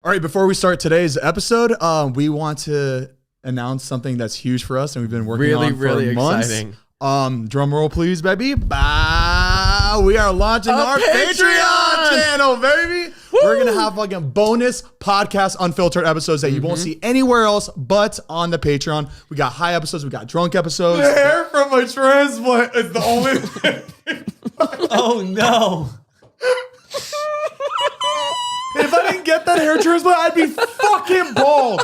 All right, before we start today's episode, we want to announce something that's huge for us and we've been working on for months. Exciting. Drum roll, please, baby. Bah, we are launching our Patreon channel, baby. Woo! We're gonna have like a bonus podcast unfiltered episodes that you won't see anywhere else but on the Patreon. We got high episodes, we got drunk episodes. The hair from my transplant is the only thing. Oh no. If I didn't get that hair transplant, I'd be fucking bald.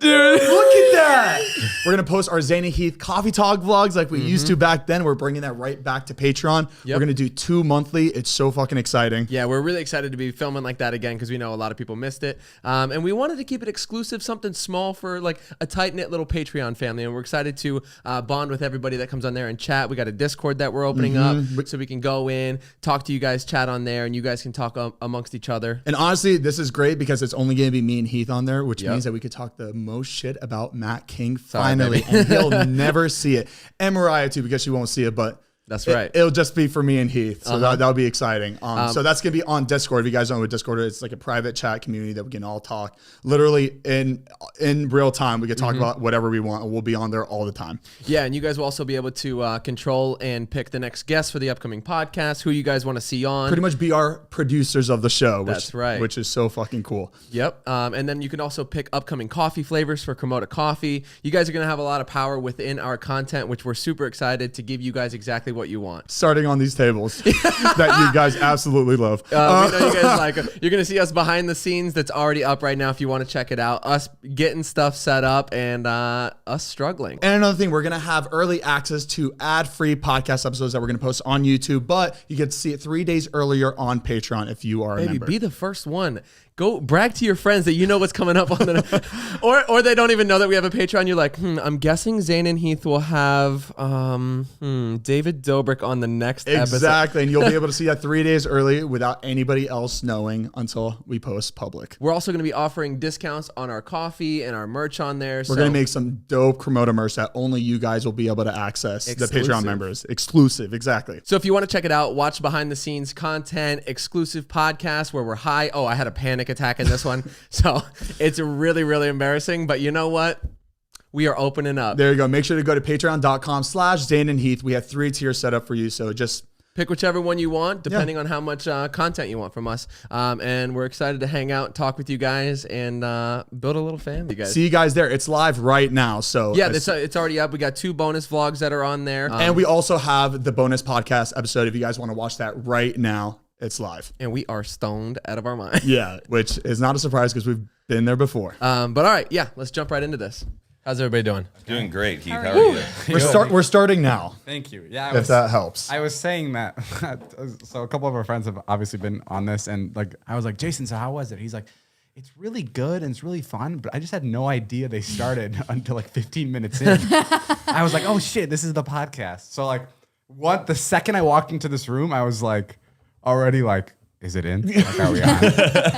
Dude, look at that. We're going to post our Zane and Heath coffee talk vlogs like we used to back then. We're bringing that right back to Patreon. Yep. We're going to do 2 monthly. It's so fucking exciting. Yeah, we're really excited to be filming like that again because we know a lot of people missed it. And we wanted to keep it exclusive, something small for like a tight-knit little Patreon family. And we're excited to bond with everybody that comes on there and chat. We got a Discord that we're opening up so we can go in, talk to you guys, chat on there, and you guys can talk amongst each other. And honestly, this is great because it's only going to be me and Heath on there, which means that we could talk the most shit about Matt King finally. And he'll never see it. And Mariah too, because she won't see it, but that's right. It'll just be for me and Heath. So that'll be exciting. So that's going to be on Discord. If you guys don't know what Discord is, it's like a private chat community that we can all talk literally in real time. We can talk about whatever we want and we'll be on there all the time. Yeah. And you guys will also be able to control and pick the next guest for the upcoming podcast, who you guys want to see on. Pretty much be our producers of the show. That's right. Which is so fucking cool. Yep. And then you can also pick upcoming coffee flavors for Komoda Coffee. You guys are going to have a lot of power within our content, which we're super excited to give you guys exactly what you want. Starting on these tables that you guys absolutely love. We know you guys like them. You're going to see us behind the scenes that's already up right now if you want to check it out. Us getting stuff set up and us struggling. And another thing, we're going to have early access to ad-free podcast episodes that we're going to post on YouTube, but you get to see it 3 days earlier on Patreon if you are a member. Be the first one. Go brag to your friends that you know what's coming up on the or they don't even know that we have a Patreon. You're like, I'm guessing Zane and Heath will have David Dobrik on the next episode. Exactly, and you'll be able to see that 3 days early without anybody else knowing until we post public. We're also going to be offering discounts on our coffee and our merch on there. We're going to make some dope Komoda merch that only you guys will be able to access. Exclusive. The Patreon members. Exclusive, exactly. So if you want to check it out, watch behind the scenes content, exclusive podcast where we're high. Oh, I had a panic attack in this one. So it's really, really embarrassing. But you know what? We are opening up. There you go. Make sure to go to patreon.com/Zane and Heath. We have 3 tiers set up for you. So just pick whichever one you want, depending on how much content you want from us. And we're excited to hang out, talk with you guys, and build a little family, guys. See you guys there. It's live right now. So yeah, it's already up. We got 2 bonus vlogs that are on there. And we also have the bonus podcast episode. If you guys want to watch that right now, it's live. And we are stoned out of our mind. Yeah, which is not a surprise because we've been there before. But all right, yeah, let's jump right into this. How's everybody doing? Doing great, Heath. How are you? We're starting now. Thank you. Yeah, if that helps. I was saying that. So a couple of our friends have obviously been on this, and like I was like, Jason, so how was it? He's like, it's really good and it's really fun, but I just had no idea they started until like 15 minutes in. I was like, oh shit, this is the podcast. So like, the second I walked into this room, I was like, already like, is it in? Like, are we on?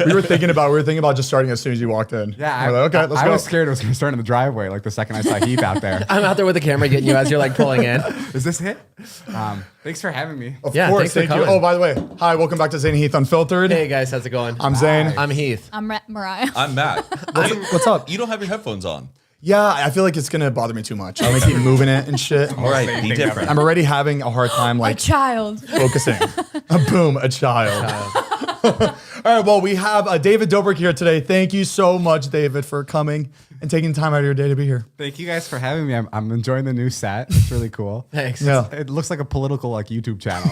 we were thinking about just starting as soon as you walked in. Yeah, like, okay, let's go. I was scared it was going to start in the driveway. Like the second I saw Heath out there. I'm out there with the camera getting you as you're like pulling in. Is this it? Thanks for having me. Of course, thank you. Oh, by the way, hi, welcome back to Zane and Heath Unfiltered. Hey guys, how's it going? I'm Zane. I'm Heath. I'm Mariah. I'm Matt. What's up? You don't have your headphones on. Yeah, I feel like it's gonna bother me too much. I'm gonna keep moving it and shit. All right, be different. I'm already having a hard time like a child focusing. Boom, a child. All right, well, we have David Dobrik here today. Thank you so much, David, for coming and taking time out of your day to be here. Thank you guys for having me. I'm enjoying the new set. It's really cool. Thanks. Yeah. It looks like a political like YouTube channel.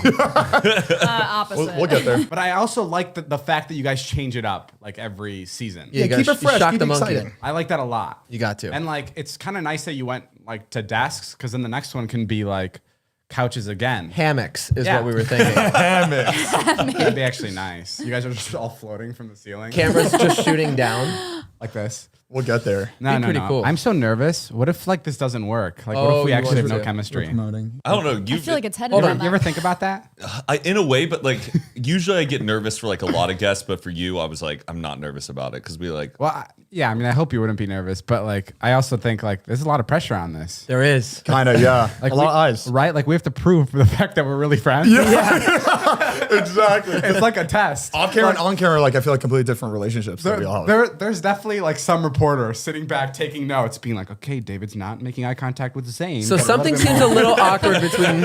opposite. We'll get there. But I also like the fact that you guys change it up like every season. Yeah, keep it fresh, keep it exciting. I like that a lot. You got to. And like, it's kind of nice that you went like to desks because then the next one can be like couches again. Hammocks is what we were thinking. Hammocks. That'd be actually nice. You guys are just all floating from the ceiling. Cameras just shooting down. Like this. We'll get there. No, pretty cool. I'm so nervous. What if like this doesn't work? Like, what if we actually have no chemistry? Promoting. I don't know. I feel like it's headed You around ever think about that? In a way, but like usually I get nervous for like a lot of guests, but for you, I was like, I'm not nervous about it because we like. Well, yeah. I mean, I hope you wouldn't be nervous, but like, I also think like there's a lot of pressure on this. There is. Kind of, yeah. Like a lot of eyes. Right? Like we have to prove the fact that we're really friends. Yeah. Exactly. It's like a test. Off camera and on camera, like I feel like completely different relationships that we all have. There's definitely like some reporter sitting back taking notes, being like, "Okay, David's not making eye contact with Zane." So something seems a little awkward between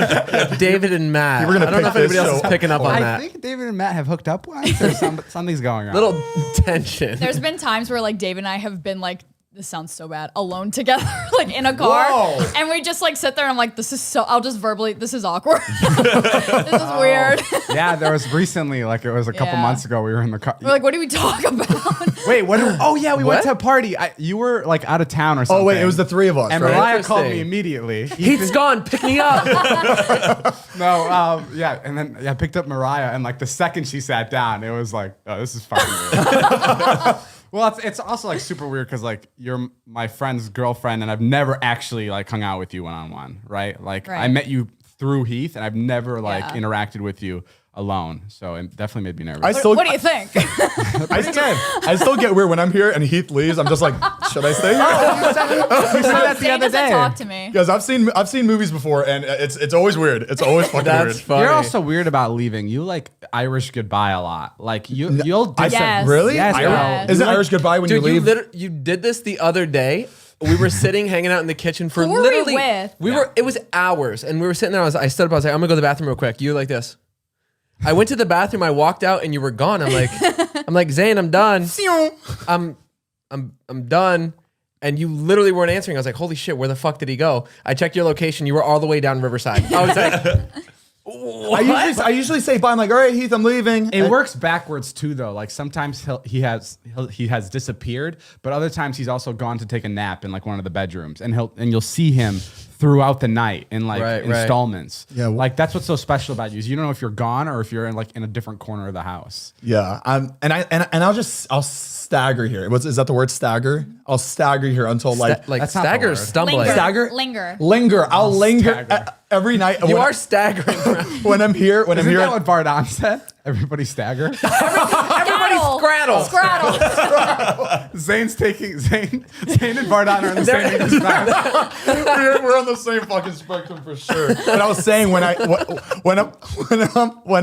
David and Matt. We're gonna I don't know if pick anybody this else is show picking up on I that. think David and Matt have hooked up once, or something's going on. Little tension. There's been times where like Dave and I have been like, this sounds so bad, alone together, like in a car. Whoa. And we just like sit there and I'm like, this is so, I'll just verbally, this is awkward. This is weird. Yeah, there was recently, like it was a couple Yeah. months ago, we were in the car. We're like, what do we talk about? Wait, what? Oh yeah, we went What? to a party. You were like out of town or something. Oh wait, it was the three of us, And right? Mariah called Interesting. me immediately. Heath's gone. Pick me up. No, yeah, and then I picked up Mariah, and like the second she sat down, it was like, oh, this is fucking weird. Well, it's also like super weird because like you're my friend's girlfriend, and I've never actually like hung out with you one on one, right? Like I Right. met you through Heath, and I've never like Yeah. interacted with you alone, so it definitely made me nervous. I still, What do you think? I still get weird when I'm here and Heath leaves. I'm just like, should I stay here? you said that the Zane other doesn't day. talk to me. Because I've seen movies before, and it's always weird. It's always fucking That's weird. funny. You're also weird about leaving. You like Irish goodbye a lot. Like you'll I dis- Yes. Really? Yes, Irish- yes. Is it You like- Irish goodbye when Dude, you leave? you did this the other day. We were sitting, hanging out in the kitchen for Who were we literally. with? It was hours, and we were sitting there. I stood up. I was like, I'm gonna go to the bathroom real quick. You were like this. I went to the bathroom. I walked out, and you were gone. I'm like, Zane, I'm done. I'm done. And you literally weren't answering. I was like, holy shit, where the fuck did he go? I checked your location. You were all the way down Riverside. I was like, I usually say bye. I'm like, all right, Heath, I'm leaving. It works backwards too, though. Like sometimes he has disappeared, but other times he's also gone to take a nap in like one of the bedrooms, and you'll see him throughout the night in like Right, right. installments. Yeah, like that's what's so special about you is you don't know if you're gone or if you're in like in a different corner of the house. Yeah, I'll stagger here. Is that the word stagger? I'll stagger here until like That's not the stagger, word. stumbling. Linger. Stagger? Linger. linger. I'll linger stagger. every night. You when, are staggering. when I'm here. When I'm Isn't here. that what Bardon said? Everybody stagger. Everybody scrattle. Scrattle. Zane and Bardon are in the same English class. we're on the same fucking spectrum for sure. But I was saying when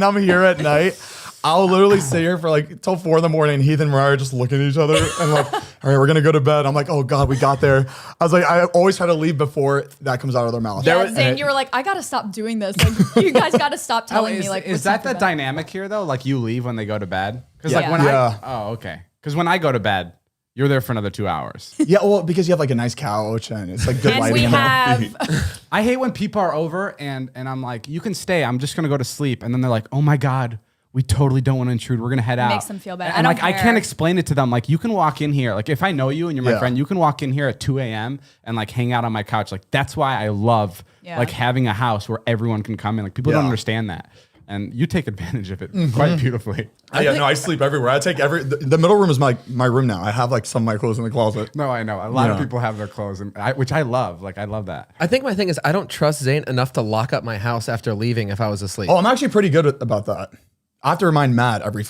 I'm here at night, I'll literally sit here for like till 4 a.m. Heath and Mariah are just looking at each other and like, all right, we're gonna go to bed. I'm like, oh god, we got there. I was like, I always try to leave before that comes out of their mouth. Yeah, Zane, you were like, I gotta stop doing this. Like, you guys gotta stop telling me like. is what's that up the with dynamic here though? Like you leave when they go to bed? Because Yeah. like when Yeah. because when I go to bed, you're there for another 2 hours. Yeah, well, because you have like a nice couch and it's like good And lighting. we in there. have. I hate when people are over and I'm like, you can stay. I'm just gonna go to sleep, and then they're like, oh my god, we totally don't want to intrude. We're gonna head out. Makes them feel bad. And I don't like I care. can't explain it to them. Like you can walk in here. Like if I know you and you're my Yeah. friend, you can walk in here at 2 a.m. and like hang out on my couch. Like that's why I love Yeah. like having a house where everyone can come in. Like people Yeah. don't understand that. And you take advantage of it quite beautifully. I sleep everywhere. I take the middle room is my room now. I have like some of my clothes in the closet. No, I know. A lot of Yeah. people have their clothes, which I love. Like I love that. I think my thing is I don't trust Zane enough to lock up my house after leaving if I was asleep. Oh, I'm actually pretty good about that. I have to remind Matt every day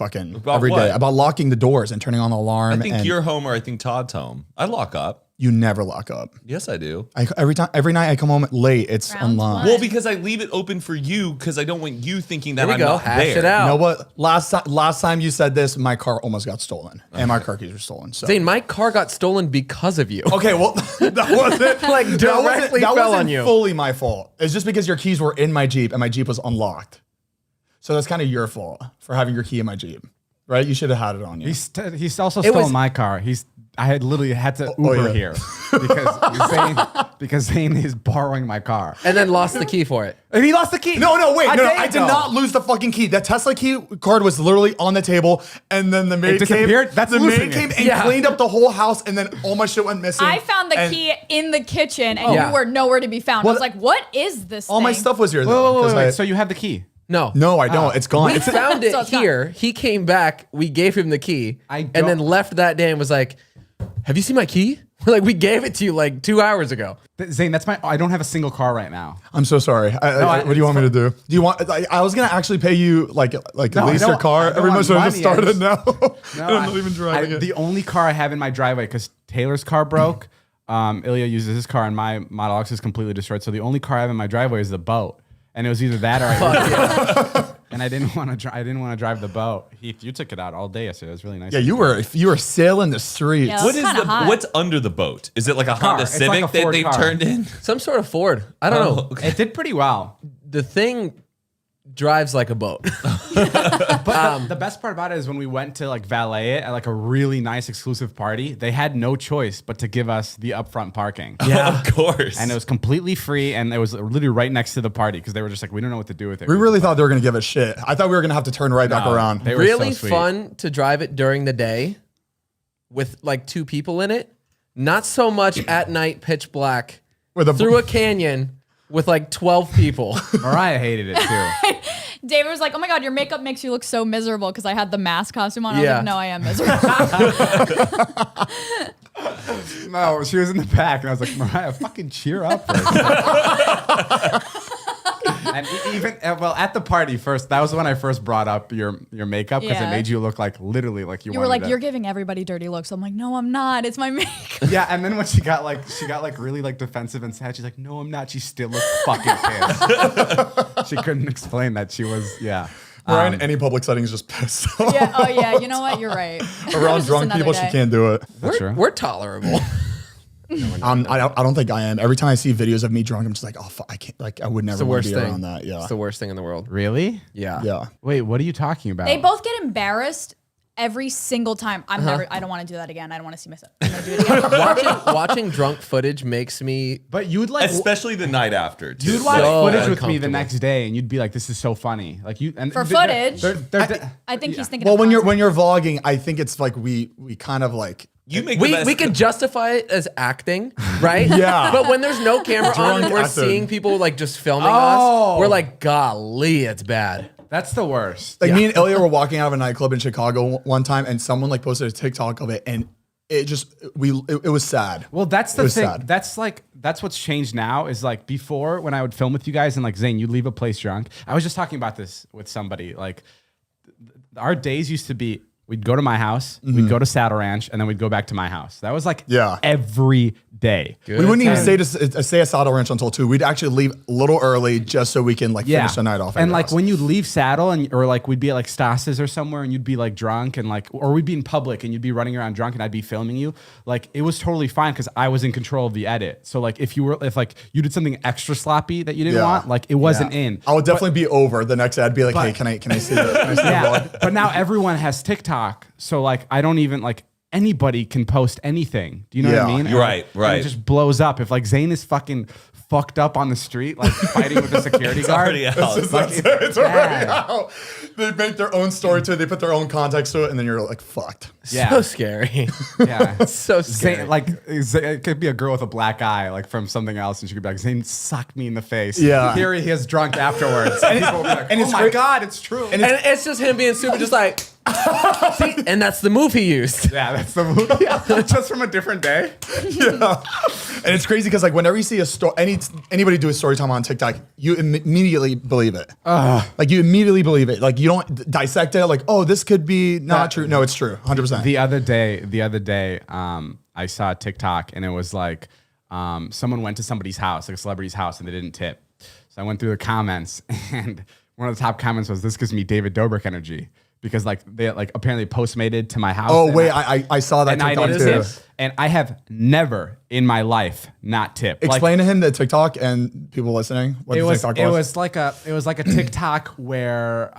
what? about locking the doors and turning on the alarm. I think and you're home or I think Todd's home. I lock up. you never lock up. Yes, I do. Every night I come home late, it's Round unlocked. one. Well, because I leave it open for you because I don't want you thinking that There we I'm go. not Hash there. it out. You know what? Last time you said this, my car almost got stolen, and my car keys were stolen. So Zane, my car got stolen because of you. okay, well that wasn't Like, that directly that fell wasn't on you. fully my fault. It's just because your keys were in my Jeep and my Jeep was unlocked. So that's kind of your fault for having your key in my Jeep, right? You should have had it on you. He's also stole was- my car. I had literally had to Uber yeah. here because Zane is borrowing my car. And then lost the key for it. And he lost the key. No, wait, A no, day I did ago. not lose the fucking key. That Tesla key card was literally on the table, and then the maid disappeared? came. That's the losing maid came it. and Yeah. cleaned up the whole house, and then all my shit went missing. I found the And key in the kitchen, and Yeah. you were nowhere to be found. I Well, was like, "What is this?" All my thing? stuff was here Wait, though. wait, 'cause wait. I- So you have the key? No. no, I don't. It's gone. We It's found it So it's gone. here. He came back. We gave him the key. I And don't- then left that day and was like, have you seen my key? Like, we gave it to you like 2 hours ago. Zane, I don't have a single car right now. I'm so sorry. What do you want me to do? Do you want? I was gonna actually pay you like No, lease I your don't- car I don't every month. So I want just money. started now. No, I'm not even driving it. The only car I have in my driveway, because Taylor's car broke, Ilya uses his car, and my Model X is completely destroyed. So the only car I have in my driveway is the boat. And it was either that or and I didn't want to drive the boat. Heath, you took it out all day yesterday. It was really nice. Yeah, you were sailing the streets. Yeah, What is hot. what's under the boat? Is it like a Honda It's Civic like a that Ford they car. turned in? Some sort of Ford. I don't know. Okay. It did pretty well. The thing drives like a boat. But the best part about it is when we went to like valet it at like a really nice exclusive party, they had no choice but to give us the upfront parking. Yeah, of course. And it was completely free, and it was literally right next to the party because they were just like, we don't know what to do with it. We really thought they were gonna give us shit. I thought we were gonna have to turn right back around. They were Really so sweet. fun to drive it during the day with like 2 people in it. Not so much at night, pitch black, through a canyon with like 12 people. Mariah hated it too. David was like, "Oh my god, your makeup makes you look so miserable," because I had the mask costume on. I was Yeah. like, "No, I am miserable." No, she was in the back, and I was like, Mariah, fucking cheer up. For a second." And even well, at the party first, that was when I first brought up your makeup because Yeah. it made you look like literally like you. You were like, "You're giving everybody dirty looks." I'm like, "No, I'm not. It's my makeup." Yeah, and then when she got like really like defensive and sad, she's like, "No, I'm not." She still looked fucking pissed. She couldn't explain that she was We're in any public settings just pissed off. Yeah. Oh yeah. You know what? You're right. Around Just drunk another people, day. she can't do it. true. We're tolerable. I don't think I am. Every time I see videos of me drunk, I'm just like, oh, I can't. Like, I would It's never the want worst to be thing. around that. Yeah. It's the worst thing in the world. Really? Yeah. Yeah. Wait, what are you talking about? They both get embarrassed every single time. I'm never. I don't want to do that again. I don't want to see myself. I'm gonna do it again. Watching drunk footage makes me. But you'd like Especially the night after, too. you'd watch So footage with me the uncomfortable. next day, and you'd be like, "This is so funny." Like you and For they're- footage? they're- I think he's thinking. Well, of when content. you're vlogging, I think it's like we kind of like. You make We the best. can justify it as acting, right? Yeah. But when there's no camera on Drunk and we're acting. seeing people like just filming Oh. us, we're like, golly, it's bad. that's the worst. Like me and Ilya were walking out of a nightclub in Chicago one time, and someone like posted a TikTok of it, and it just it was sad. Well, that's the was thing. sad. That's what's changed now. Is like before when I would film with you guys and like Zane, you'd leave a place drunk. I was just talking about this with somebody. Like our days used to be. We'd go to my house, we'd go to Saddle Ranch, and then we'd go back to my house. That was like Yeah. every day. We wouldn't even stay at Saddle Ranch until 2. We'd actually leave a little early just so we can like finish the night off. at And your like house. when you'd leave Saddle or like we'd be at like Stas's or somewhere and you'd be like drunk and like, or we'd be in public and you'd be running around drunk and I'd be filming you. Like it was totally fine because I was in control of the edit. So like if like you did something extra sloppy that you didn't want, like it wasn't in. I would definitely be over the next day. I'd be like, hey, can I see the vlog? But now everyone has TikTok. So like I don't even like anybody can post anything. Do you know what I Yeah. mean? You're right, And right. it just blows up. If like Zane is fucking fucked up on the street, like fighting with a security guard. already out. It's, Like, it's already bad. out. They make their own story to it. They put their own context to it, and then you're like, fucked. Yeah. So scary. Yeah. So scary. Zane, like it could be a girl with a black eye, like from something else, and she could be like, "Zane sucked me in the face." Yeah. Here he is drunk afterwards. And people will be like, and "Oh it's my great- god, it's true." and it's just him being super just like, see, and that's the move he used. yeah, that's the movie. Yeah. Just from a different day. Yeah. And it's crazy because like whenever you see a story, anybody do a story time on TikTok, you immediately believe it. Like you immediately believe it. Like you don't dissect it. Like, oh, this could be not true. No, it's true. 100%. The other day, I saw a TikTok and it was like, someone went to somebody's house, like a celebrity's house, and they didn't tip. So I went through the comments, and one of the top comments was, "This gives me David Dobrik energy." Because like they like apparently postmated to my house. Oh and wait, I saw that and I TikTok didn't too. tip. And I have never in my life not tipped. Explain to him the TikTok and people listening what It the was TikTok it was. was like a TikTok where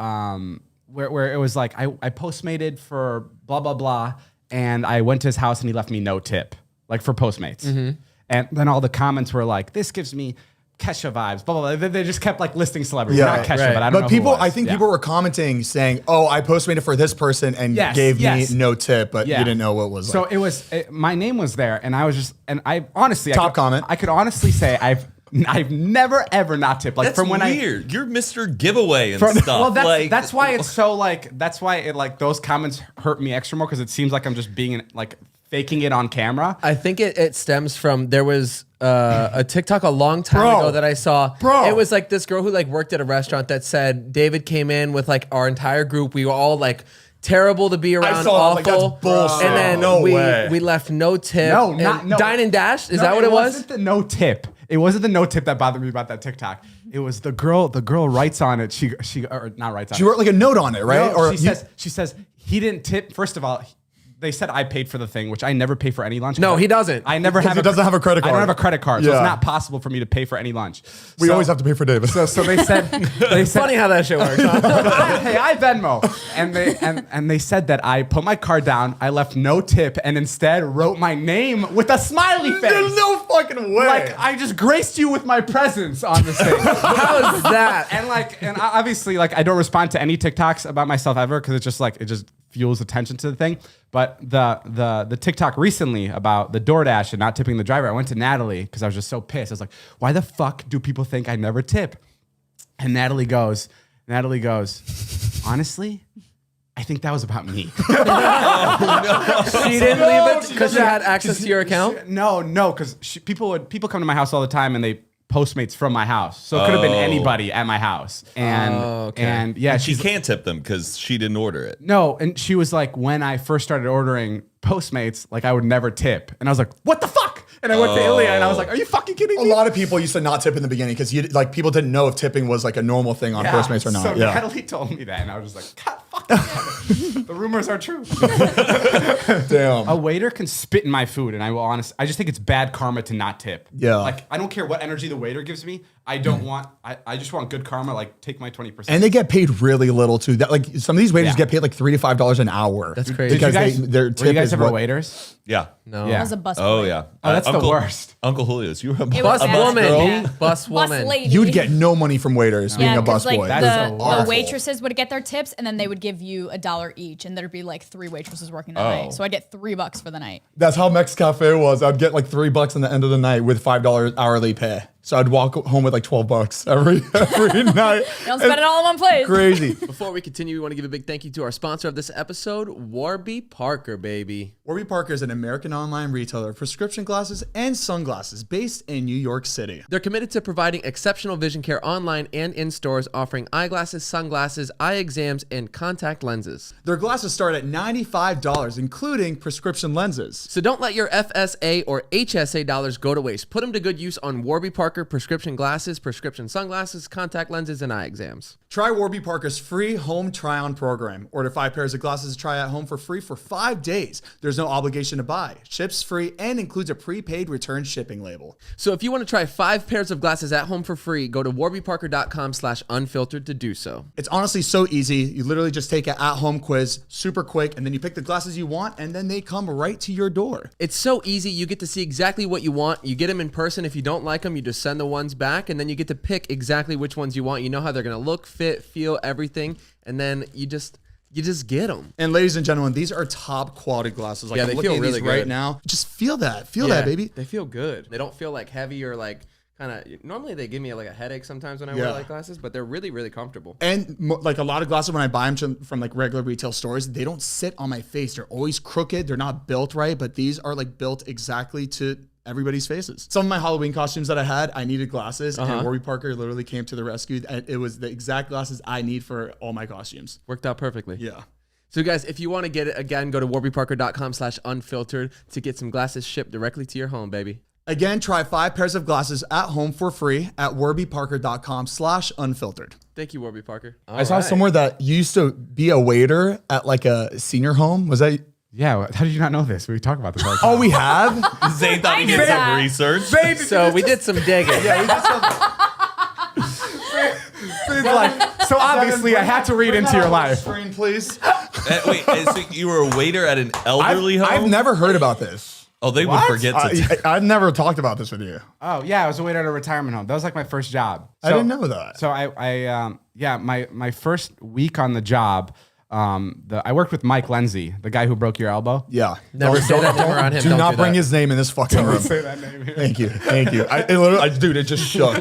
it was like I postmated for blah blah blah, and I went to his house and he left me no tip, like for Postmates. And then all the comments were like, "This gives me Kesha vibes." Blah blah blah. They just kept like listing celebrities, Yeah. not Kesha, Right. but I don't know. But who it people, was. I think Yeah. people were commenting saying, "Oh, I postmated for this person and Yes, gave yes. me no tip," but Yeah. you didn't know what it was. So Like. my name was there, and I was just, and I honestly, Top comment. I could honestly say I've never ever not tipped. Like That's from when weird. You're Mr. Giveaway and From, stuff. well, like, that's why it's so like that's why it like those comments hurt me extra more because it seems like I'm just being like faking it on camera. I think it stems from there was a TikTok a long time Bro. ago that I saw. Bro. It was like this girl who like worked at a restaurant that said David came in with like our entire group. We were all like terrible to be around, saw it. I was like, awful. that's bullshit. And then No we way. we left no tip. No, And not no. Dine and Dash. Is No, that what it was? Wasn't the no tip. It wasn't the no tip that bothered me about that TikTok. It was the girl. The girl writes on it. She or not writes on it. She wrote like a note on it, right? No, she says he didn't tip. First of all, they said I paid for the thing, which I never pay for any lunch. No, he doesn't. I never have. He doesn't have a credit card. I don't have a credit card, so Yeah. it's not possible for me to pay for any lunch. We always have to pay for David. So they said Funny how that shit works. Huh? I Venmo, and they said that I put my card down, I left no tip, and instead wrote my name with a smiley face. There's no fucking way. Like I just graced you with my presence on this thing. How is that? And obviously I don't respond to any TikToks about myself ever because it's just it just fuels attention to the thing. But the TikTok recently about the DoorDash and not tipping the driver, I went to Natalie because I was just so pissed. I was like, why the fuck do people think I never tip? And Natalie goes, honestly, I think that was about me. She didn't leave it because she had access to your account? No, because people come to my house all the time and they Postmates from my house. So it could have been anybody at my house. And yeah, she can't tip them because she didn't order it. No, and she was like, when I first started ordering Postmates, I would never tip. And I was like, what the fuck? And I went to Ilya and I was like, are you fucking kidding me? A lot of people used to not tip in the beginning because people didn't know if tipping was a normal thing on Postmates or not. So yeah. Natalie told me that and I was just like, God fucking the rumors are true. Damn. A waiter can spit in my food and I just think it's bad karma to not tip. Yeah. I don't care what energy the waiter gives me. I just want good karma, take my 20%. And they get paid really little too. That some of these waiters get paid $3 to $5 an hour. That's crazy. Because their were tip you guys is ever what- waiters? Yeah. No. Yeah. I was a busboy. Oh yeah. Oh, that's the worst. Uncle Julio's. You were a It Bus was bad. woman. Yeah. Bus woman. Bus lady. You'd get no money from waiters being a 'cause, busboy. That is the awful. waitresses would get their tips, and then they would give you $1 each, and there'd be 3 waitresses working that night. So I'd get $3 for the night. That's how Mex Cafe was. I'd get $3 in the end of the night with $5 hourly pay. So I'd walk home with $12 every night. Don't spend it all in one place. Crazy. Before we continue, we want to give a big thank you to our sponsor of this episode, Warby Parker, baby. Warby Parker is an American online retailer of prescription glasses and sunglasses based in New York City. They're committed to providing exceptional vision care online and in stores, offering eyeglasses, sunglasses, eye exams, and contact lenses. Their glasses start at $95, including prescription lenses. So don't let your FSA or HSA dollars go to waste. Put them to good use on Warby Parker prescription glasses, prescription sunglasses, contact lenses, and eye exams. Try Warby Parker's free home try-on program. Order 5 pairs of glasses to try at home for free for 5 days. There's no obligation to buy. Ships free and includes a prepaid return shipping label. So if you want to try 5 pairs of glasses at home for free, go to warbyparker.com/unfiltered to do so. It's honestly so easy. You literally just take an at-home quiz, super quick, and then you pick the glasses you want, and then they come right to your door. It's so easy. You get to see exactly what you want. You get them in person. If you don't like them, you just send the ones back, and then you get to pick exactly which ones you want. You know how they're going to look, fit, feel, everything, and then you just get them. And ladies and gentlemen, these are top quality glasses. Yeah, I'm they looking feel at really these right good. now. Just feel that. Feel that, baby. They feel good. They don't feel heavy or kind of. Normally they give me a headache sometimes when I wear glasses, but they're really, really comfortable. And a lot of glasses, when I buy them from regular retail stores, they don't sit on my face. They're always crooked. They're not built right, but these are built exactly to everybody's faces. Some of my Halloween costumes that I had, I needed glasses, and Warby Parker literally came to the rescue. It was the exact glasses I need for all my costumes. Worked out perfectly. Yeah. So guys, if you want to get it, again, go to warbyparker.com/unfiltered to get some glasses shipped directly to your home, baby. Again, try 5 pairs of glasses at home for free at warbyparker.com/unfiltered. Thank you, Warby Parker. I saw somewhere that you used to be a waiter at a senior home. Was that? Yeah, how did you not know this? We talk about this all the time. Oh, we have? Zane thought he knew did some that. research. So we did some digging. So obviously I had to read into your life. Screen, please. Wait, so you were a waiter at an elderly home? I've never heard about this. Oh, they would forget to. I've never talked about this with you. Oh yeah, I was a waiter at a retirement home. That was my first job. I didn't know that. So my first week on the job, I worked with Mike Lindsay, the guy who broke your elbow. Yeah. Never say that name around him. Do Don't not do bring that. his name in this fucking room. Say that name here. Thank you. Dude, it just shook.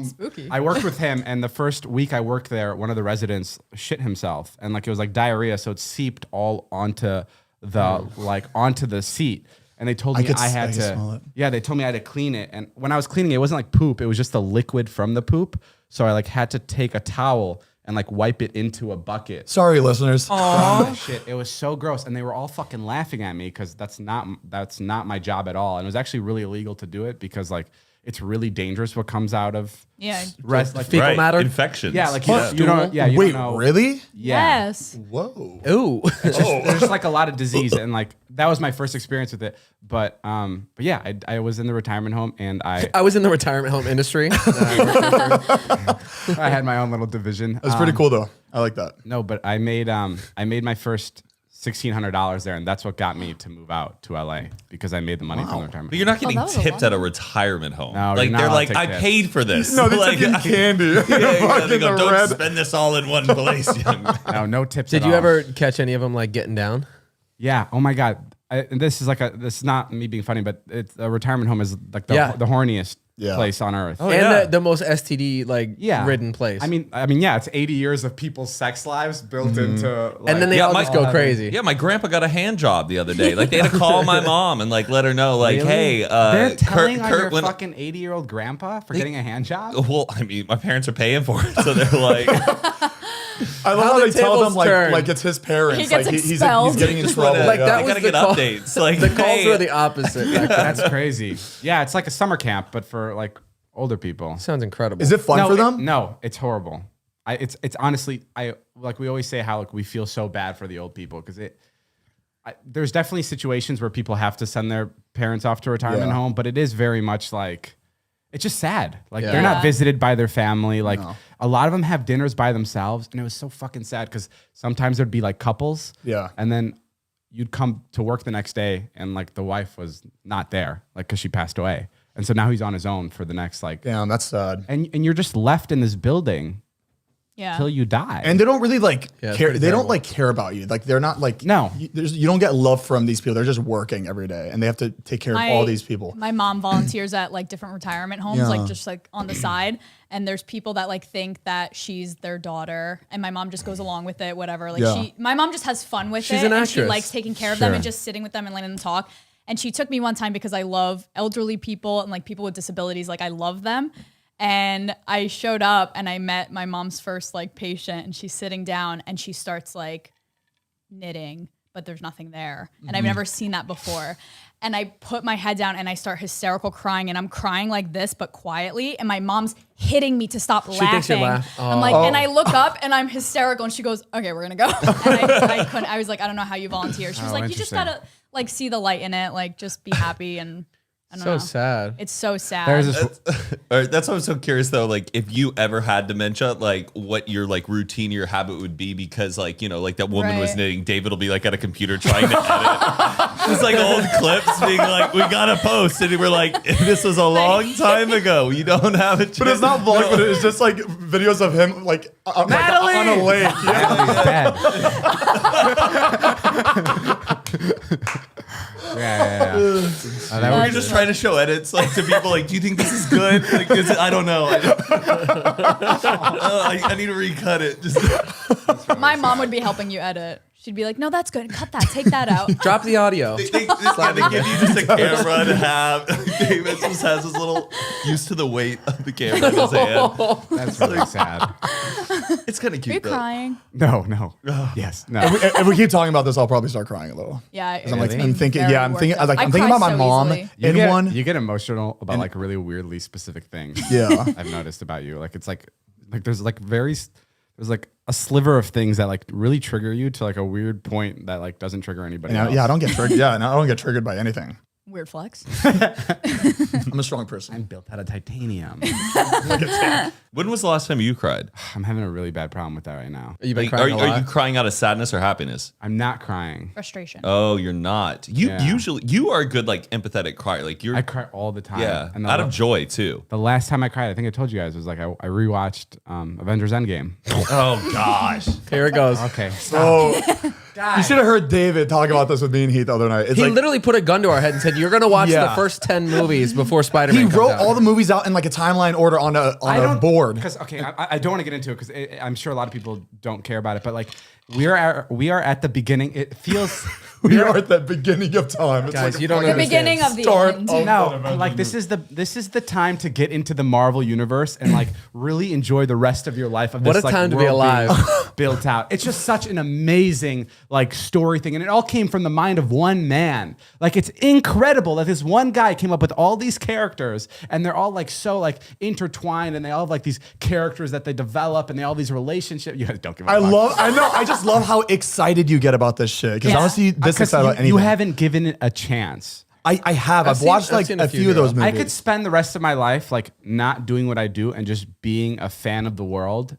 Spooky. I worked with him, and the first week I worked there, one of the residents shit himself, and it was diarrhea, so it seeped all onto the seat. And they told me I had could smell it. to. Yeah, they told me I had to clean it. And when I was cleaning it, it wasn't poop; it was just the liquid from the poop. So I had to take a towel and wipe it into a bucket. Sorry, listeners. From the shit. It was so gross, and they were all fucking laughing at me because that's not my job at all. And it was actually really illegal to do it because it's really dangerous what comes out of Yeah. fecal matter infections. Yeah, like What? you don't. Yeah, you Wait, don't know. really? Yeah. Yes. Whoa. Ooh. There's just like a lot of disease, and like that was my first experience with it. But yeah, I was in the retirement home, and I was in the retirement home industry. I had my own little division. That's pretty cool though. I like that. No, but I made my first $1,600 there, and that's what got me to move out to LA because I made the money from the retirement. But you're not getting that was a tipped lot. at a retirement home. No, like you're not they're allowed like, to take I tips. paid for this. No, they like, took in candy. they go, The don't red. spend this all in one place. young man." No tips. Did at you all. ever catch any of them like getting down? Yeah. Oh my God. And this is not me being funny, but it's a retirement home is like the horniest place on earth. And yeah. the most STD ridden place. I mean, yeah, it's 80 years of people's sex lives built into. Like, and then they all just go crazy. Yeah, my grandpa got a hand job the other day. Like they had to call my mom and like let her know, like, hey, they're telling on your went- fucking 80-year-old grandpa for getting a hand job. Well, I mean, my parents are paying for it, so they're like, I love How how the they tell tables them turn. like it's his parents. He gets like he's expelled. getting in trouble. Like, yeah. that I was gotta the get call. updates. Like The calls hey, were the opposite. back then. That's crazy. Yeah, it's like a summer camp, but for like older people. Sounds incredible. Is it fun for them? No, it's horrible. It's honestly, like we always say how like we feel so bad for the old people because there's definitely situations where people have to send their parents off to retirement home, but it is very much like it's just sad. Like they're not visited by their family. Like a lot of them have dinners by themselves, and it was so fucking sad because sometimes there'd be like couples, and then you'd come to work the next day and like the wife was not there, like because she passed away. And so now he's on his own for the next like. Damn, that's sad. And you're just left in this building till you die. And they don't really like Yeah, it's care. pretty They don't terrible. like care about you. Like they're not like No. You don't get love from these people. They're just working every day, and they have to take care of all these people. My mom volunteers at like different retirement homes, Yeah. like just like on the side. And there's people that like think that she's their daughter, and my mom just goes along with it, whatever. Like my mom just has fun with She's it, an and she actress. likes taking care of them and just sitting with them and letting them talk. And she took me one time because I love elderly people and like people with disabilities. Like I love them. And I showed up and I met my mom's first like patient, and she's sitting down and she starts like knitting, but there's nothing there. And I've never seen that before. And I put my head down and I start hysterical crying, and I'm crying like this, but quietly. And my mom's hitting me to stop thinks you're laughing. laughing. I'm like, and I look up and I'm hysterical, and she goes, "Okay, we're gonna go." And I couldn't. I was like, "I don't know how you volunteer." She was like, "You just interesting. gotta like see the light in it, like just be happy." And I don't know. sad. It's so sad. There's this. All right, that's why I'm so curious though. Like, if you ever had dementia, like what your like routine or your habit would be, because like like that woman was Right. knitting. David will be like at a computer trying to edit. It's like old clips being like, "We gotta post," and we're like, "This was a long time ago. You don't have it." But it's not vlog, but it's just like videos of him like on a lake. Yeah. He's dead. Yeah. We're just trying to show edits like to people. Like, do you think this is good? Like, I don't know. I need to recut it. Just My mom would be helping you edit. She'd be like, "No, that's good. Cut that. Take that out." Drop the audio. they give you just a camera to have. David just has his little used to the weight of the camera in his hand. That's really sad. It's kind of Are cute you though. crying? No. Yes. No. If we keep talking about this, I'll probably start crying a little. Yeah. 'Cause I'm like, it's I'm been thinking, very yeah, I'm thinking, worked up. like, I I'm thinking cry about my so mom easily. You get emotional about like really weirdly specific things. Yeah. I've noticed about you. Like it's like there's like there's like a sliver of things that like really trigger you to like a weird point that like doesn't trigger anybody else. Yeah, I don't get triggered. Yeah, no, I don't get triggered by anything. Weird flex. I'm a strong person. I'm built out of titanium. When was the last time you cried? I'm having a really bad problem with that right now. You've been Like, crying a lot? are you crying out of sadness or happiness? I'm not crying. Frustration. Oh, you're not. You are a good like empathetic crier. Like you're I cry all the time. yeah, And out of joy too. the last time I cried, I think I told you guys, was like I rewatched Avengers Endgame. Oh gosh. Here it goes. Okay. Oh, you should have heard David talk about this with me and Heath the other night. It's He like literally put a gun to our head and said, "You're gonna watch the Yeah. first 10 movies before Spider-Man." he comes wrote out." all the movies out in like a timeline order on a board. Because I don't want to get into it because I'm sure a lot of people don't care about it, but like we are at the beginning. It feels. We are at the beginning of time. It's Guys, like you don't The understand. beginning of the Start end. of- No, like this is the time to get into the Marvel universe and like really enjoy the rest of your life. Of What this, a like, time to be world alive. being built out. It's just such an amazing like story thing, and it all came from the mind of one man. Like it's incredible that this one guy came up with all these characters, and they're all like so like intertwined, and they all have like these characters that they develop, and they all have these relationships. You guys don't give a fuck. I know. I just love how excited you get about this shit. Because Yeah. honestly, this Because excited about anything. you haven't given it a chance. I have. I've watched like seen a a few few of those now. movies. I could spend the rest of my life like not doing what I do and just being a fan of the world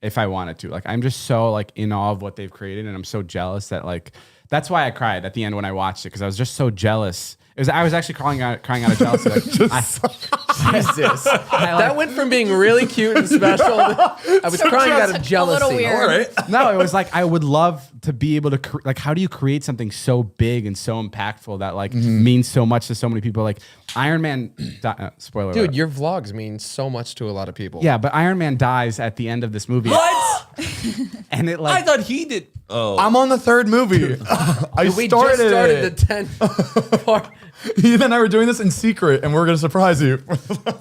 if I wanted to. Like I'm just so like in awe of what they've created, and I'm so jealous that like that's why I cried at the end when I watched it, because I was just so jealous. I was actually crying out of jealousy. Like, Jesus. That went from being really cute and special to, I was crying out of A jealousy. little weird. All right. no, it was like I would love to be able to like. How do you create something so big and so impactful that like means so much to so many people? Like Iron Man. Spoiler alert. Dude, your vlogs mean so much to a lot of people. Yeah, but Iron Man dies at the end of this movie. What? And it I like thought he did. Oh, I'm on the third movie. I We started, just started the 10 part. Ethan and I were doing this in secret, and we're gonna surprise you.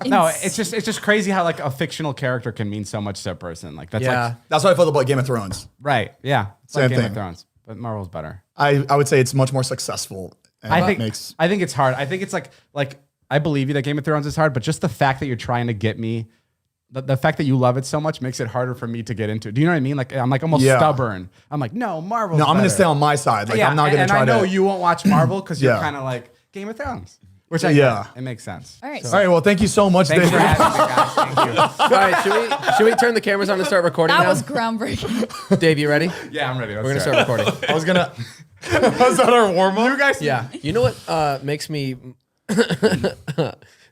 no, it's just crazy how like a fictional character can mean so much to a person. Like that's Yeah. like That's how I felt about Game of Thrones. right. Yeah, it's like Same Game of thing. Thrones, but Marvel's better. I would say it's much more successful. And I that think makes I think it's hard. I think it's like I believe you that Game of Thrones is hard, but just the fact that you're trying to get me. The fact that you love it so much makes it harder for me to get into. Do you know what I mean? Like I'm like almost Yeah. stubborn. I'm like, no, Marvel. no. I'm gonna stay on my side. Like I'm not gonna and try I know to. you won't watch Marvel because you're Yeah. kind of like Game of Thrones, which I Yeah. get. It makes sense. All right. All right. Well, thank you so much, Thanks David. for having me, guys. Thank you. All right, should we turn the cameras on and start recording That now? was groundbreaking. Dave, you ready? Yeah, I'm ready. We're going to start recording. I was gonna. Was that our warm up? You guys, Yeah. You know what makes me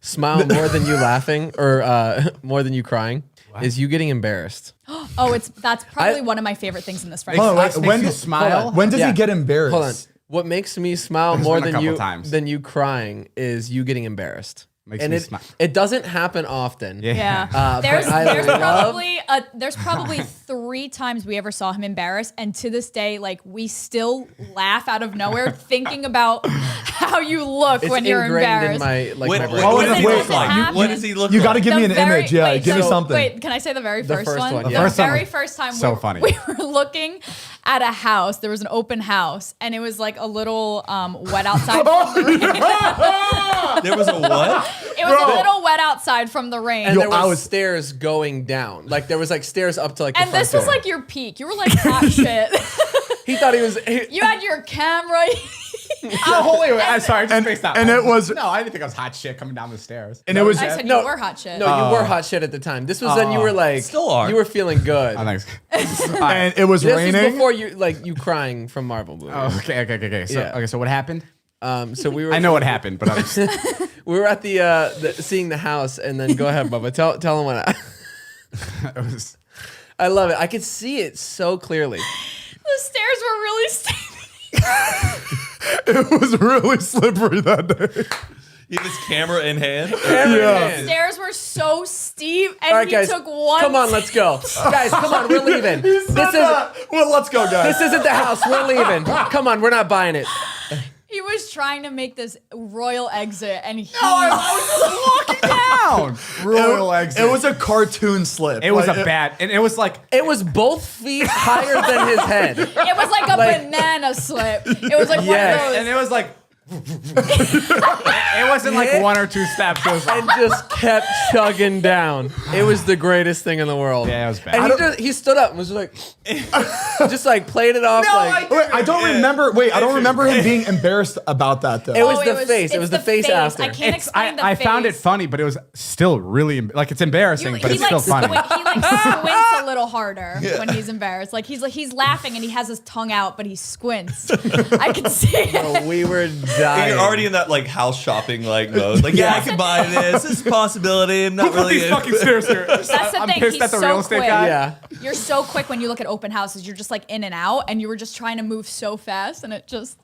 smile more than you laughing or more than you crying? Is you getting embarrassed. Oh, that's probably one of my favorite things in this friendship. Hold on, wait, Makes when you does smile. When does Yeah. he get embarrassed? Hold on. What makes me smile There's more been a than couple times. than you crying is you getting embarrassed. Makes and me it, smile. it doesn't happen often. Yeah. but There's I love- there's probably 3 times we ever saw him embarrassed, and to this day, like we still laugh out of nowhere thinking about how you look It's when you're ingrained embarrassed. in my what, my what, brain. Oh, what no, does he wait. look like? Happen. What does he look You like? got to give me an image. Yeah, give me something. Wait, can I say the very The first first one? one, The yeah. first one very was first time so we, funny. we were looking at a house. There was an open house, and it was like a little wet outside. There was a what? It was a little wet outside from the rain. And Yo, there was I was- stairs going down. Like there was like stairs up to like the And front this was door. like your peak. You were like hot shit. he thought he was You had your camera. Oh, wait. I'm sorry. I just spaced out. and it was- no. I didn't think I was hot shit coming down the stairs. And it was. I said No. you were hot shit. No, you were hot shit at the time. This was then you were like Still are. you were feeling good. I think. And it was This raining. was before you crying from Marvel movies. Oh, okay. So, Yeah. okay. So what happened? So we were I know what happened, but I'm we were at the seeing the house, and then go ahead, Bubba. Tell him what it was. I love it. I could see it so clearly. The stairs were really steep. It was really slippery that day. He had his camera in hand. Yeah. Stairs were so steep, and All right, he guys. took one. Come on, let's go, guys. Come on, we're leaving. This is Well, let's go, guys. this isn't the house. We're leaving. Come on, we're not buying it. He was trying to make this royal exit, and he. Down. Royal exit. It was a cartoon slip. It was Like, a bad, and it was like It was both feet higher than his head. It was like a Like- banana slip. It was like Yes. one of and those. it was like it wasn't like Yeah. 1 or 2 steps. It was like, And just kept chugging down. It was the greatest thing in the world. yeah, it was bad. And he stood up and was like, just like played it off. like Wait, I don't remember. Wait, I don't remember him being embarrassed about that though. It was Oh, the face. It it's was the face after. I can't explain the I face. found it funny, but it was still really like it's embarrassing, but He it's still funny. he like squints a little harder when he's embarrassed. Like he's laughing and he has his tongue out, but he squints. I can see it. we were And dying. you're already in that like house shopping like mode. Like, yeah, I can buy this. This is a possibility. I'm not really. These fucking stairs here. That's the I'm thing. pissed He's at the so real estate quick. guy. Yeah. You're so quick when you look at open houses. You're just like in and out, and you were just trying to move so fast, and it just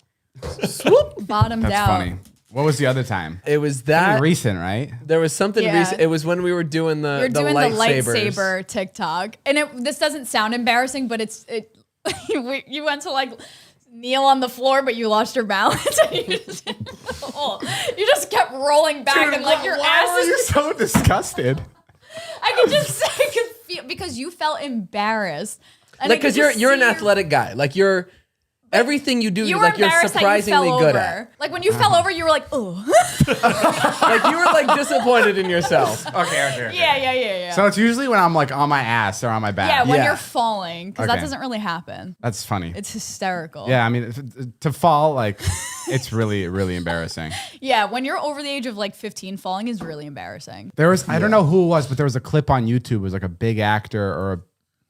swoop bottomed That's out. funny. What was the other time? It was that. Recent, right? There was something Yeah. recent. It was when we were doing You're the doing the lightsabers. lightsaber TikTok, and this doesn't sound embarrassing, but it you went to like kneel on the floor, but you lost your balance. And you just kept rolling back, and like your ass Why are you so disgusted? I could feel because you felt embarrassed. And Like, because you're an athletic guy. Like, everything you do, you were like, you're embarrassed that you surprisingly fell good over. at. Like when you fell over, you were like, oh. Like, you were like disappointed in yourself. Okay. Yeah. So it's usually when I'm like on my ass or on my back. Yeah, when Yeah. you're falling, because that Okay. doesn't really happen. That's funny. It's hysterical. Yeah, I mean, to fall, like, it's really, really embarrassing. Yeah, when you're over the age of like 15, falling is really embarrassing. There was, I don't know who it was, but there was a clip on YouTube. It was like a big actor or a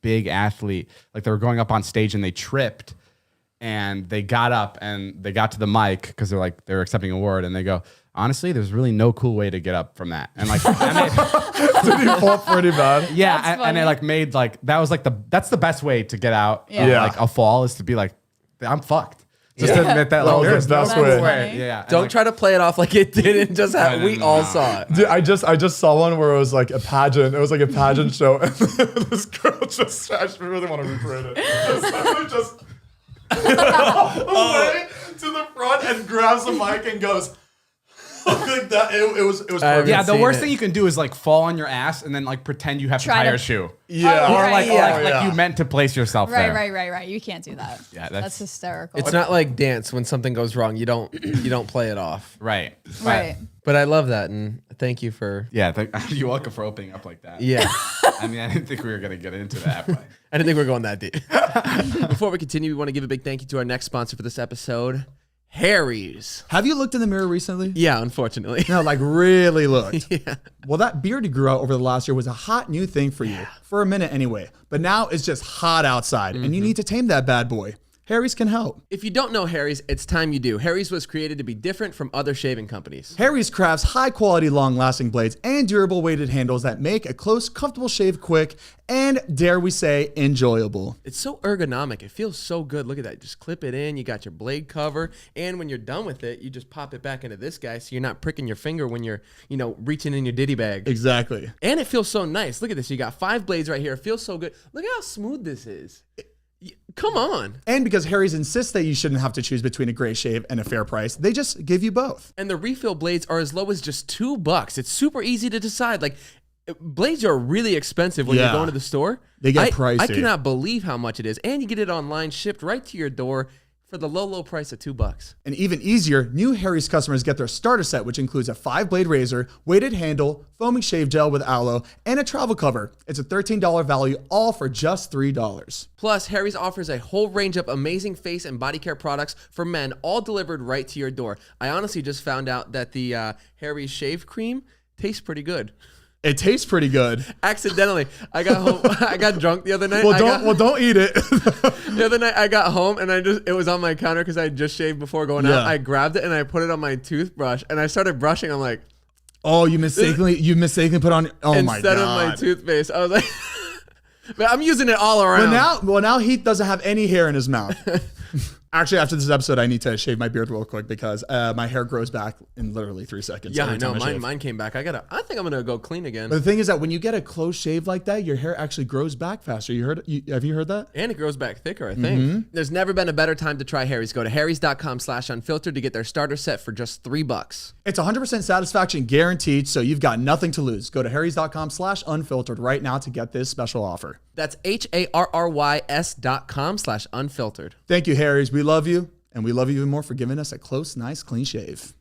big athlete. Like they were going up on stage and they tripped and they got up and they got to the mic because they were accepting an award and they go, honestly, there's really no cool way to get up from that. And like, Did he fall pretty bad? yeah, That's and it funny. like made like, that's the best way to get out Yeah. of Yeah. like a fall is to be like, I'm fucked. Just to admit that That was like, the there's no best cool way. way. Yeah. And, Don't like, try to play it off like it didn't just happen. We all saw it. Dude, I just saw one where it was like a pageant. It was like a pageant show, and this girl just I really want to recreate it. Just away to the front and grabs the mic and goes like that. It was perfect. yeah, the seen worst it. thing you can do is like fall on your ass and then like pretend you have Try to tie to- a shoe. Yeah. Oh, Or right, like, yeah. like you meant to place yourself there. Right. You can't do that. Yeah, that's that's- hysterical. It's not like dance when something goes wrong. You don't play it off. Right. right. But I love that, and thank you for. Yeah, you're welcome for opening up like that. Yeah. I mean, I didn't think we were going to get into that. But. I didn't think we were going that deep. Before we continue, we want to give a big thank you to our next sponsor for this episode, Harry's. Have you looked in the mirror recently? Yeah, unfortunately. No, like really looked. Yeah. Well, that beard you grew out over the last year was a hot new thing for you, for a minute anyway. But now it's just hot outside, and you need to tame that bad boy. Harry's can help. If you don't know Harry's, it's time you do. Harry's was created to be different from other shaving companies. Harry's crafts high-quality, long-lasting blades and durable weighted handles that make a close, comfortable shave quick and, dare we say, enjoyable. It's so ergonomic. It feels so good. Look at that. Just clip it in. You got your blade cover. And when you're done with it, you just pop it back into this guy so you're not pricking your finger when you're, reaching in your ditty bag. Exactly. And it feels so nice. Look at this. You got 5 blades right here. It feels so good. Look at how smooth this is. Come on. And because Harry's insists that you shouldn't have to choose between a great shave and a fair price, they just give you both. And the refill blades are as low as just $2. It's super easy to decide. Like, blades are really expensive when you're Yeah. going to the store. They get I pricey. cannot believe how much it is. And you get it online, shipped right to your door for the low price of $2. And even easier, new Harry's customers get their starter set, which includes a 5-blade razor, weighted handle, foaming shave gel with aloe, and a travel cover. It's a $13 value, all for just $3. Plus, Harry's offers a whole range of amazing face and body care products for men, all delivered right to your door. I honestly just found out that the Harry's shave cream tastes pretty good. It tastes pretty good. Accidentally, I got home. I got drunk the other night. Don't eat it. The other night I got home and it was on my counter because I had just shaved before going out. Yeah. I grabbed it and I put it on my toothbrush and I started brushing. I'm like, Oh, you mistakenly put on. Oh my god! instead of my toothpaste, I was like, but I'm using it all around. Now Heath doesn't have any hair in his mouth. Actually, after this episode, I need to shave my beard real quick because my hair grows back in literally 3 seconds. Yeah, every I know. time shave. Mine came back. I think I'm gonna go clean again. But the thing is that when you get a close shave like that, your hair actually grows back faster. Have you heard that? And it grows back thicker, I think. There's never been a better time to try Harry's. Go to harrys.com/unfiltered to get their starter set for just $3. It's 100% satisfaction guaranteed, so you've got nothing to lose. Go to harrys.com/unfiltered right now to get this special offer. That's HARRYS.com/unfiltered. Thank you, Harry's. We love you, and we love you even more for giving us a close, nice, clean shave.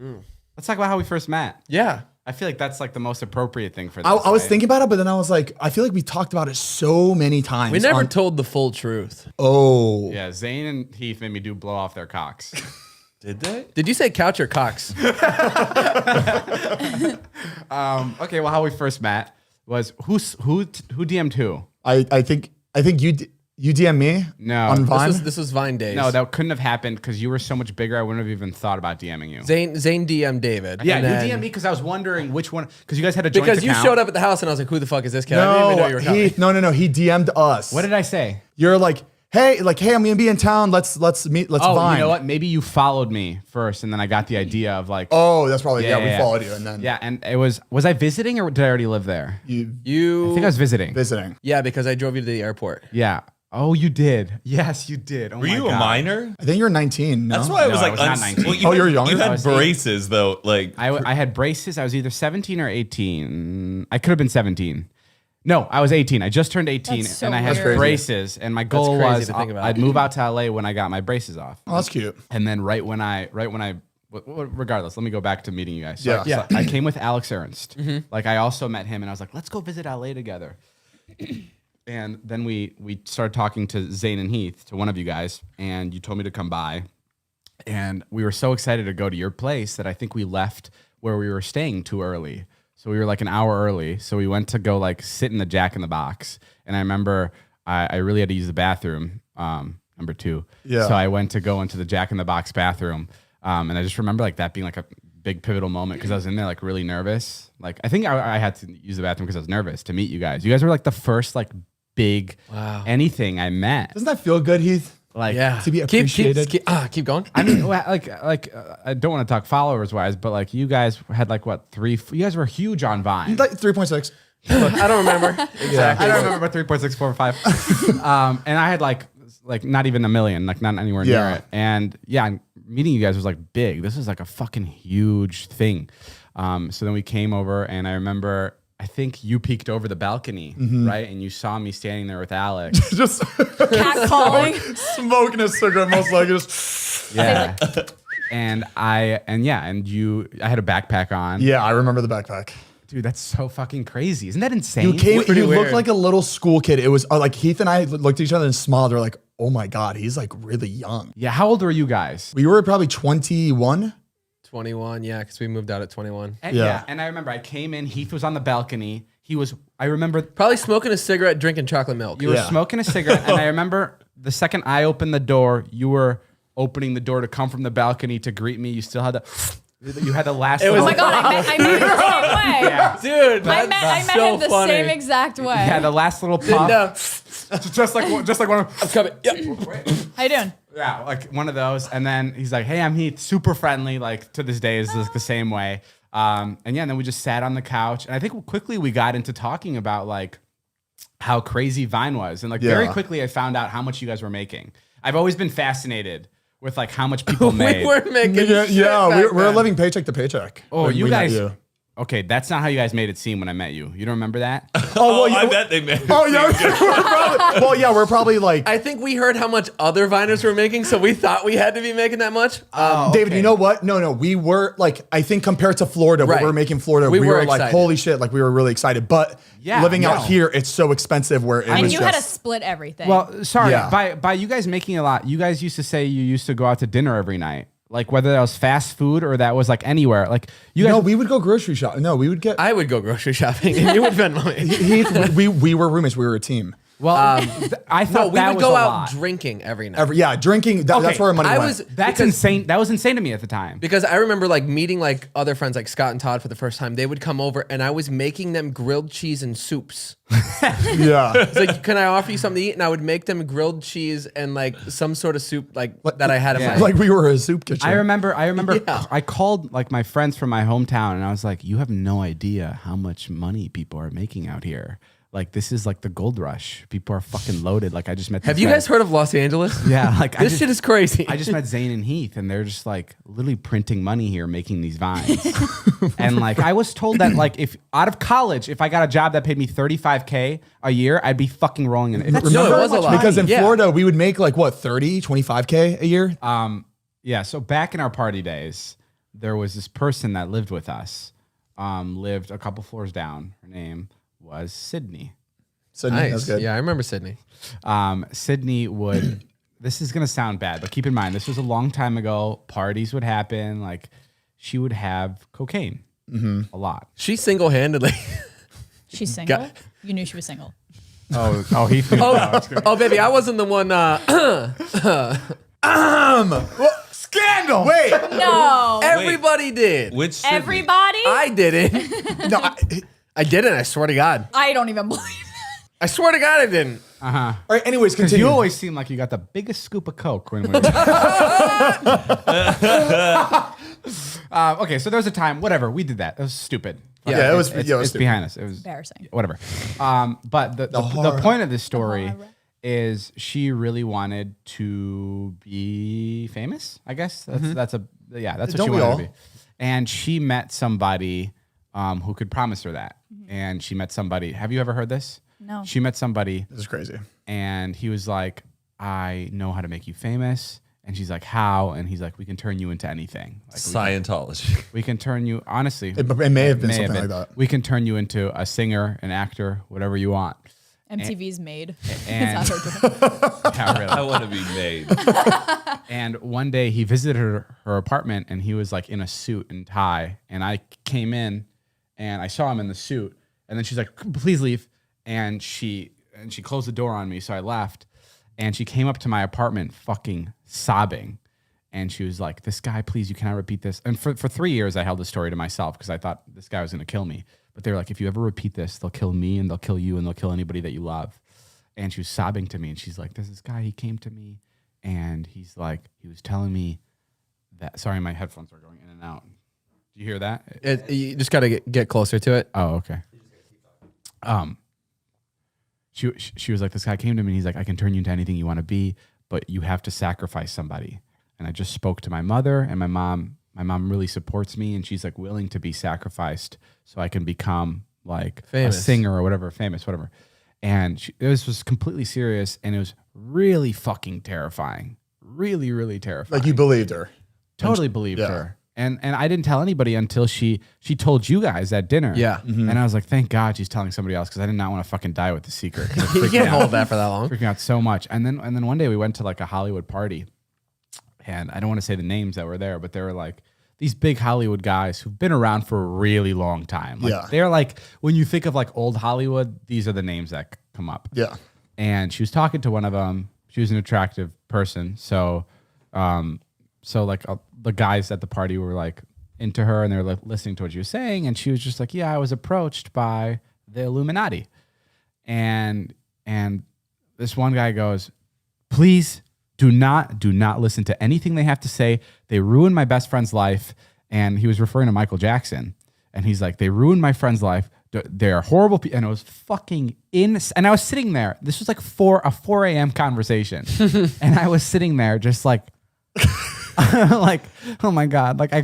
Let's talk about how we first met. Yeah. I feel like that's like the most appropriate thing for this. I was right? thinking about it, but then I was like, I feel like we talked about it so many times. We never told the full truth. Oh. Yeah, Zane and Heath made me blow off their cocks. Did they? Did you say couch or cocks? Okay, well, how we first met was who DM'd who? I think you DM me No. on Vine. This was Vine days. No, that couldn't have happened because you were so much bigger. I wouldn't have even thought about DMing you. Zane DM David. Yeah, And you then- DM'd me because I was wondering which one because you guys had a joint Because you account. showed up at the house and I was like, who the fuck is this kid? I didn't even know you were coming. No. He DM'd us. What did I say? You're like, hey, I'm gonna be in town. Let's meet. Let's Oh, Vine. you know what? Maybe you followed me first, and then I got the idea of like. Oh, that's probably we followed you, and then Yeah, and it was I visiting or did I already live there? you You I think I was visiting. visiting. Yeah, because I drove you to the airport. Yeah. Oh, you did. Yes, you did. Oh Were you a minor? I think you're 19. No? That's why I was No, I like, was not 19. well, Oh, you're younger? You I had was braces though. Like I had braces. I was either 17 or 18. I could have been 17. No, I was 18. I just turned 18 That's so and I had weird. braces. And my goal crazy was to think about. I'd move out to LA when I got my braces off. Oh, that's cute. And then regardless, let me go back to meeting you guys. Yeah. So I came with Alex Ernst. Like I also met him and I was like, let's go visit LA together. And then we started talking to Zane and Heath, to one of you guys, and you told me to come by. And we were so excited to go to your place that I think we left where we were staying too early. So we were like an hour early. So we went to go like sit in the Jack in the Box. And I remember I really had to use the bathroom, number 2. Yeah. So I went to go into the Jack in the Box bathroom. And I just remember like that being like a big pivotal moment because I was in there like really nervous. Like I think I had to use the bathroom because I was nervous to meet you guys. You guys were like the first like big anything I met. Doesn't that feel good, Heath? Like To be appreciated. Keep going. I mean, like I don't want to talk followers wise, but like you guys had like what 3? You guys were huge on Vine. Like 3.6. I don't remember exactly. I don't remember about 3.645. And I had like not even a million, like not anywhere near it. And yeah, meeting you guys was like big. This was like a fucking huge thing. So then we came over, and I remember. I think you peeked over the balcony, right? And you saw me standing there with Alex. Just Cat calling. smoking a cigarette, most likely. Just Yeah. and I had a backpack on. yeah, I remember the backpack. Dude, that's so fucking crazy. Isn't that insane? You came. You weird. looked like a little school kid. It was like Heath and I looked at each other and smiled. They're like, "Oh my god, he's like really young." Yeah, how old were you guys? We were probably 21. 21, yeah, because we moved out at 21. And, Yeah. and I remember I came in, Heath was on the balcony. I remember Probably smoking a cigarette, drinking chocolate milk. you were Yeah. smoking a cigarette, and I remember the second I opened the door, you were opening the door to come from the balcony to greet me. You still had the last. It was Oh my god, I met him the same way. Yeah. Dude, I met him the same exact way. Yeah, the last little puff. No, just like one of. I'm coming. Yep. How you doing? Yeah, like one of those. And then he's like, "Hey, I'm Heath." Super friendly. Like to this day is like the same way. And then we just sat on the couch, and I think quickly we got into talking about like how crazy Vine was, and like very quickly I found out how much you guys were making. I've always been fascinated with like how much people made. We were making shit Yeah, back we're then. living paycheck to paycheck. Oh, when you we met guys. you. Okay, that's not how you guys made it seem when I met you. You don't remember that? Oh, well, I bet they made. Oh yeah, we're probably like I think we heard how much other Viners were making, so we thought we had to be making that much. David. You know what? No, we were like I think compared to Florida, Right. what we're making Florida, We we were were like excited. holy shit, like we were really excited. But Yeah, living no. out here, it's so expensive. Where it And was you just, had to split everything. Well, sorry. Yeah. By you guys making a lot, you guys used to say you used to go out to dinner every night. Like whether that was fast food or that was like anywhere. Like you guys. No, we would go grocery shopping. No, we would get. I would go grocery shopping, and you would Venmo me. Heath, we were roommates. We were a team. well, I thought No, we that would was go a out lot. drinking every night. Yeah, drinking. That's Okay, where our money I went. was That's because- insane. That was insane to me at the time. Because I remember like meeting like other friends like Scott and Todd for the first time. They would come over and I was making them grilled cheese and soups. Yeah. It's like, can I offer you something to eat? And I would make them grilled cheese and like some sort of soup like that I had in my Like we were a soup kitchen. I remember Yeah. I called like my friends from my hometown and I was like, you have no idea how much money people are making out here. Like this is like the gold rush. People are fucking loaded. Like I just met. Have these you guys guys heard of Los Angeles? Yeah, like This shit is crazy. I just met Zane and Heath, and they're just like literally printing money here, making these vines. And like I was told that like if out of college, if I got a job that paid me $35K a year, I'd be fucking rolling in it. No, it was a lot. because in Yeah. Florida we would make like what 30, 25K a year. Yeah. So back in our party days, there was this person that lived with us, lived a couple floors down. Her name was Sydney. So Nice. that's good. Yeah, I remember Sydney. Sydney would, this is going to sound bad, but keep in mind, this was a long time ago. Parties would happen. Like she would have cocaine a lot. She single-handedly. She's single. Got- You knew she was single. He Oh, baby, I wasn't the one. Scandal. Wait. No. Everybody did. Which Sydney? Everybody? I didn't. No. I didn't. I swear to God. I don't even believe it. I swear to God, I didn't. All right. Anyways, Because continue. you always seem like you got the biggest scoop of coke when we were. Okay, so there was a time, whatever, we did that. It was stupid. Yeah, it was. It's, yeah, it was it's stupid. behind us. It was Embarrassing. Whatever. But the horror. point of this story is she really wanted to be famous. I guess that's what she wanted to be. And she met somebody who could promise her that. And she met somebody. Have you ever heard this? No. She met somebody. This is crazy. And he was like, I know how to make you famous. And she's like, how? And he's like, we can turn you into anything. Like, Scientology. We can turn you, honestly. It may have been something like that. We can turn you into a singer, an actor, whatever you want. MTV's Made. And Is that her yeah, really. I want to be made. And one day he visited her apartment and he was like in a suit and tie. And I came in and I saw him in the suit. And then she's like, please leave. And she closed the door on me. So I left. And she came up to my apartment fucking sobbing. And she was like, this guy, please, you cannot repeat this. And for 3 years, I held the story to myself because I thought this guy was going to kill me. But they were like, if you ever repeat this, they'll kill me and they'll kill you and they'll kill anybody that you love. And she was sobbing to me. And she's like, there's this guy, he came to me. And he's like, he was telling me that, sorry, my headphones are going in and out. Do you hear that? You just got to get closer to it. Oh, okay. She was like, this guy came to me and he's like, I can turn you into anything you want to be, but you have to sacrifice somebody. And I just spoke to my mother and my mom really supports me and she's like willing to be sacrificed so I can become like famous. A singer or whatever, famous, whatever. And this was completely serious and it was really fucking terrifying. Really, really terrifying. Like you believed her. Totally believed her. And I didn't tell anybody until she told you guys at dinner. Yeah. And I was like, thank God she's telling somebody else because I did not want to fucking die with the secret. You can't hold that for that long. Freaking out so much. And then one day we went to like a Hollywood party. And I don't want to say the names that were there, but they were like these big Hollywood guys who've been around for a really long time. Like they're like, when you think of like old Hollywood, these are the names that come up. Yeah. And she was talking to one of them. She was an attractive person. So the guys at the party were like into her and they were like listening to what she was saying. And she was just like, yeah, I was approached by the Illuminati. And this one guy goes, please do not listen to anything they have to say. They ruined my best friend's life. And he was referring to Michael Jackson. And he's like, they ruined my friend's life. They're horrible people. And it was fucking and I was sitting there. This was like a 4 a.m. conversation. And I was sitting there just like, like, oh my God. Like I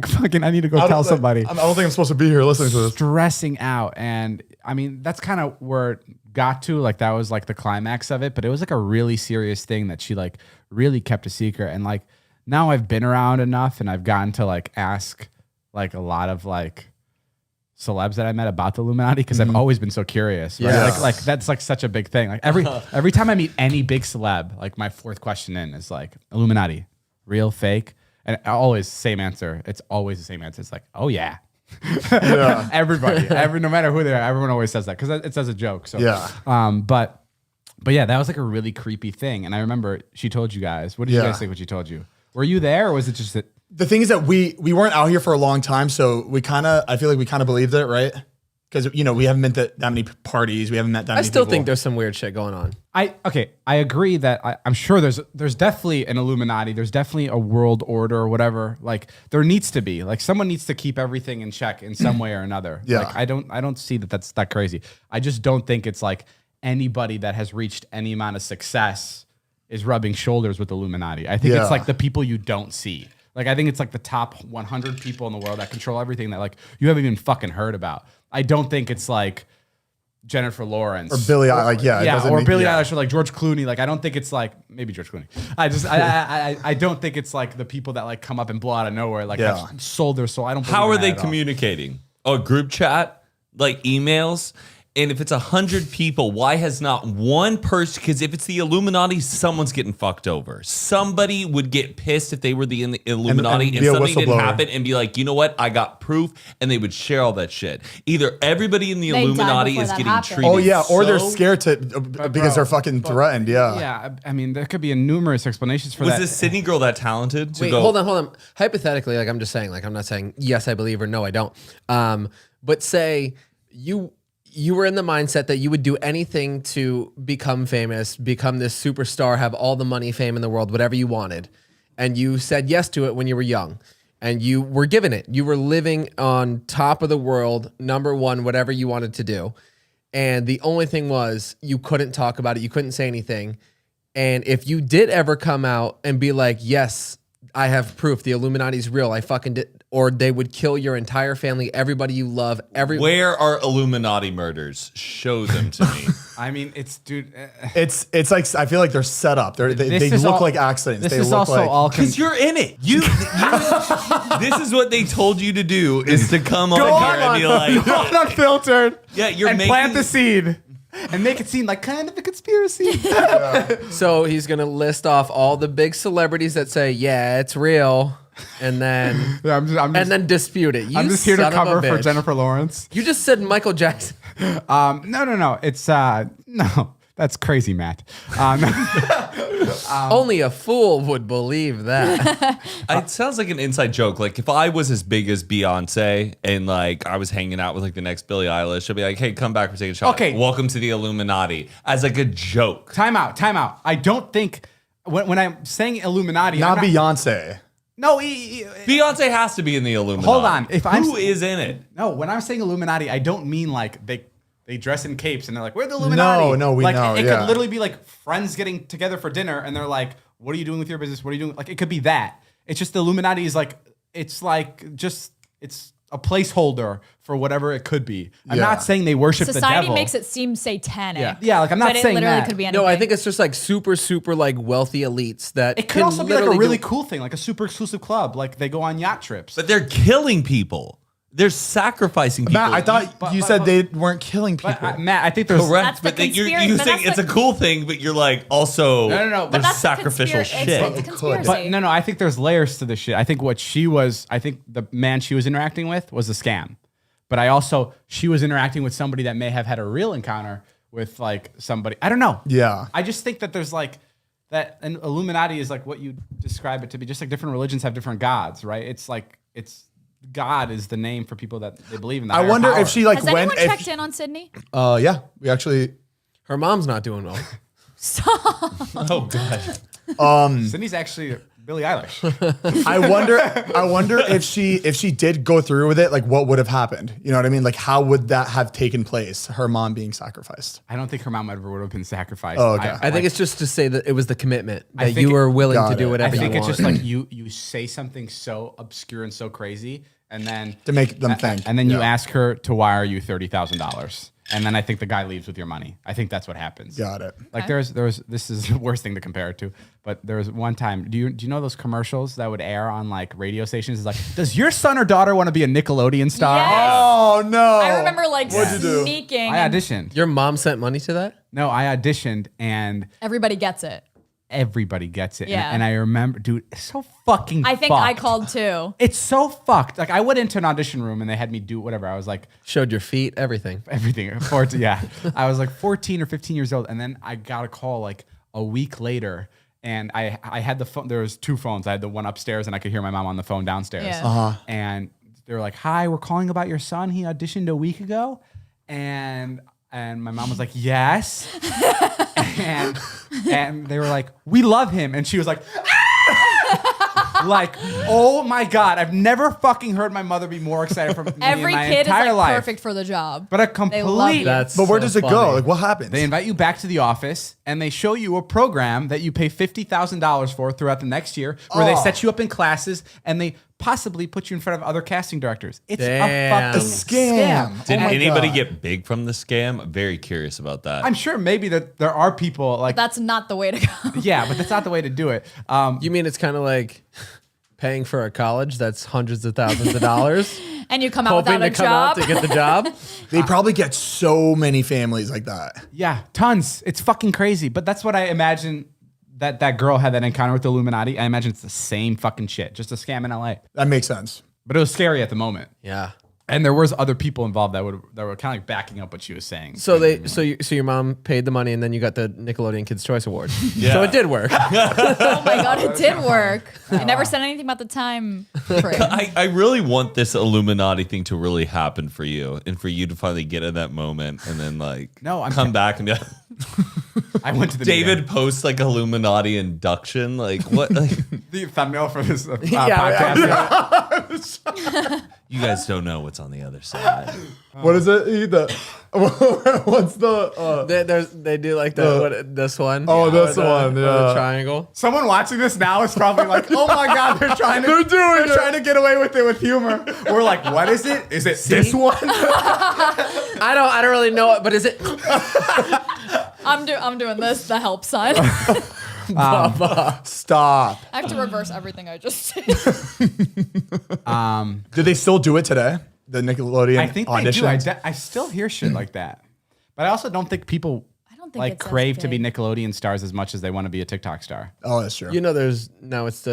need to go tell somebody. I don't think I'm supposed to be here listening to this. Stressing out. And I mean, that's kind of where it got to. Like that was like the climax of it. But it was like a really serious thing that she like really kept a secret. And like now I've been around enough and I've gotten to like ask like a lot of like celebs that I met about the Illuminati because I've always been so curious. Right? Yeah. Like that's like such a big thing. Like every time I meet any big celeb, like my fourth question in is like Illuminati, real, fake, and always same answer. It's always the same answer. It's like, oh yeah. Everybody, no matter who they are, everyone always says that because it's as a joke. So but yeah, that was like a really creepy thing. And I remember she told you guys. What did you guys think when she told you? Were you there, or was it just that? The thing is that we weren't out here for a long time, so I feel like we kind of believed it, right? Because we haven't been to that many parties, we haven't met that many people. I still think there's some weird shit going on. I agree that I'm sure there's definitely an Illuminati, there's definitely a world order or whatever. Like there needs to be, like someone needs to keep everything in check in some way or another. Yeah. Like I don't see that's that crazy. I just don't think it's like anybody that has reached any amount of success is rubbing shoulders with Illuminati. I think it's like the people you don't see. Like, I think it's like the top 100 people in the world that control everything that like you haven't even fucking heard about. I don't think it's like Jennifer Lawrence or Billie Eilish. Or Billie Eilish or like George Clooney. Like, I don't think it's like maybe George Clooney. I don't think it's like the people that like come up and blow out of nowhere. Like have sold their soul. I don't. How are they communicating? A group chat, like emails. And if it's 100 people, why has not one person? Because if it's the Illuminati, someone's getting fucked over. Somebody would get pissed if they were the Illuminati and something didn't happen and be like, you know what? I got proof. And they would share all that shit. Either everybody in the Illuminati is getting treated. Oh, yeah. Or they're scared to because they're fucking threatened. Yeah. Yeah. I mean, there could be numerous explanations for that. Was this Sydney girl that talented? Wait, hold on. Hypothetically, like I'm just saying, like I'm not saying yes, I believe or no, I don't. But say you were in the mindset that you would do anything to become famous, become this superstar, have all the money, fame in the world, whatever you wanted. And you said yes to it when you were young and you were given it. You were living on top of the world, number one, whatever you wanted to do. And the only thing was you couldn't talk about it. You couldn't say anything. And if you did ever come out and be like, yes, I have proof the Illuminati's real, I fucking did, or they would kill your entire family, everybody you love, Where are Illuminati murders? Show them to me. I mean, it's dude. It's like I feel like they're set up. They look like accidents. This They is look also like all Because you're in it. You this is what they told you to do, is to come on here and be like, Go on Unfiltered. yeah, you're and making plant the seed and make it seem like kind of a conspiracy. So he's gonna list off all the big celebrities that say, yeah, it's real, and then Yeah, and then dispute it. I'm just here to cover for Jennifer Lawrence. You just said Michael Jackson. No. It's no. That's crazy, Matt. Only a fool would believe that. It sounds like an inside joke. Like if I was as big as Beyonce and like I was hanging out with like the next Billie Eilish, I'd be like, hey, come back, we're taking a shot. Okay. Welcome to the Illuminati. As like a joke. Time out. I don't think when I'm saying Illuminati, not I'm Beyonce. No, Beyonce has to be in the Illuminati. Hold on. Who is in it? No, when I'm saying Illuminati, I don't mean like they dress in capes and they're like, we're the Illuminati. No, we like, know. It yeah. could literally be like friends getting together for dinner and they're like, what are you doing with your business? What are you doing? Like, it could be that. It's just the Illuminati is like, it's a placeholder for whatever it could be. I'm Yeah. not saying they worship the devil. Society makes it seem satanic. Yeah, like I'm not but saying it literally that. could be anything. No, I think it's just like super like wealthy elites that It could can also be like a literally really do- cool thing, like a super exclusive club. Like they go on yacht trips. But they're killing people. They're sacrificing people. Matt, I thought you said they weren't killing people. But, Matt, I think there's Correct, That's the but you're conspiracy- but saying that's it's the- a cool thing, but you're like also No, but there's that's the sacrificial conspira- shit. It's a It could. conspiracy. But no, I think there's layers to this shit. I think the man she was interacting with was a scam. But she was interacting with somebody that may have had a real encounter with like somebody. I don't know. Yeah. I just think that there's like that, and Illuminati is like what you describe it to be. Just like different religions have different gods, right? It's like God is the name for people that they believe in. I wonder if she like Has went. anyone checked in on Sydney? Yeah, we actually. Her mom's not doing well. Oh god. Sydney's actually Billie Eilish. I wonder if she did go through with it, like what would have happened? You know what I mean? Like how would that have taken place? Her mom being sacrificed. I don't think her mom ever would have been sacrificed. Oh, okay. I think it's just to say that it was the commitment I that think you were willing got to do it. whatever I think you it's want. just like you say something so obscure and so crazy, and then To make them think. and then you Yeah. ask her to wire you $30,000, and then I think the guy leaves with your money. I think that's what happens. Got it. Like there was this is the worst thing to compare it to, but there was one time. Do you know those commercials that would air on like radio stations? It's like, does your son or daughter want to be a Nickelodeon star? Yes. Oh no! I remember like What'd you do? sneaking. I and auditioned. Your mom sent money to that? No, I auditioned, and Everybody gets it. everybody gets it. Yeah. And I remember, dude, it's so fucking. I think I fucked. called too. It's so fucked. Like I went into an audition room and they had me do whatever. I was like, Showed your feet, everything. everything. 14, yeah. I was like 14 or 15 years old. And then I got a call like a week later. And I had the phone. There was two phones. I had the one upstairs and I could hear my mom on the phone downstairs. Yeah. And they were like, hi, we're calling about your son. He auditioned a week ago. And my mom was like, yes. and they were like, we love him. And she was like, like, oh my God, I've never fucking heard my mother be more excited for me Every in my kid is entire like life. perfect for the job. But a They love complete. you. That's But where so does it funny. go? Like what happens? They invite you back to the office and they show you a program that you pay $50,000 for throughout the next year, where they set you up in classes and they possibly put you in front of other casting directors. It's Damn. a a fucking scam. Did Oh my anybody God. get big from the scam? I'm very curious about that. I'm sure maybe that there are people like That's not the way to go. yeah, but that's not the way to do it. You mean it's kind of like paying for a college that's hundreds of thousands of dollars, And you come out hoping without to a come out job. to get the job? They probably get so many families like that. Yeah, tons. It's fucking crazy. But that's what I imagine that girl had that encounter with the Illuminati. I imagine it's the same fucking shit, just a scam in LA. That makes sense. But it was scary at the moment. Yeah. And there was other people involved that were kind of like backing up what she was saying. So your mom paid the money and then you got the Nickelodeon Kids Choice Award. Yeah. So it did work. Oh my God, it did work. I never said anything about the time frame. I really want this Illuminati thing to really happen for you and for you to finally get in that moment and then like come back and be like, I went to the David meeting. posts like Illuminati induction. Like what? Like, The thumbnail for this Yeah, podcast. You guys don't know what's on the other side. What is it? What's the? They do like this one. Oh, this Or one, or yeah. the triangle. Someone watching this now is probably like, "Oh my god, they're trying to get away with it with humor." We're like, "What is it? Is it this one?" I don't really know it, but is it? I'm doing this, the help sign. Stop. I have to reverse everything I just did. Do they still do it today? The Nickelodeon I think they auditions? do. I still hear shit like that, but I also don't think people I don't think like it's as crave to be big. Nickelodeon stars as much as they want to be a TikTok star. Oh, that's true. You know, it's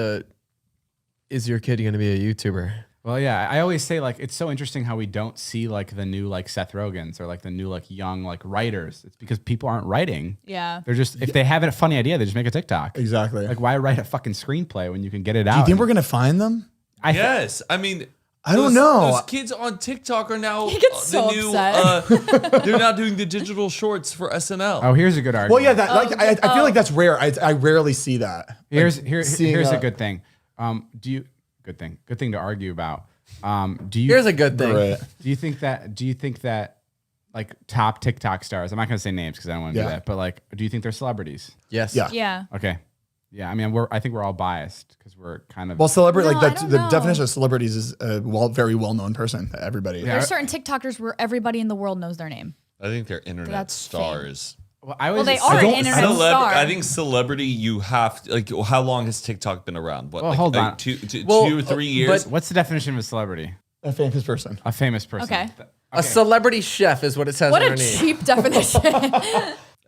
is your kid going to be a YouTuber? Well, yeah, I always say like it's so interesting how we don't see like the new like Seth Rogens or like the new like young like writers. It's because people aren't writing. Yeah. They're just if they have a funny idea, they just make a TikTok. Exactly. Like why write a fucking screenplay when you can get it out? Do you think we're gonna find them? Yes, I mean, I don't know. Those kids on TikTok are now He gets so upset. They're now doing the digital shorts for SNL. Oh, here's a good argument. Well, yeah, that like I feel like that's rare. I rarely see that. Here's seeing a that. good thing. Good thing to argue about. Do you Here's a good thing. Right. Do you think that like top TikTok stars? I'm not gonna say names because I don't want to do Yeah. that. But like, do you think they're celebrities? Yes. Yeah. Yeah. Okay. Yeah. I mean, I think we're all biased because we're kind of. Well, celebrity No, like I that. don't The know. definition of celebrities is a very well known person. To everybody. Yeah. There's certain TikTokers where everybody in the world knows their name. I think they're internet That's stars. well, They are an internet star. I think celebrity, you have to, like, how long has TikTok been around? What, Well, like, hold like on. two Well, or 3 years? What's the definition of a celebrity? A famous person. A famous person. Okay. A celebrity chef is what it says What a underneath. cheap definition.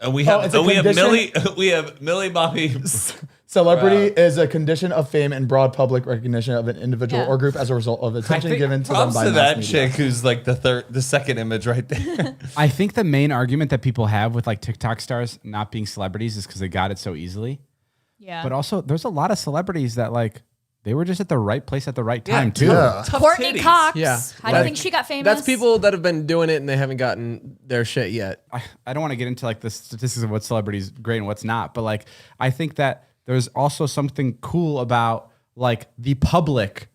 And we have it's a condition? we have Millie Bobby. Celebrity is a condition of fame and broad public recognition of an individual Yeah. or group as a result of attention think- given to them Props by to mass that media. chick who's like the second image right there. I think the main argument that people have with like TikTok stars not being celebrities is because they got it so easily. Yeah. But also, there's a lot of celebrities that like they were just at the right place at the right time too. Yeah. Tough Courtney titties. Cox. Yeah. How do you Like, think she got famous? That's people that have been doing it and they haven't gotten their shit yet. I don't want to get into like the statistics of what celebrities great and what's not, but like I think that there's also something cool about like the public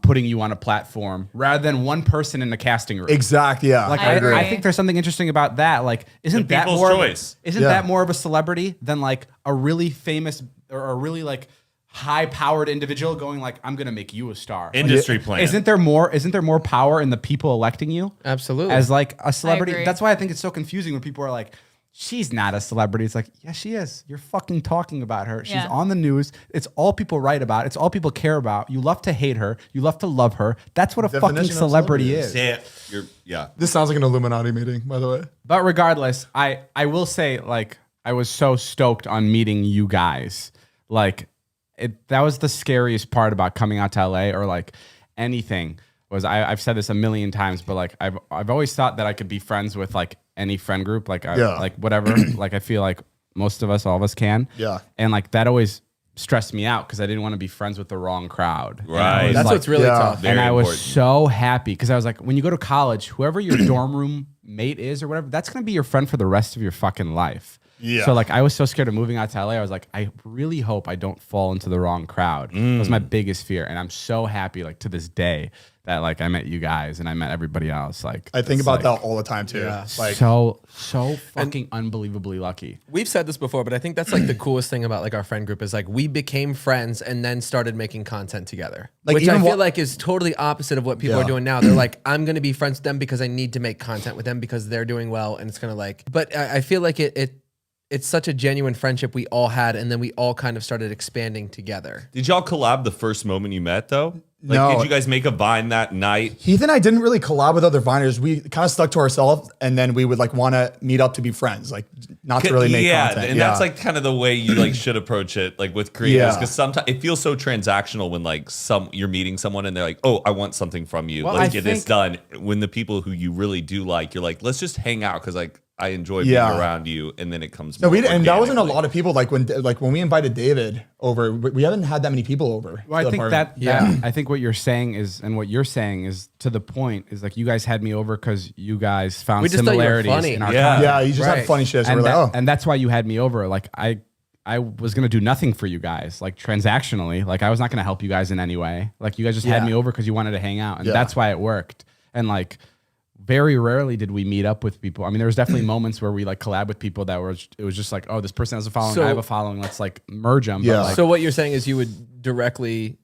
putting you on a platform rather than one person in the casting room. Exactly. Yeah. Like I agree. I think there's something interesting about that. Like, isn't The that people's more choice. Isn't Yeah. that more of a celebrity than like a really famous or a really like high-powered individual going like, I'm gonna make you a star? Industry plan. Isn't there more power in the people electing you? Absolutely. As like a celebrity. agree. That's why I think it's so confusing when people are like, she's not a celebrity. It's like, yeah, she is. You're fucking talking about her. She's Yeah. on the news. It's all people write about. It's all people care about. You love to hate her. You love to love her. That's what a Definition fucking of celebrity celebrity. is. Yeah. This sounds like an Illuminati meeting, by the way. But regardless, I will say like I was so stoked on meeting you guys. Like that was the scariest part about coming out to LA or like anything was I've said this a million times, but like I've always thought that I could be friends with like any friend group, like like whatever. Like I feel like most of us, all of us can. Yeah. And like that always stressed me out because I didn't want to be friends with the wrong crowd. And I Right. was That's like- what's really Yeah. tough. Very and I was important. so happy because I was like, when you go to college, whoever your dorm room mate is or whatever, that's going to be your friend for the rest of your fucking life. Yeah. So like, I was so scared of moving out to LA. I was like, I really hope I don't fall into the wrong crowd. That was my biggest fear. And I'm so happy like to this day that like I met you guys and I met everybody else. Like I think it's, about like, that all the time too. Yeah. Like so fucking unbelievably lucky. We've said this before, but I think that's like the coolest thing about like our friend group is like we became friends and then started making content together. Like, which I even feel wa- like is totally opposite of what people Yeah. are doing now. They're like, I'm gonna be friends with them because I need to make content with them because they're doing well and it's gonna like. But I feel like it's such a genuine friendship we all had, and then we all kind of started expanding together. Did y'all collab the first moment you met though? Like, No. did you guys make a Vine that night? Heath and I didn't really collab with other Viners. We kind of stuck to ourselves, and then we would like want to meet up to be friends, like not to really make content. and that's like kind of the way you like should approach it, like with creators, Yeah. because sometimes it feels so transactional when like you're meeting someone and they're like, "Oh, I want something from you. Well, Let's I get this think- done." When the people who you really do like, you're like, "Let's just hang out," because like I enjoy being Yeah. around you, and then it comes. No, more and that wasn't a organically. lot of people. Like when we invited David over, we haven't had that many people over. Well, to I the think apartment. I think what you're saying is, and what you're saying is to the point is like you guys had me over because you guys found We just thought you were similarities funny. in our Yeah. content. Yeah, you just Right. had funny shit. So and, we're like, oh, and that's why you had me over. Like I I was gonna do nothing for you guys, like transactionally. Like I was not gonna help you guys in any way. Like you guys just had me over because you wanted to hang out, and that's why it worked. And like very rarely did we meet up with people. I mean, there was definitely moments where we like collab with people that were it was just like, oh, this person has a following, I have a following. Let's like merge them. Yeah. But, like, So what you're saying is you would directly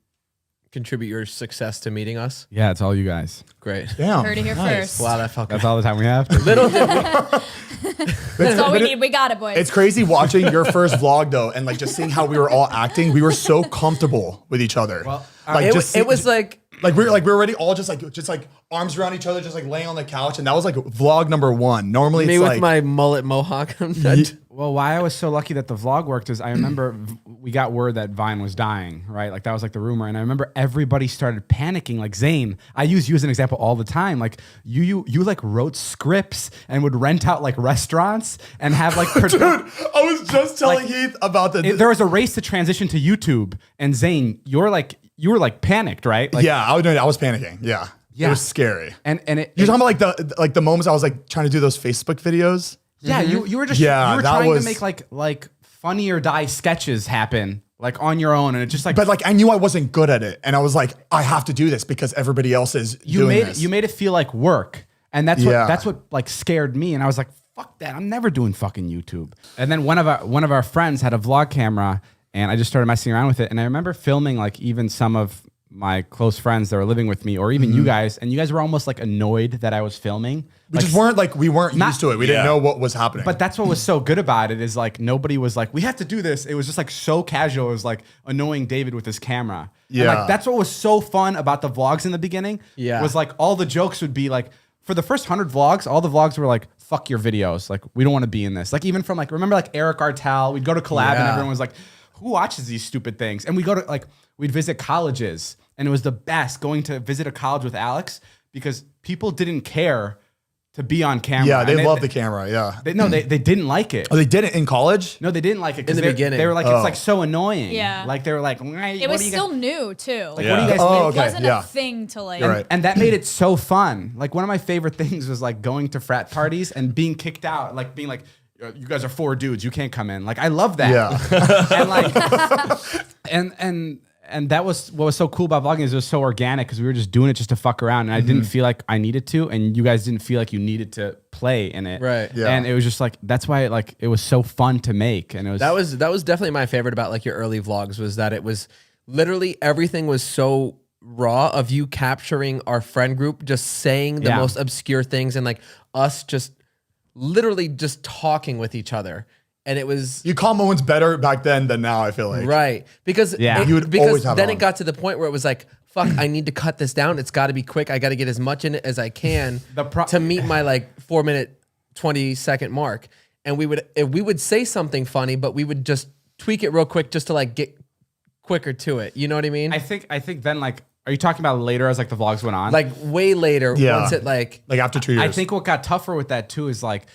contribute your success to meeting us? yeah, it's all you guys. Great. Damn. Heard it here first. Wow, that felt good. That's all the time we have. Little did we That's all we need. We got it, boys. It's crazy watching your first vlog though, and like just seeing how we were all acting. We were so comfortable with each other. Well, like it was like we were already all just like arms around each other, just like laying on the couch, and that was like vlog number 1. Normally me it's with like my mullet mohawk. Well, why I was so lucky that the vlog worked is I remember we got word that Vine was dying, right? Like that was like the rumor. And I remember everybody started panicking. Like Zane, I use you as an example all the time. Like you like wrote scripts and would rent out like restaurants and have like... dude, I was just telling Heath about there was a race to transition to YouTube, and Zane, you were like panicked, right? Like, yeah, I was panicking. Yeah. It was scary. And You're talking about like the moments I was like trying to do those Facebook videos. yeah, you were just Yeah, you were that trying was- to make like Funny or Die sketches happen like on your own, and it just like But like I knew I wasn't good at it, and I was like, I have to do this because everybody else is doing this. You made it feel like work, and that's what like scared me, and I was like, fuck that, I'm never doing fucking YouTube. And then one of our friends had a vlog camera, and I just started messing around with it, and I remember filming like even some of my close friends that were living with me, or even you guys, and you guys were almost like annoyed that I was filming. We just weren't used to it. We didn't know what was happening. But that's what was so good about it is like nobody was like, we have to do this. It was just like so casual. It was like annoying David with his camera. Yeah. And like that's what was so fun about the vlogs in the beginning. Yeah. Was like all the jokes would be like, for the first 100 vlogs, all the vlogs were like, fuck your videos. Like, we don't want to be in this. Like, even from like, remember like Eric Artel, we'd go to collab and everyone was like, who watches these stupid things? And we go to like, we'd visit colleges, and it was the best going to visit a college with Alex because people didn't care to be on camera. yeah, they loved the camera. Yeah. They didn't like it. Oh, they did it in college? No, they didn't like it In the beginning. They were like, it's like so annoying. Yeah. Like they were like, It was still new too. Like, what do you guys Oh, mean? okay. It wasn't yeah. a thing to like. You're right. And that made it so fun. Like one of my favorite things was like going to frat parties and being kicked out, like being like, you guys are 4 dudes, you can't come in. Like I love that. Yeah. And like, and that was what was so cool about vlogging is it was so organic because we were just doing it just to fuck around, and I didn't feel like I needed to, and you guys didn't feel like you needed to play in it. Right. Yeah. And it was just like that's why it was so fun to make, and it was that was definitely my favorite about like your early vlogs was that it was literally everything was so raw of you capturing our friend group, just saying the most obscure things and like us just literally just talking with each other. And it was You call moments better back then than now, I feel like. right because Yeah. it- You would because always have then it it on. got to the point where it was like, fuck, I need to cut this down. It's got to be quick. I got to get as much in it as I can to meet my like 4-minute 20-second mark. And we would say something funny, but we would just tweak it real quick just to like get quicker to it. You know what I mean? I think then like, are you talking about later as like the vlogs went on? Like way later, Yeah. once it like Like after 2 years. I think what got tougher with that too is like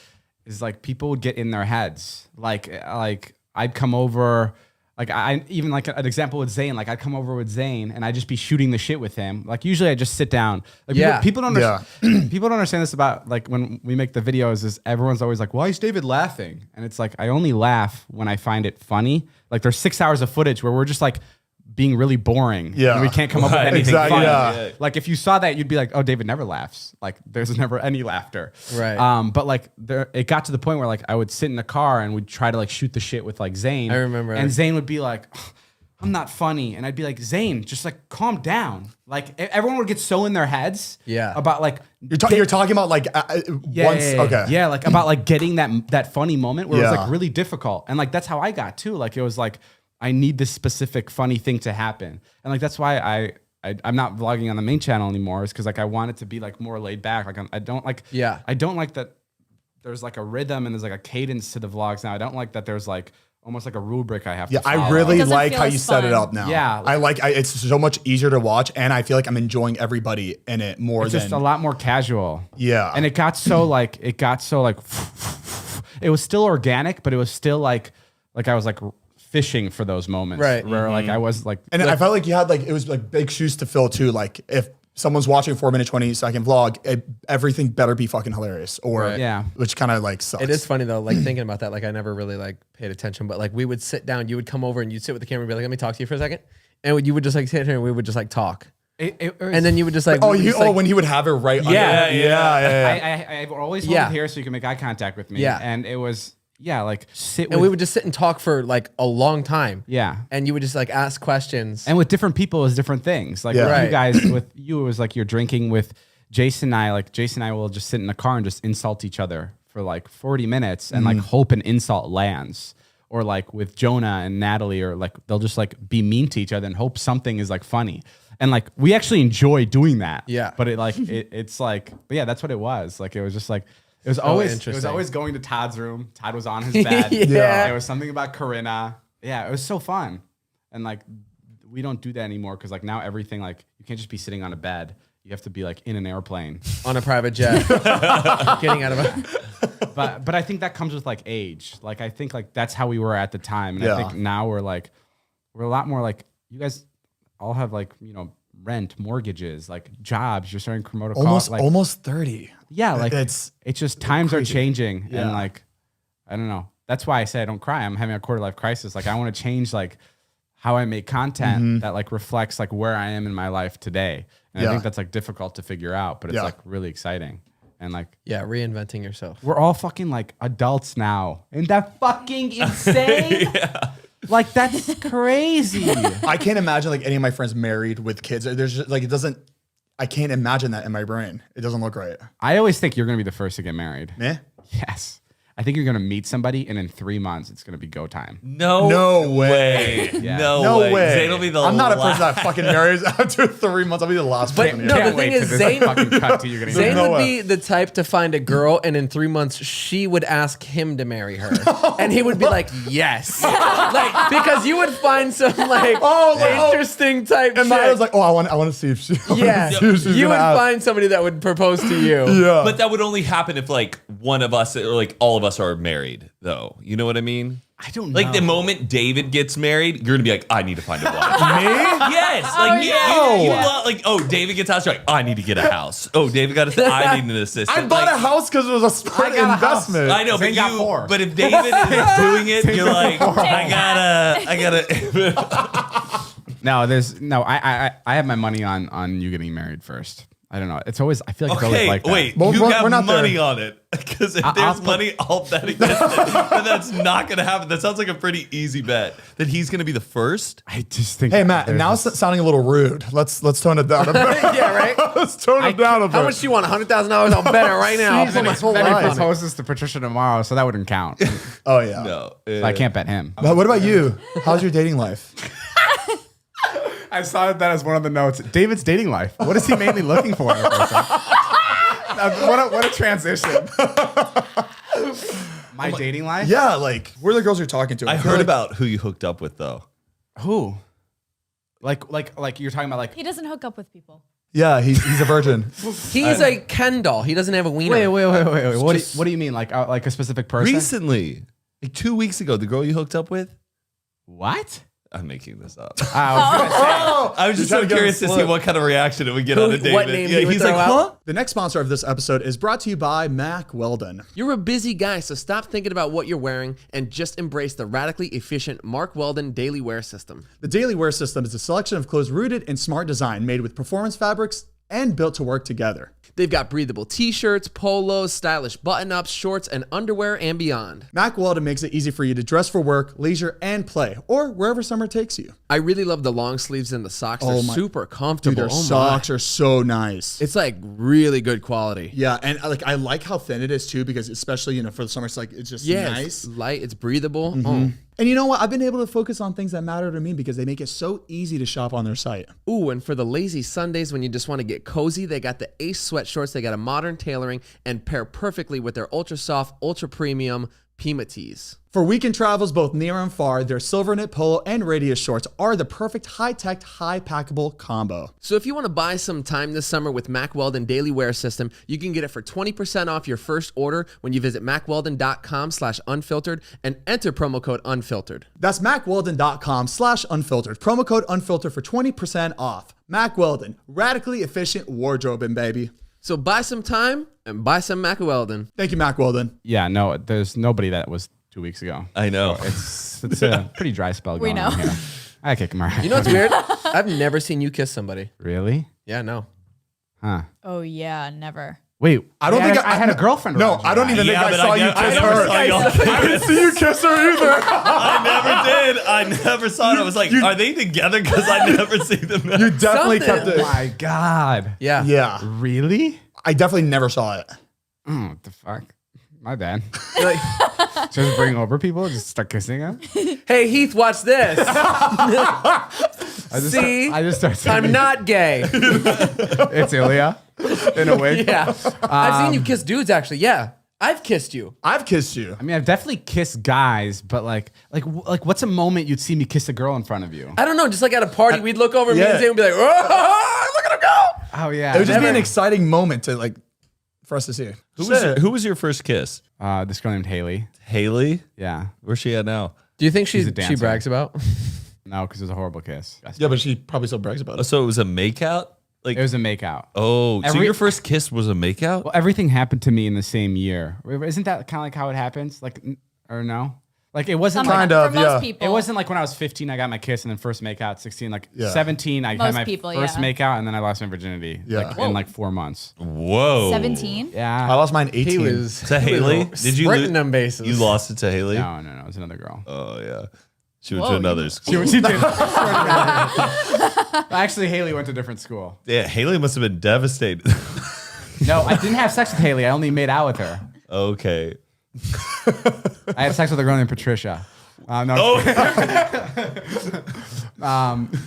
people would get in their heads. Like I'd come over, like I even like an example with Zane. Like I'd come over with Zane and I'd just be shooting the shit with him. Like usually I just sit down. Like Yeah. people don't understand. People don't understand this about like when we make the videos. Is everyone's always like, why is David laughing? And it's like I only laugh when I find it funny. Like there's 6 hours of footage where we're just like being really boring. Yeah. And we can't come up with anything Exactly, funny. yeah. Like if you saw that, you'd be like, oh, David never laughs. Like there's never any laughter. Right. But like it got to the point where like I would sit in the car and we'd try to like shoot the shit with like Zane. I remember And that. Zane would be like, "Oh, I'm not funny. And I'd be like, Zane, just like calm down. Like everyone would get so in their heads. Yeah. About like You're talking about like once. Okay. yeah, like about like getting that funny moment where it was Yeah. like really difficult. And like that's how I got too. Like it was like I need this specific funny thing to happen. And like that's why I'm not vlogging on the main channel anymore, is because like I want it to be like more laid back. Like I don't like I don't like that there's like a rhythm and there's like a cadence to the vlogs now. I don't like that there's like almost like a rubric I have Yeah, to follow. I It really doesn't like feel how as you set it fun. up now. Yeah. It's so much easier to watch, and I feel like I'm enjoying everybody in it more It's than just a lot more casual. Yeah. And it got so like it was still organic, but it was still like I was like fishing for those moments. Right. Where like I was like And I felt like you had like it was like big shoes to fill too. Like if someone's watching a 4-minute, 20-second vlog, everything better be fucking hilarious. Or Right. which kind of like sucks. It is funny though, like thinking about that. Like I never really like paid attention, but like we would sit down. You would come over and you'd sit with the camera and be like, "Let me talk to you for a second," and you would just like sit here and we would just like talk. And then you would just like, when he would have it right. I I've always hold it here so you can make eye contact with me. Yeah. And it was like sit with, and we would just sit and talk for like a long time. Yeah. And you would just like ask questions. And with different people is different things. Like with you guys, with you, it was like you're drinking with Jason and I. Like Jason and I will just sit in the car and just insult each other for like 40 minutes and like hope an insult lands. Or like with Jonah and Natalie, or like they'll just like be mean to each other and hope something is like funny. And like we actually enjoy doing that. Yeah. But it's like, but yeah, that's what it was. Like it was just like it was always going to Todd's room. Todd was on his bed. There was something about Corinna. Yeah, it was so fun. And like we don't do that anymore because like now everything, like you can't just be sitting on a bed. You have to be like in an airplane. On a private jet. Getting out of it. But I think that comes with like age. Like I think like that's how we were at the time. And I think now we're a lot more like you guys all have like, you know, rent, mortgages, like jobs. You're starting to promote almost 30. Yeah, like it's just times are changing. Yeah. And like I don't know. That's why I say I don't cry. I'm having a quarter life crisis. Like I want to change like how I make content that like reflects like where I am in my life today. And I think that's like difficult to figure out, but it's like really exciting. And like, reinventing yourself. We're all fucking like adults now. Isn't that fucking insane? Like that's crazy. I can't imagine like any of my friends married with kids. There's just, like, I can't imagine that in my brain. It doesn't look right. I always think you're going to be the first to get married. Yeah. Yes. I think you're going to meet somebody and in 3 months it's going to be go time. No way. Yeah. No way. Zayn will be the I'm not a person that fucking marries after 3 months. I'll be the last But one. no, Can't the wait thing to is, this Zayn, fucking cut to you're going to Zayn would be the type to find a girl, and in 3 months she would ask him to marry her, and he would be like, "Yes," like because you would find some like interesting type. And I was like, I want to see if she. You would find somebody that would propose to you. Yeah, but that would only happen if like one of us or like all of us are married, though. You know what I mean? I don't know. Like the moment David gets married, you're gonna be like, I need to find a wife. Me? Yes. Like you love, like, oh, David gets a house. You're like, I need to get a house. Oh, David got I need an assistant. I bought a house because it was a smart investment. I know, Zayn got 4. but if David is doing it, you're like, I gotta. No, I have my money on you getting married first. I don't know. It's always, I feel like it's always like that. Wait, Well, you we're have not money there. on it. Because if there's money, I'll bet against it. But that's not going to happen. That sounds like a pretty easy bet that he's going to be the first. I just think. Hey Matt, now it's sounding a little rude. Let's tone it down a bit. Yeah, right. Let's tone it down a bit. How much do you want? $100,000? I'll bet it right now. I'll put my whole Ben life on it. proposes to Patricia tomorrow, so that wouldn't count. Oh yeah. No. So I can't bet him. But what about you? How's your dating life? I saw that as one of the notes. David's dating life. What is he mainly looking for in a person? What a transition. My dating life? Yeah, like where are the girls you're talking to? I feel heard like- about who you hooked up with, though. Who? Like you're talking about like. He doesn't hook up with people. Yeah, he's a virgin. He's a Ken doll. He doesn't have a wiener. Wait. What do you mean? Like a specific person? Recently, like 2 weeks ago, the girl you hooked up with? What? I'm making this up. I I was just trying so to get curious him to see slipped. what kind of reaction it would get Who- out of David. what name he would he's throw like, out? huh? The next sponsor of this episode is brought to you by Mack Weldon. You're a busy guy, so stop thinking about what you're wearing and just embrace the radically efficient Mark Weldon daily wear system. The daily wear system is a selection of clothes rooted in smart design, made with performance fabrics and built to work together. They've got breathable t-shirts, polos, stylish button-ups, shorts, and underwear and beyond. Mack Weldon makes it easy for you to dress for work, leisure, and play, or wherever summer takes you. I really love the long sleeves and the socks. They're super Dude, comfortable. their socks are so nice. It's like really good quality. Yeah, and I like how thin it is too, because especially for the summer, it's just nice. It's light, it's breathable. Oh. And you know what? I've been able to focus on things that matter to me because they make it so easy to shop on their site. Ooh, and for the lazy Sundays when you just want to get cozy, they got the Ace sweatshorts. They got a modern tailoring and pair perfectly with their ultra soft, ultra premium Pima tees. For weekend travels, both near and far, their silver knit polo and radius shorts are the perfect high-tech, high-packable combo. So if you want to buy some time this summer with Mack Weldon Daily Wear System, you can get it for 20% off your first order when you visit mackweldon.com/unfiltered and enter promo code unfiltered. That's mackweldon.com/unfiltered. Promo code unfiltered for 20% off. Mack Weldon, radically efficient wardrobing, baby. So buy some time and buy some Mack Weldon. Thank you, Mack Weldon. Yeah, no, there's nobody that was 2 weeks ago. I know. It's a pretty dry spell going know. on here. I kick him around. You know what's weird? I've never seen you kiss somebody. Really? Yeah, no. Huh. Oh yeah, never. Wait, I don't think I had a girlfriend. No, around you, I don't even right? think I saw you kiss never her. saw y'all. I didn't see you kiss her either. I never did. I never saw it. I was like, are they together? Because I never see them. You definitely Something. kept it. Oh my God. Yeah. Yeah, Really? I definitely never saw it. What the fuck? My bad. Like, Just bring over people, just start kissing them. hey, Heath, watch this. See? I just start saying, I'm not gay. it's Ilya in a wig. Yeah. I've seen you kiss dudes, actually. Yeah. I've kissed you. I've kissed you. I mean, I've definitely kissed guys, but like, what's a moment you'd see me kiss a girl in front of you? I don't know. Just like at a party, we'd look over and me Yeah. and Zane would be like, oh, look at him go. Oh yeah. It would just be Never. an exciting moment to like for us to see. Who was your first kiss? This girl named Haley. Haley? Yeah. Where's she at now? Do you think She's a she dancer. brags about? No, because it was a horrible kiss. Yeah, but she probably still brags about Oh, it. so it was a makeout? Like, It was a makeout. oh, so Every- your first kiss was a makeout? Well, everything happened to me in the same year. Isn't that kind of like how it happens? Like, or no? Like it wasn't Some- like, Kind of, for most yeah. people. it wasn't like when I was 15, I got my kiss and then first makeout. 16, like Yeah. 17, I Most had my people, first yeah. makeout and then I lost my virginity. Yeah. Like, in like 4 months. Whoa. 17. I Yeah. lost mine 18. He was To Haley? Did you sprinting lo- them bases. You lost it to Haley? No, it was another girl. Oh, yeah. She went Whoa, to you- another school. She did. Actually, Haley went to a different school. Yeah, Haley must have been devastated. No, I didn't have sex with Haley. I only made out with her. Okay. I had sex with a girl named Patricia. No,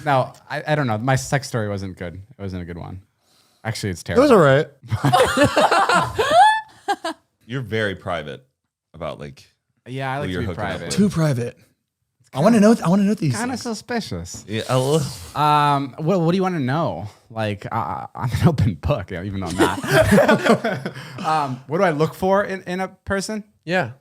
no, I don't know. My sex story wasn't good. It wasn't a good one. Actually, it's It terrible. was all right. You're very private about like. Yeah, I like you're to be hooking up private. with. Too private. I want to know. I want to know these. Kind of things. suspicious. Yeah, a little- What do you want to know? Like, I'm an open book, even though I'm not. What do I look for in a person? Yeah.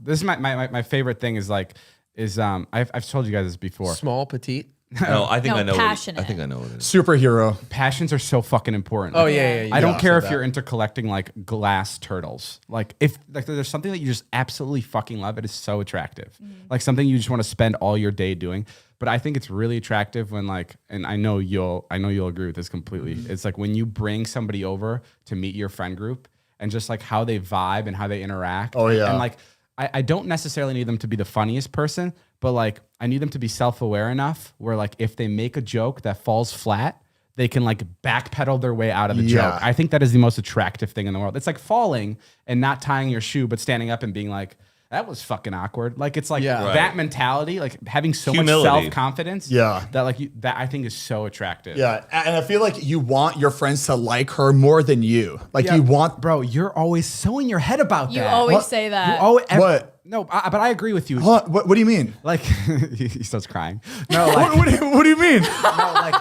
This is my favorite thing is like, I've told you guys this before. Small, petite. No, I think No, I know. passionate. I think I know what it is. Superhero. Passions are so fucking important. Oh, yeah. I don't care if said you're that. into collecting like glass turtles. Like if like there's something that you just absolutely fucking love, it is so attractive. Like something you just want to spend all your day doing. But I think it's really attractive when like, and I know you'll agree with this completely. It's like when you bring somebody over to meet your friend group and just like how they vibe and how they interact. Oh, yeah. And like I don't necessarily need them to be the funniest person, but like I need them to be self-aware enough where like if they make a joke that falls flat, they can like backpedal their way out of the Yeah. joke. I think that is the most attractive thing in the world. It's like falling and not tying your shoe, but standing up and being like, that was fucking awkward. Like it's like Yeah. that Right. mentality, like having so Humility. much self-confidence. Yeah. That like that I think is so attractive. Yeah, and I feel like you want your friends to like her more than you. Like Yeah, you want. bro, you're always so in your head about You that. always What? say You that. always, What? No, but I agree with you. What do you mean? Like he starts crying. No, like What do you mean? no,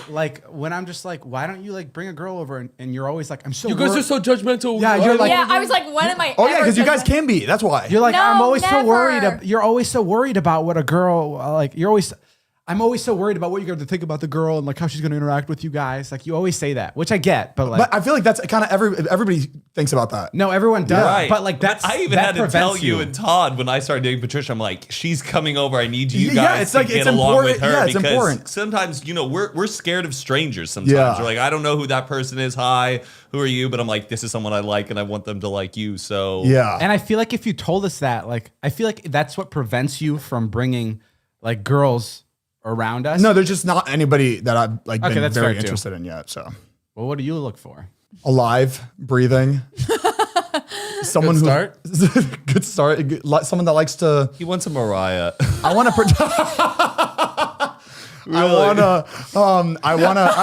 like when I'm just like, why don't you like bring a girl over and you're always like, I'm so You guys wor- are so judgmental. Yeah, you're like- yeah, I was like, when am I? Oh yeah, ever because you guys judgmental? can be. That's why. you're like, No, I'm always so never. worried. You're always so worried about what a girl like. I'm always so worried about what you're going to think about the girl and like how she's going to interact with you guys. Like you always say that, which I get, but like, But I feel like that's kind of everybody thinks about that. no, everyone does. Right. But like that's I even that had to tell prevents you and Todd when I started dating Patricia, I'm like, she's coming over. I need you Yeah, guys it's to like- get it's along with important. her Yeah, it's because important. sometimes, we're scared of strangers sometimes. Yeah. We're like, I don't know who that person is. Hi, who are you? But I'm like, this is someone I like and I want them to like you. So Yeah. And I feel like if you told us that, like, I feel like that's what prevents you from bringing like girls around us. No, there's just not anybody that I've like Okay, been that's very fair, too. interested in yet. So Well, what do you look for? alive, breathing. Someone Good who start. good start. Someone that likes to. he wants a Mariah. I want to. I want to.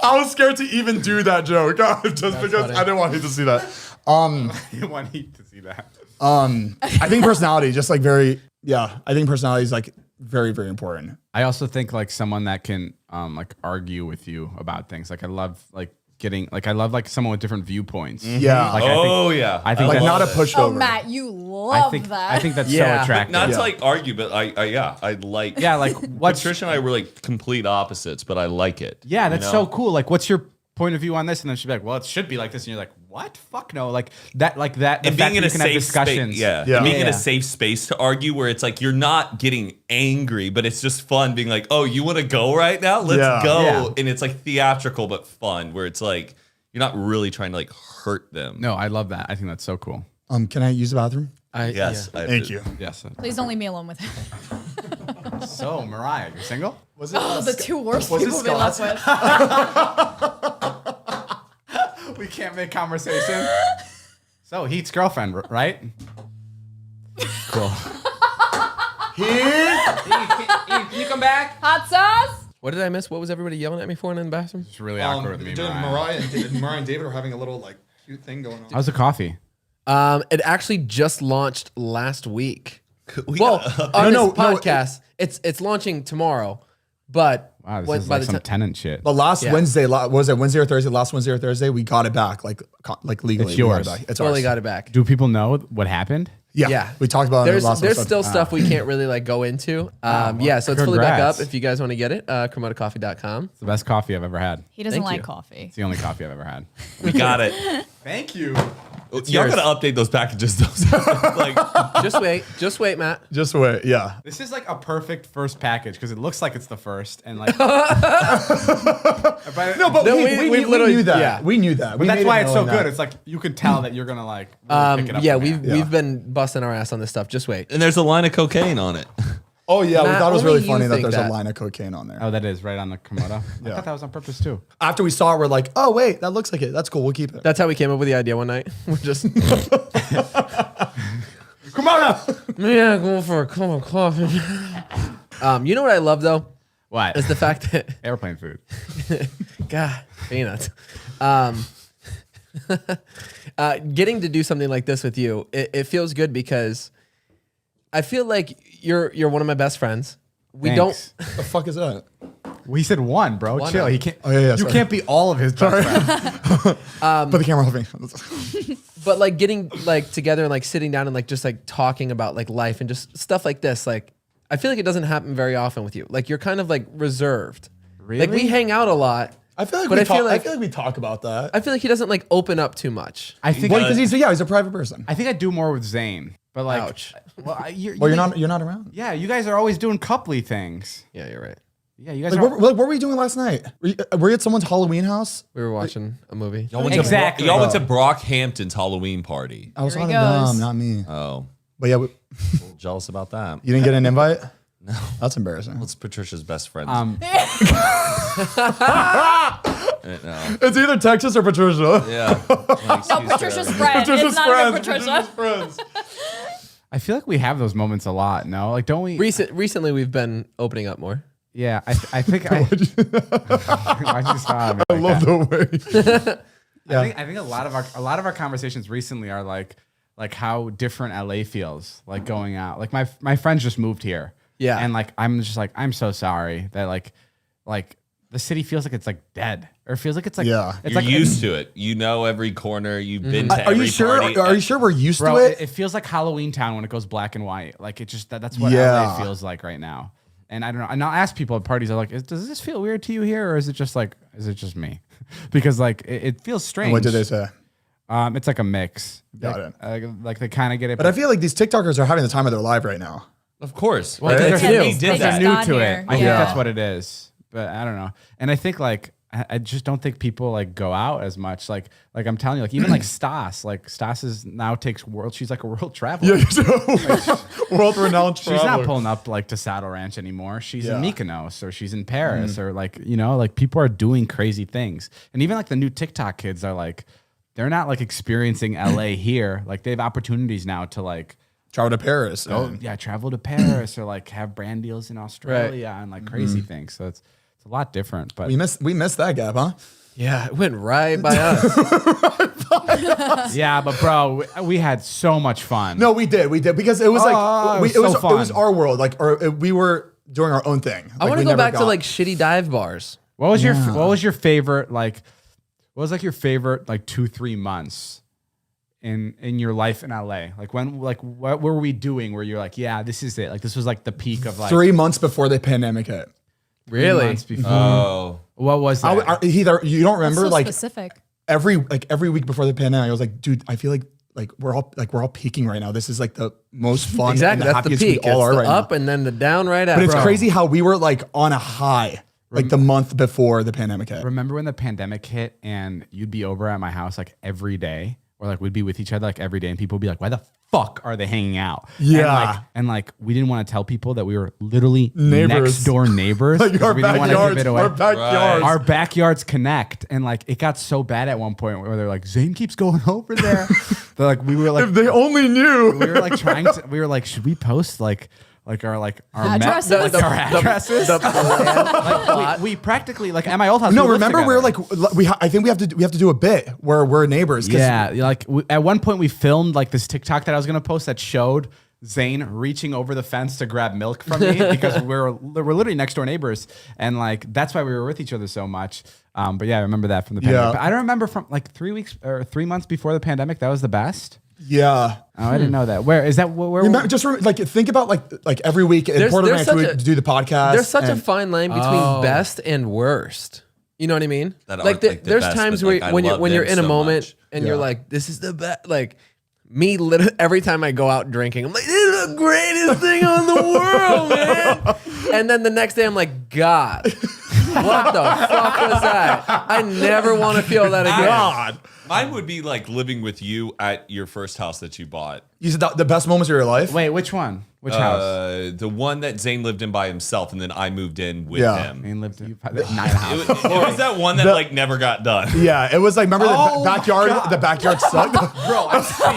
I was scared to even do that joke just because funny. I didn't want you to see that. You want to see that? I think personality, just like very, yeah. I think personality is like very, very important. I also think like someone that can like argue with you about things. Like I love like getting like I love like someone with different viewpoints. Yeah. Like, yeah. I think Like that's, not a Oh, pushover. Matt, you love that. I think that's Yeah. so attractive. Not to like argue, but I like. Yeah, like what's Patricia and I were like complete opposites, but I like it. Yeah, that's you know? so cool. Like, what's your point of view on this? And then she'd be like, well, it should be like this. And you're like, what? Fuck no. Like that. The And fact being in that a you can have safe discussions. space, yeah. Yeah. Being in Yeah. a safe space to argue where it's like you're not getting angry, but it's just fun being like, oh, you want to go right now? Let's Yeah. go. Yeah. And it's like theatrical but fun, where it's like you're not really trying to like hurt them. No, I love that. I think that's so cool. Can I use the bathroom? Yes. Yeah. Thank you. Yes. Please don't leave me alone with him. So, Mariah, you're single? Was it Oh, the two worst was it people to be left with. We can't make conversation. So, Heat's girlfriend, right? Cool. Here? Can you come back? Hot sauce? What did I miss? What was everybody yelling at me for in the bathroom? It's really awkward with me, Mariah. Mariah and David are having a little like cute thing going on. How's the coffee? It actually just launched last week. We Well, got- on No, this no, podcast, it's launching tomorrow, but Wow, this when- is by like the some ti- tenant shit. But last Yeah. Wednesday, was it Wednesday or Thursday? Last Wednesday or Thursday, we got it back, like legally. It's we got yours. it back. It's totally ours. got it back. Do people know what happened? Yeah. Yeah. We talked about it in There's the last there's episode. still stuff we can't really like go into. Yeah, so it's fully back up. congrats. If you guys want to get it, CremotaCoffee.com. It's the best coffee I've ever had. He doesn't Thank like you. coffee. It's the only coffee I've ever had. we got it. Thank you. Y'all yours. gotta update those packages. Like, Just wait, Matt. Just wait. Yeah. This is like a perfect first package because it looks like it's the first, and like. No, but No, we we literally- knew that. yeah. We knew that. But that's why it's so good. It's like you can tell that you're gonna like really pick it up. Yeah, from there. we've been busting our ass on this stuff. Just wait. and there's a line of cocaine on it. Oh yeah, we Matt, thought it was only really you funny that think there's that. a line of cocaine on there. Oh, that is right on the Komodo. I Yeah. thought that was on purpose too. After we saw it, we're like, oh wait, that looks like it. That's cool. We'll keep it. That's how we came up with the idea one night. We're just Come on up. yeah, go for a cup of coffee. You know what I love though What? is the fact that Airplane food. God, peanuts. Getting to do something like this with you, it feels good because I feel like you're one of my best friends. We Thanks. The fuck is that? We said one, bro. One Chill. of- He can't. Oh, yeah, you sorry. can't be all of his best friends. Put the camera off me. but like getting like together and like sitting down and like just like talking about like life and just stuff like this, like I feel like it doesn't happen very often with you. Like you're kind of like reserved. Like we Really? hang out a lot. I feel like But we I feel talk. I like- feel like we talk about that. I feel like he doesn't like open up too much. I think. Well, because he's a private person. I think I do more with Zane, but like. Ouch. Well, Well, you're not around. Yeah, you guys are always doing coupley things. Yeah, you're right. Yeah, you guys Like, are. what were we doing last night? Were you at someone's Halloween house? We were watching a movie. Y'all went Exactly. To, y'all went to Brockhampton's Halloween party. I was Here on he them, goes. not me. Oh, But yeah, a little jealous about that. you didn't get an invite. No, that's embarrassing. What's Patricia's best friend? Um, No. It's either Texas or Patricia. Yeah. No, Patricia's friend. It's not even Patricia. friends. I feel like we have those moments a lot. No, like don't we? Recently, we've been opening up more. Yeah, I think I. Why'd you stop me I like love that? the way. I think a lot of our conversations recently are like how different LA feels like going out. Like my friends just moved here. Yeah. And like I'm just like I'm so sorry that like the city feels like it's like dead or it feels like it's like Yeah. it's You're like used to it. You know every corner. You've been to Are every you sure? party. Are you sure we're used bro, to it? it feels like Halloween Town when it goes black and white. Like it just that's what Yeah. LA feels like right now. And I don't know. And I'll ask people at parties, I'm like, does this feel weird to you here, or is it just me? Because like it feels strange. What did they say? It's like a mix. Got Like they kind of get it, But I feel like these TikTokers are having the time of their life right now. Of course. Well, Right? that's He new. did They they're just that. new got to here. it. I think Yeah. that's what it is. But I don't know. And I think like I just don't think people like go out as much. Like I'm telling you, like even like Stas is now takes world. She's like a world traveler. World renowned She's not pulling up like to Saddle Ranch anymore. She's in Yeah. Mykonos or she's in Paris or like, you know, like people are doing crazy things. And even like the new TikTok kids are like, they're not like experiencing LA here. Like they have opportunities now to like, Travel to Paris. travel to Paris or like have brand deals in Australia and like crazy things. So it's a lot different. But We missed that gap, huh? Yeah, it went right by us. yeah, but bro, we had so much fun. No, we did because it was like Oh, it was so it was fun. our world. Like we were doing our own thing. I want to go back to like shitty dive bars. What was your favorite like? What was like your favorite like 2-3 months in your life in LA? Like what were we doing where you're like, yeah, this is it. Like this was like the peak of like 3 months before the pandemic hit. Really? 3 months before. Oh. What was that? Either you don't remember so like specific. every week before the pandemic, I was like, dude, I feel like we're all peaking right now. This is like the most fun Exactly. and the That's the happiest peak. we all It's are the right up now. and then the down right But after. it's crazy how we were like on a high like the month before the pandemic hit. Remember when the pandemic hit and you'd be over at my house like every day, or like we'd be with each other like every day, and people would be like, why the fuck are they hanging out? Yeah. And like we didn't want to tell people that we were literally Neighbors. next door neighbors. Like our we didn't want to give backyards, it away. our backyards. Our backyards connect, and like it got so bad at one point where they're like, Zane keeps going over there. They're like, we were like, If they only knew. we were like trying to. We were like, should we post our Addresses? like our addresses? Like, we practically like at my old house. No, we lived remember we were together. like I think we have to do a bit where we're neighbors. 'Cause Yeah, like at one point we filmed like this TikTok that I was gonna post that showed Zane reaching over the fence to grab milk from me because we're literally next door neighbors, and like that's why we were with each other so much. But yeah, I remember that from the pandemic. Yeah. But I don't remember from like 3 weeks or 3 months before the pandemic. That was the best. Yeah. Oh, I didn't know that. Where is that? Where? Like think about like every week in There's Portland such we a- do the podcast. There's such a and- fine line between best and worst. You know what I mean? That Like, aren't, like, the there's best, times but, where like, I when love you're them in a so moment much. and you're like, this is the best. Like me, literally every time I go out drinking, I'm like, this is the greatest thing on the world, man. And then the next day, I'm like, God, what the fuck was that? I never want to feel that again. God. Mine would be like living with you at your first house that you bought. You said the best moments of your life? Wait, which one? Which house? The one that Zane lived in by himself, and then I moved in with Yeah. him. Zane lived in 9 houses. It was that one that like never got done. Yeah, it was like remember Oh the my backyard. God. The backyard sucked. Bro, I've seen.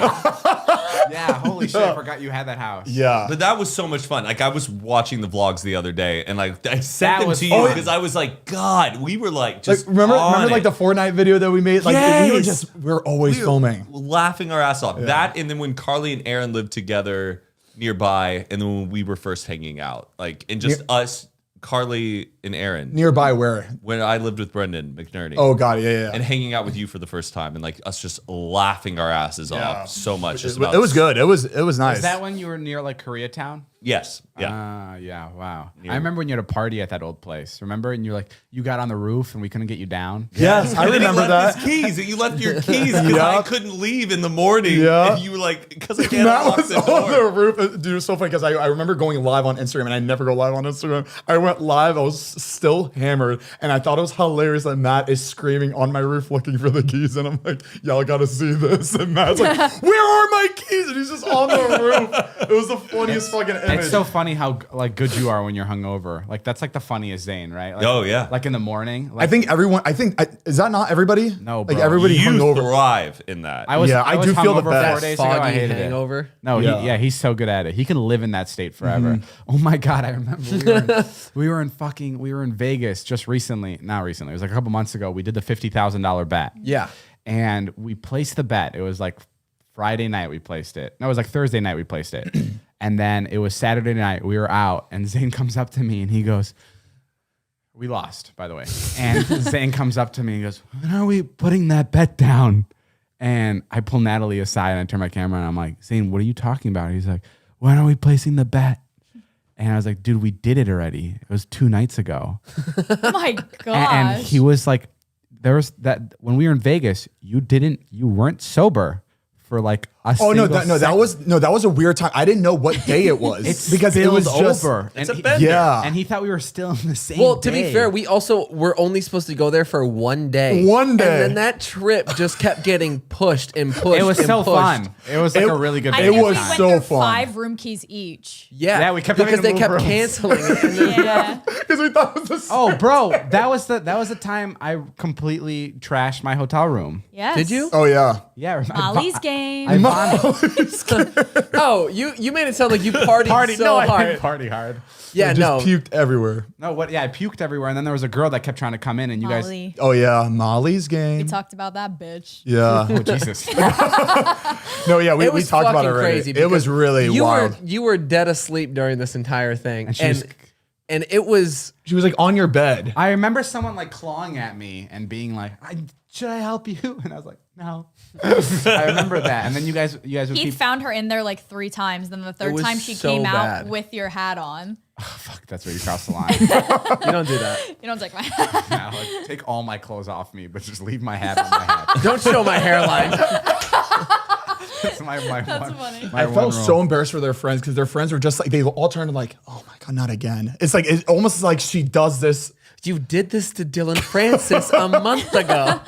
Yeah, holy shit! I forgot you had that house. Yeah, But that was so much fun. Like I was watching the vlogs the other day, and like I sent That them was to fun. you because I was like, God, we were like like just remember on like it. the Fortnite video that we made. Like Yes. we were always filming. laughing our ass off. That, and then when Carly and Aaron lived together nearby, and then when we were first hanging out, like and just us, Carly and Aaron. Nearby where? When I lived with Brendan McNerney. Oh God, yeah. And hanging out with you for the first time, and like us just laughing our asses off so much. Just It was good. It was nice. Is that when you were near like Koreatown? Yes. Yeah. Yeah, wow. I remember when you had a party at that old place. Remember? And you're like, you got on the roof and we couldn't get you down. Yes, I And then he remember left that. his keys. You left your keys because I Yup. couldn't leave in the morning. Yeah. And you were like, because I can't Matt unlock was the on the door. roof. Dude, it was so funny because I remember going live on Instagram, and I never go live on Instagram. I went live. I was still hammered, and I thought it was hilarious that Matt is screaming on my roof looking for the keys, and I'm like, y'all got to see this. And Matt's like, where are my keys? And he's just on the roof. It was the funniest fucking image. It's so funny how like good you are when you're hungover. Like that's like the funniest Zane, right? Like, Oh, yeah. Like in the morning. I Like, think everyone. Is that not everybody? No, like bro. everybody You hungover. thrive in that. I was. Yeah, I do feel the hungover best. 4 days ago. I Foggy hated it. hangover. No, Yeah. he's so good at it. He can live in that state forever. Oh my God, I remember we were in Vegas just recently. Not recently. It was like a couple months ago. We did the $50,000 bet. Yeah. And we placed the bet. It was like Friday night we placed it. No, it was like Thursday night we placed it. And then it was Saturday night. We were out, and Zane comes up to me and he goes, we lost, by the way. And Zane comes up to me and goes, when are we putting that bet down? And I pull Natalie aside and I turn my camera and I'm like, Zane, what are you talking about? He's like, when are we placing the bet? And I was like, dude, we did it already. It was 2 nights ago. Oh my gosh. And he was like, there was that when we were in Vegas, you weren't sober for like a Oh no, single that was a weird time. I didn't know what day it was It's because it was spilled just over. It's and a bender. yeah. and he thought we were still in the same. Well, to be day. fair, we also were only supposed to go there for 1 day. 1 day. And then that trip just kept getting pushed and pushed. It was and so pushed. fun. It was like It- a really good. I it Vegas think was we time. went so through fun. 5 room keys each. Yeah. Yeah, we kept having because to they move kept rooms. canceling it. And then- Yeah. because we thought it was the Oh, bro, that was the time I completely trashed my hotel room. Yes. Did you? Oh yeah. Yeah, Molly's game. I vomited. Oh, you made it sound like you partied so no, I hard. didn't party hard. Yeah, Just no. puked everywhere. No, what? Yeah, I puked everywhere, and then there was a girl that kept trying to come in, and you guys. Molly. Oh yeah, Molly's game. We talked about that bitch. Yeah. Oh Jesus! No, yeah, we It was talked about it fucking already. crazy. It was because really you wild. You were dead asleep during this entire thing, And she was And it was... She was like on your bed. I remember someone like clawing at me and being like, should I help you? And I was like, no. I remember that. And then you guys would He found her in there like 3 times. Then the third time she came out with your hat on. Oh, fuck, that's where you cross the line. You don't do that. You don't take my hat. No, like, take all my clothes off me, but just leave my hat on my head. Don't show my hairline. That's my That's one, funny. my I one felt rule. so embarrassed for their friends because their friends were just like, they all turned like, oh my God, not again. It's like, it's almost like she does this. You did this to Dylan Francis a month ago.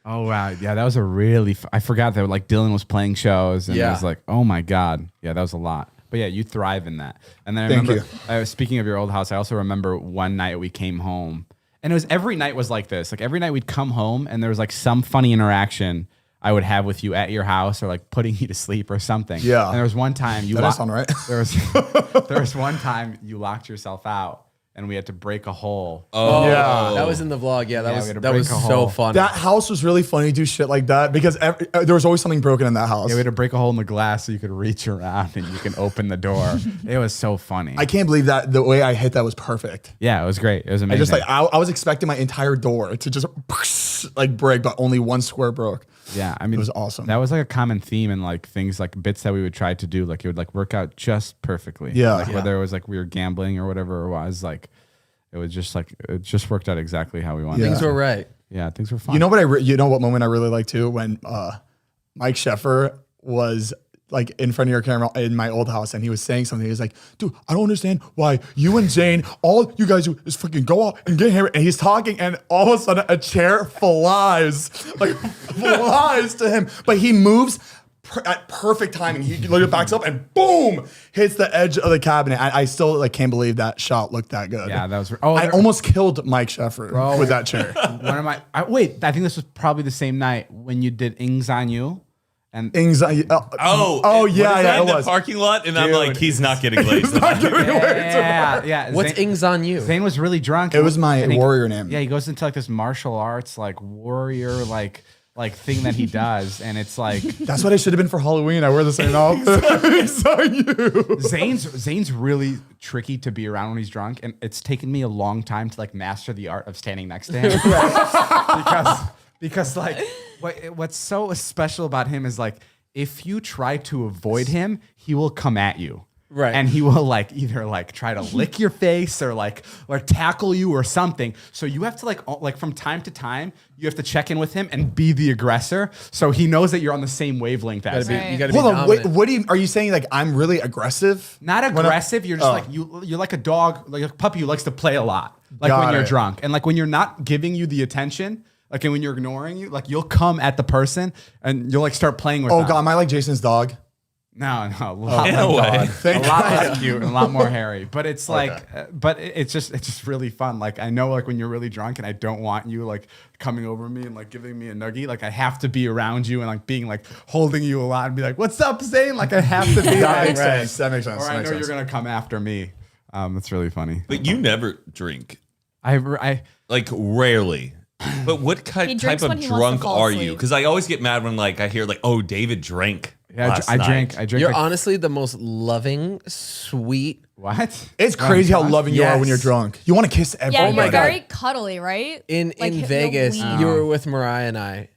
Oh wow, yeah, that was a really. I forgot that like Dylan was playing shows, and I was like, oh my God, yeah, that was a lot. But yeah, you thrive in that. And then I remember, speaking of your old house, I also remember one night we came home, and it was every night was like this. Like every night we'd come home, and there was like some funny interaction I would have with you at your house, or like putting you to sleep or something. Yeah. And there was one time you. That does sound right. There was one time you locked yourself out. And we had to break a hole. Oh, yeah. That was in the vlog. Yeah, we had to that was break a so hole. funny. That house was really funny to do shit like that because there was always something broken in that house. Yeah, we had to break a hole in the glass so you could reach around and you can open the door. It was so funny. I can't believe that the way I hit that was perfect. Yeah, it was great. It was amazing. I just like I was expecting my entire door to just like break, but only one square broke. Yeah, I mean, It was awesome. That was like a common theme in like things like bits that we would try to do. Like it would like work out just perfectly. Yeah. Like Yeah. whether it was like we were gambling or whatever it was, like it was just like it just worked out exactly how we wanted. Things were right. Yeah, things were fun. You know what you know what moment I really like too when Mike Sheffer was like in front of your camera in my old house and he was saying something. He was like, dude, I don't understand why you and Zane, all you guys do is fucking go out and get hammered. And he's talking and all of a sudden a chair flies to him, but he moves at perfect timing. He literally backs up and boom, hits the edge of the cabinet. I still like can't believe that shot looked that good. Yeah, that was. I almost killed Mike Sheffer with that chair. One of my. Wait, I think this was probably the same night when you did Ings on You. And Anxiety. Oh, yeah, in it the was. parking lot, and I'm like, he's not getting glazed. yeah. What's Ings on You? Zane was really drunk. It was my warrior name. Yeah, he goes into like this martial arts like warrior like thing that he does, and it's like That's what I should have been for Halloween. I wear the same outfit. It's on you. Zane's really tricky to be around when he's drunk, and it's taken me a long time to like master the art of standing next to him. because like what's so special about him is like if you try to avoid him, he will come at you. Right. And he will like either like try to lick your face or tackle you or something. So you have to like from time to time, you have to check in with him and be the aggressor. So he knows that you're on the same wavelength as him. You gotta be Hold on. dominant. Are you saying like I'm really aggressive? Not aggressive. You're just like you're like a dog, like a puppy who likes to play a lot. Like Got when you're it. drunk. And like when you're not giving you the attention, like and when you're ignoring you, like you'll come at the person and you'll like start playing with them. Oh God, am I like Jason's dog? No, a lot, In a way. a lot less cute and a lot more hairy. But it's like, but it's just really fun. Like I know, like when you're really drunk and I don't want you like coming over me and like giving me a nuggie. Like I have to be around you and like being like holding you a lot and be like, "What's up, Zane?" Like I have to be. That like, makes sense. That makes sense. Or That I makes know sense. you're gonna come after me. That's really funny. But you never drink, I like rarely. But what type drinks of when he wants to drunk fall are you? asleep. Because I always get mad when like I hear like, oh, David drank. yeah, last I night. drink. I drink. You're like, honestly the most loving, sweet. what? It's crazy how loving you are when Yes. you're drunk. You want to kiss Yeah, everyone. you're God. very cuddly, right? In Like, you'll Vegas, lean. you were with Mariah and I.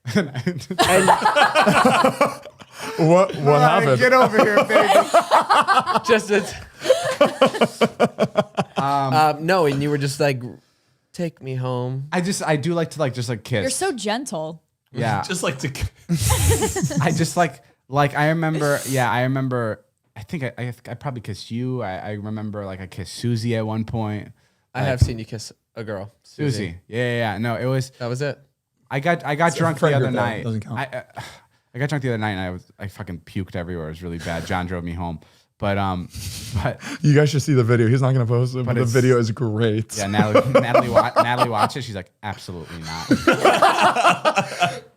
What happened? Get over here, baby. Just no, and you were just like, take me home. I do like to just kiss. You're so gentle. yeah. Just like to. I just like I remember. Yeah, I remember. I think I probably kissed you. I remember like I kissed Susie at one point. I have seen you kiss a girl, Susie. Yeah. No, it was. That was it. I got drunk the friend other group, though. night. Doesn't count. I got drunk the other night and I fucking puked everywhere. It was really bad. John drove me home. But You guys should see the video. He's not gonna post it, but the it's- video is great. yeah, Natalie watched it. She's like, absolutely not.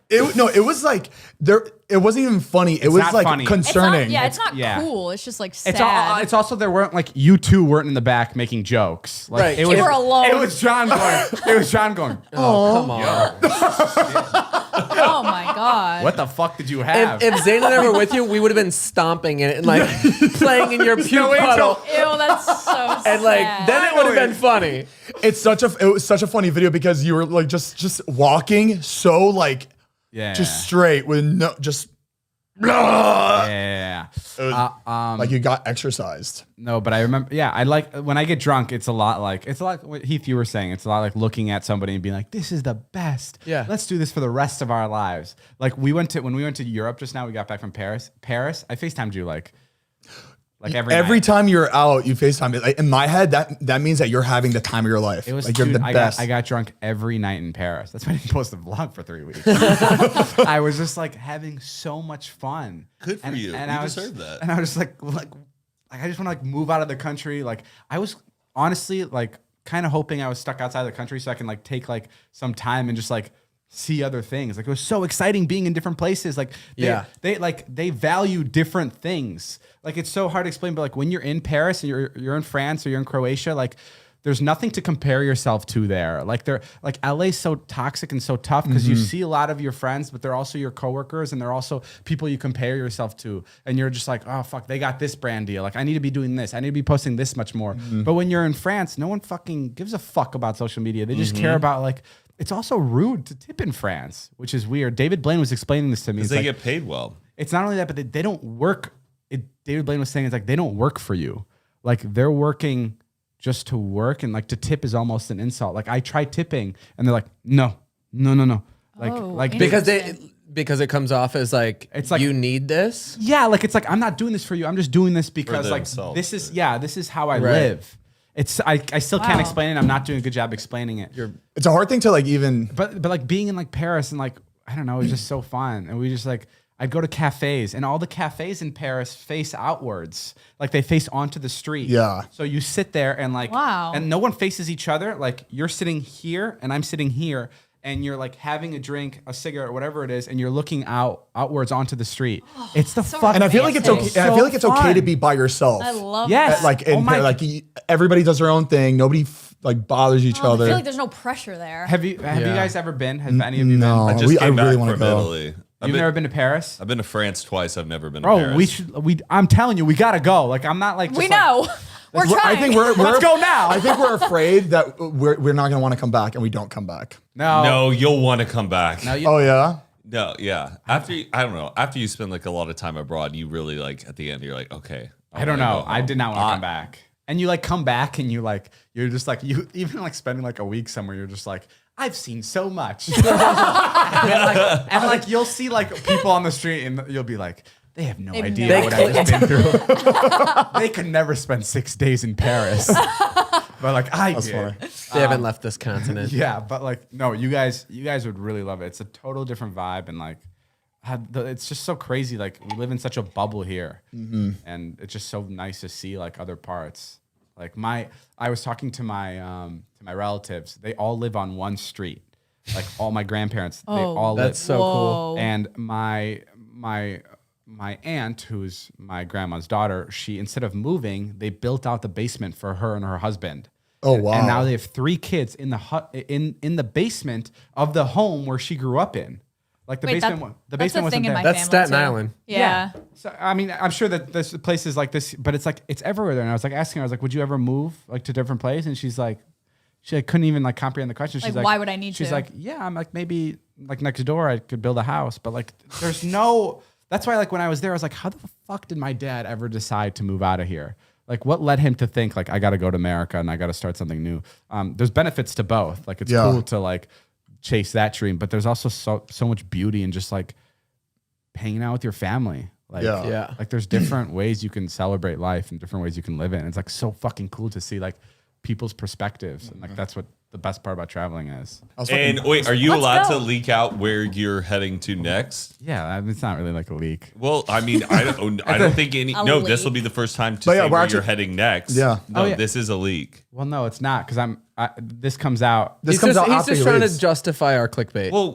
It was like there. It wasn't even funny. It was not like funny. concerning. It's not yeah. cool. It's just like sad. It's also there weren't like you two weren't in the back making jokes. Like, Right. It You was, were alone. It was John going. Oh, come on. Oh my god. What the fuck did you have? If Zayn and I were with you, we would have been stomping it and like playing in your puke puddle. Ew, that's so sad. And like then it would have been funny. It was such a funny video because you were like just walking so like just straight with no just yeah. like you got exercised. No, but I remember. Yeah, I like when I get drunk. It's a lot like what Heath, you were saying. It's a lot like looking at somebody and being like, "This is the best. Yeah, let's do this for the rest of our lives." Like when we went to Europe just now. We got back from Paris. I FaceTimed you like every night. Time you're out, you FaceTime it. Like, in my head, that means that you're having the time of your life. It was like you're the best. I got drunk every night in Paris. That's why I didn't post a vlog for 3 weeks. I was just like having so much fun. Good for you. And you I deserve that. And I was just like I just want to like move out of the country. Like I was honestly like kind of hoping I was stuck outside the country so I can like take like some time and just like see other things. Like it was so exciting being in different places. Like they value different things. Like it's so hard to explain, but like when you're in Paris and you're in France or you're in Croatia, like there's nothing to compare yourself to there. Like LA's so toxic and so tough because you see a lot of your friends, but they're also your coworkers and they're also people you compare yourself to. And you're just like, oh fuck, they got this brand deal. Like I need to be doing this. I need to be posting this much more. But when you're in France, no one fucking gives a fuck about social media. They just care about like, it's also rude to tip in France, which is weird. David Blaine was explaining this to me. Because they get paid well. It's not only that, but they don't work. David Blaine was saying it's like they don't work for you. Like they're working just to work, and like to tip is almost an insult. Like I try tipping, and they're like, no. Like because it comes off as like it's like you need this. Yeah, like it's like I'm not doing this for you. I'm just doing this because like this is how I live. I still can't explain it. I'm not doing a good job explaining it. It's a hard thing to like even. But like being in like Paris and like I don't know, it's just so fun. And we just like I'd go to cafes, and all the cafes in Paris face outwards, like they face onto the street. Yeah. So you sit there and like, and no one faces each other. Like you're sitting here, and I'm sitting here, and you're like having a drink, a cigarette, whatever it is, and you're looking outwards onto the street. It's the fuck. And I feel like it's okay. I feel like it's okay to be by yourself. I love Yes. that. Like like everybody does their own thing. Nobody like bothers each other. I feel like there's no pressure there. Have you guys ever been? Have any of you been? No, I just came really back want to from go. Italy. You've never been to Paris? I've been to France twice. I've never been to Paris. I'm telling you, we gotta go. Like I'm not like just We know. We're trying. I think we're Let's go now. I think we're afraid that we're not gonna want to come back, and we don't come back. No, you'll want to come back. No, Oh yeah. No, yeah. After you spend like a lot of time abroad, you really like at the end you're like, okay. I don't know. I did not want to come back. And you like come back and you're just like you even like spending like a week somewhere, you're just like, I've seen so much. and like you'll see like people on the street and you'll be like, they have no idea what I've just been through. They could never spend 6 days in Paris. But like That's funny. They haven't left this continent. Yeah, but like no, you guys would really love it. It's a total different vibe, and like it's just so crazy. Like we live in such a bubble here, and it's just so nice to see like other parts. Like I was talking to my relatives. They all live on one street. Like all my grandparents, they all live. That's so cool. And my aunt, who's my grandma's daughter, she instead of moving, they built out the basement for her and her husband. Oh wow! And now they have 3 kids in the in the basement of the home where she grew up in. Like the basement, that's a wasn't thing in there. my That's family Staten too. Island. Yeah. So I mean, I'm sure that there's places like this, but it's like it's everywhere there. And I was like asking her, I was like, "Would you ever move like to a different place?" And she's like, she like, couldn't even like comprehend the question. She's like, why would I need to? She's like, yeah, I'm like maybe like next door I could build a house, but like there's no. That's why like when I was there, I was like, how the fuck did my dad ever decide to move out of here? Like what led him to think like I got to go to America and I got to start something new? There's benefits to both. Like it's cool to like chase that dream, but there's also so much beauty in just like hanging out with your family. Like, like there's different ways you can celebrate life and different ways you can live it. And it's like so fucking cool to see like people's perspectives. And like that's what the best part about traveling is. And wait, are you allowed to leak out where you're heading to next? Yeah, I mean, it's not really like a leak. Well, I mean, I don't think any. No, this will be the first time to say where you're heading next. Yeah. No, this is a leak. Well, no, it's not because this comes out. He's just trying to justify our clickbait. Well,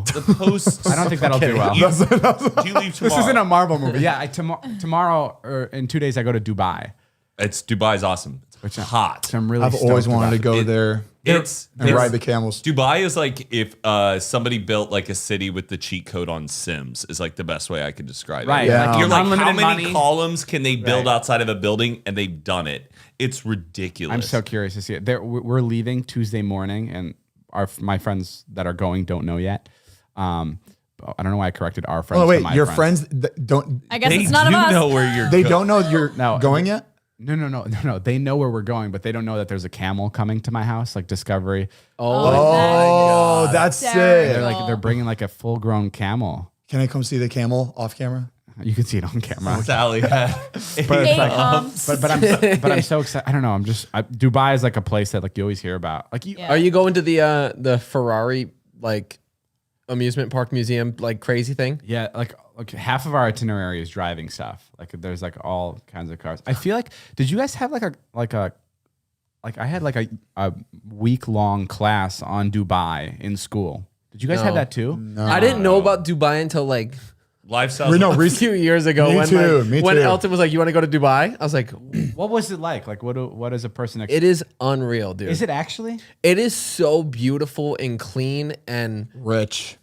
the posts. I don't think that'll do well. Do you leave tomorrow? This isn't a Marvel movie. Yeah, tomorrow or in 2 days I go to Dubai. Dubai's awesome. It's hot. I'm really I've always stoked wanted to about. go there It's and ride the camels. Dubai is like if somebody built like a city with the cheat code on Sims is like the best way I could describe Right. it. Yeah. Like, You're like, how unlimited many money. columns can they build Right. outside of a building? And they've done it. It's ridiculous. I'm so curious to see it. We're leaving Tuesday morning, and my friends that are going don't know yet. I don't know why I corrected our friends. Oh to wait, my your friends don't. I guess They it's none of do us. know where you're They go- don't know you're No. going yet. No. They know where we're going, but they don't know that there's a camel coming to my house, like Discovery. Oh, that's hysterical. sick. They're bringing like a full-grown camel. Can I come see the camel off camera? You can see it on camera. Sally had But it's Hey, like, but I'm so excited. I don't know. Dubai is like a place that like you always hear about. Like you, Yeah. Are you going to the Ferrari like amusement park museum like crazy thing? yeah, like half of our itinerary is driving stuff. Like there's like all kinds of cars. I feel like, did you guys have like I had like a week-long class on Dubai in school. Did you guys have No. that too? I didn't know about Dubai until like lifestyle. We know a few years ago Me when too, me when too. Elton was like, "You want to go to Dubai?" I was like, What was it like? Like what is a person? "It is unreal, dude. Is it actually? It is so beautiful and clean and Rich.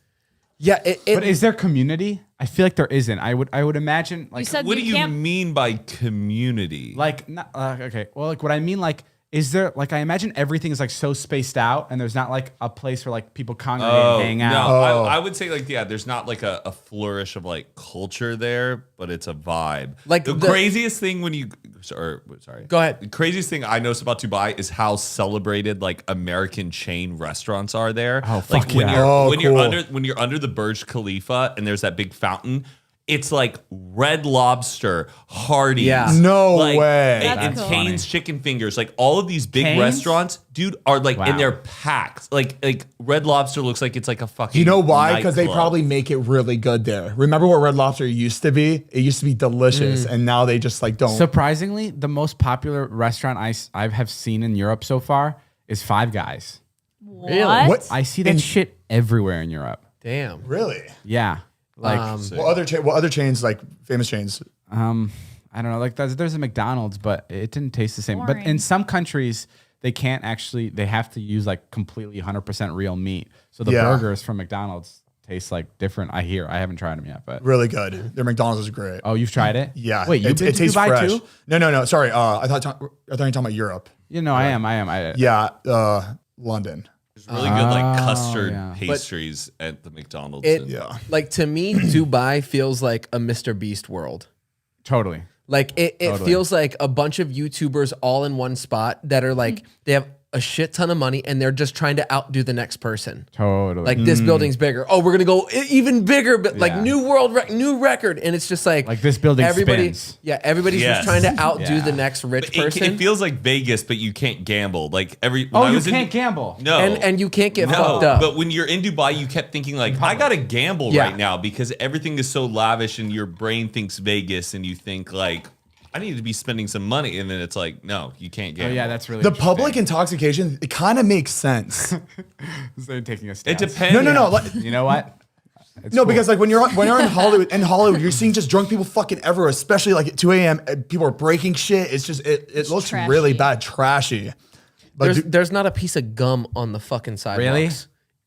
yeah. But is there community? I feel like there isn't. I would imagine like You said What do you can't- mean by community? like not, okay. Well, like what I mean like. Is there like I imagine everything is like so spaced out and there's not like a place where like people congregate and hang out. No, Oh. I would say like there's not like a flourish of like culture there, but it's a vibe. Like the the- craziest thing when you sorry, Go ahead. The craziest thing I noticed about Dubai is how celebrated like American chain restaurants are there. Oh, like fuck when yeah. you're Oh, when cool. you're under the Burj Khalifa and there's that big fountain. It's like Red Lobster, Hardee's, Yeah. No like, way. and That's cool. Cane's chicken fingers, like all of these big Cane's? restaurants, dude, are like Wow. and they're packed. Like Red Lobster looks like it's like a fucking. You know why? Because they nightclub. probably make it really good there. Remember what Red Lobster used to be? It used to be delicious, and now they just like don't. Surprisingly, the most popular restaurant I have seen in Europe so far is Five Guys. What? What? I see that shit everywhere in Europe. Damn. Really? Yeah. Like What other chains, like famous chains? I don't know. Like there's a McDonald's, but it didn't taste the same. But in Boring. some countries, they can't actually. They have to use like completely 100% real meat. So the Yeah. burgers from McDonald's taste like different. I haven't tried them yet, but Really good. Their McDonald's is great. oh, you've tried it? Yeah. Wait, you've been to tastes Dubai fresh. too? No. Sorry. I thought you were talking about Europe. You know, I am. Yeah. London. There's really good like custard yeah. pastries at the McDonald's. It Yeah. like to me, Dubai feels like a Mr. Beast world. Totally. Like it Totally. feels like a bunch of YouTubers all in one spot that are like they have a shit ton of money and they're just trying to outdo the next person. Totally. Like this building's bigger. Oh, we're gonna go even bigger, but like Yeah. new record, and it's just like Like this building everybody. spins. Yeah, everybody's Yes. just trying to outdo Yeah. the next rich It, person, it feels like Vegas, but you can't gamble. Like when Oh, I you was can't in, gamble. No, and you can't get no. fucked up. But when you're in Dubai, you kept thinking like, I gotta gamble Yeah. right now because everything is so lavish, and your brain thinks Vegas, and you think like, I need to be spending some money, and then it's like, no, you can't Oh gamble. yeah, that's really The public interesting. intoxication, it kind of makes sense. So you're taking a It stance. depends. No. Like, You know what? It's no, cool. because like when you're in Hollywood, you're seeing just drunk people fucking everywhere, especially like at 2 a.m. People are breaking shit. It's just it looks trashy. really bad, trashy. But there's not a piece of gum on the fucking sidewalks. Really?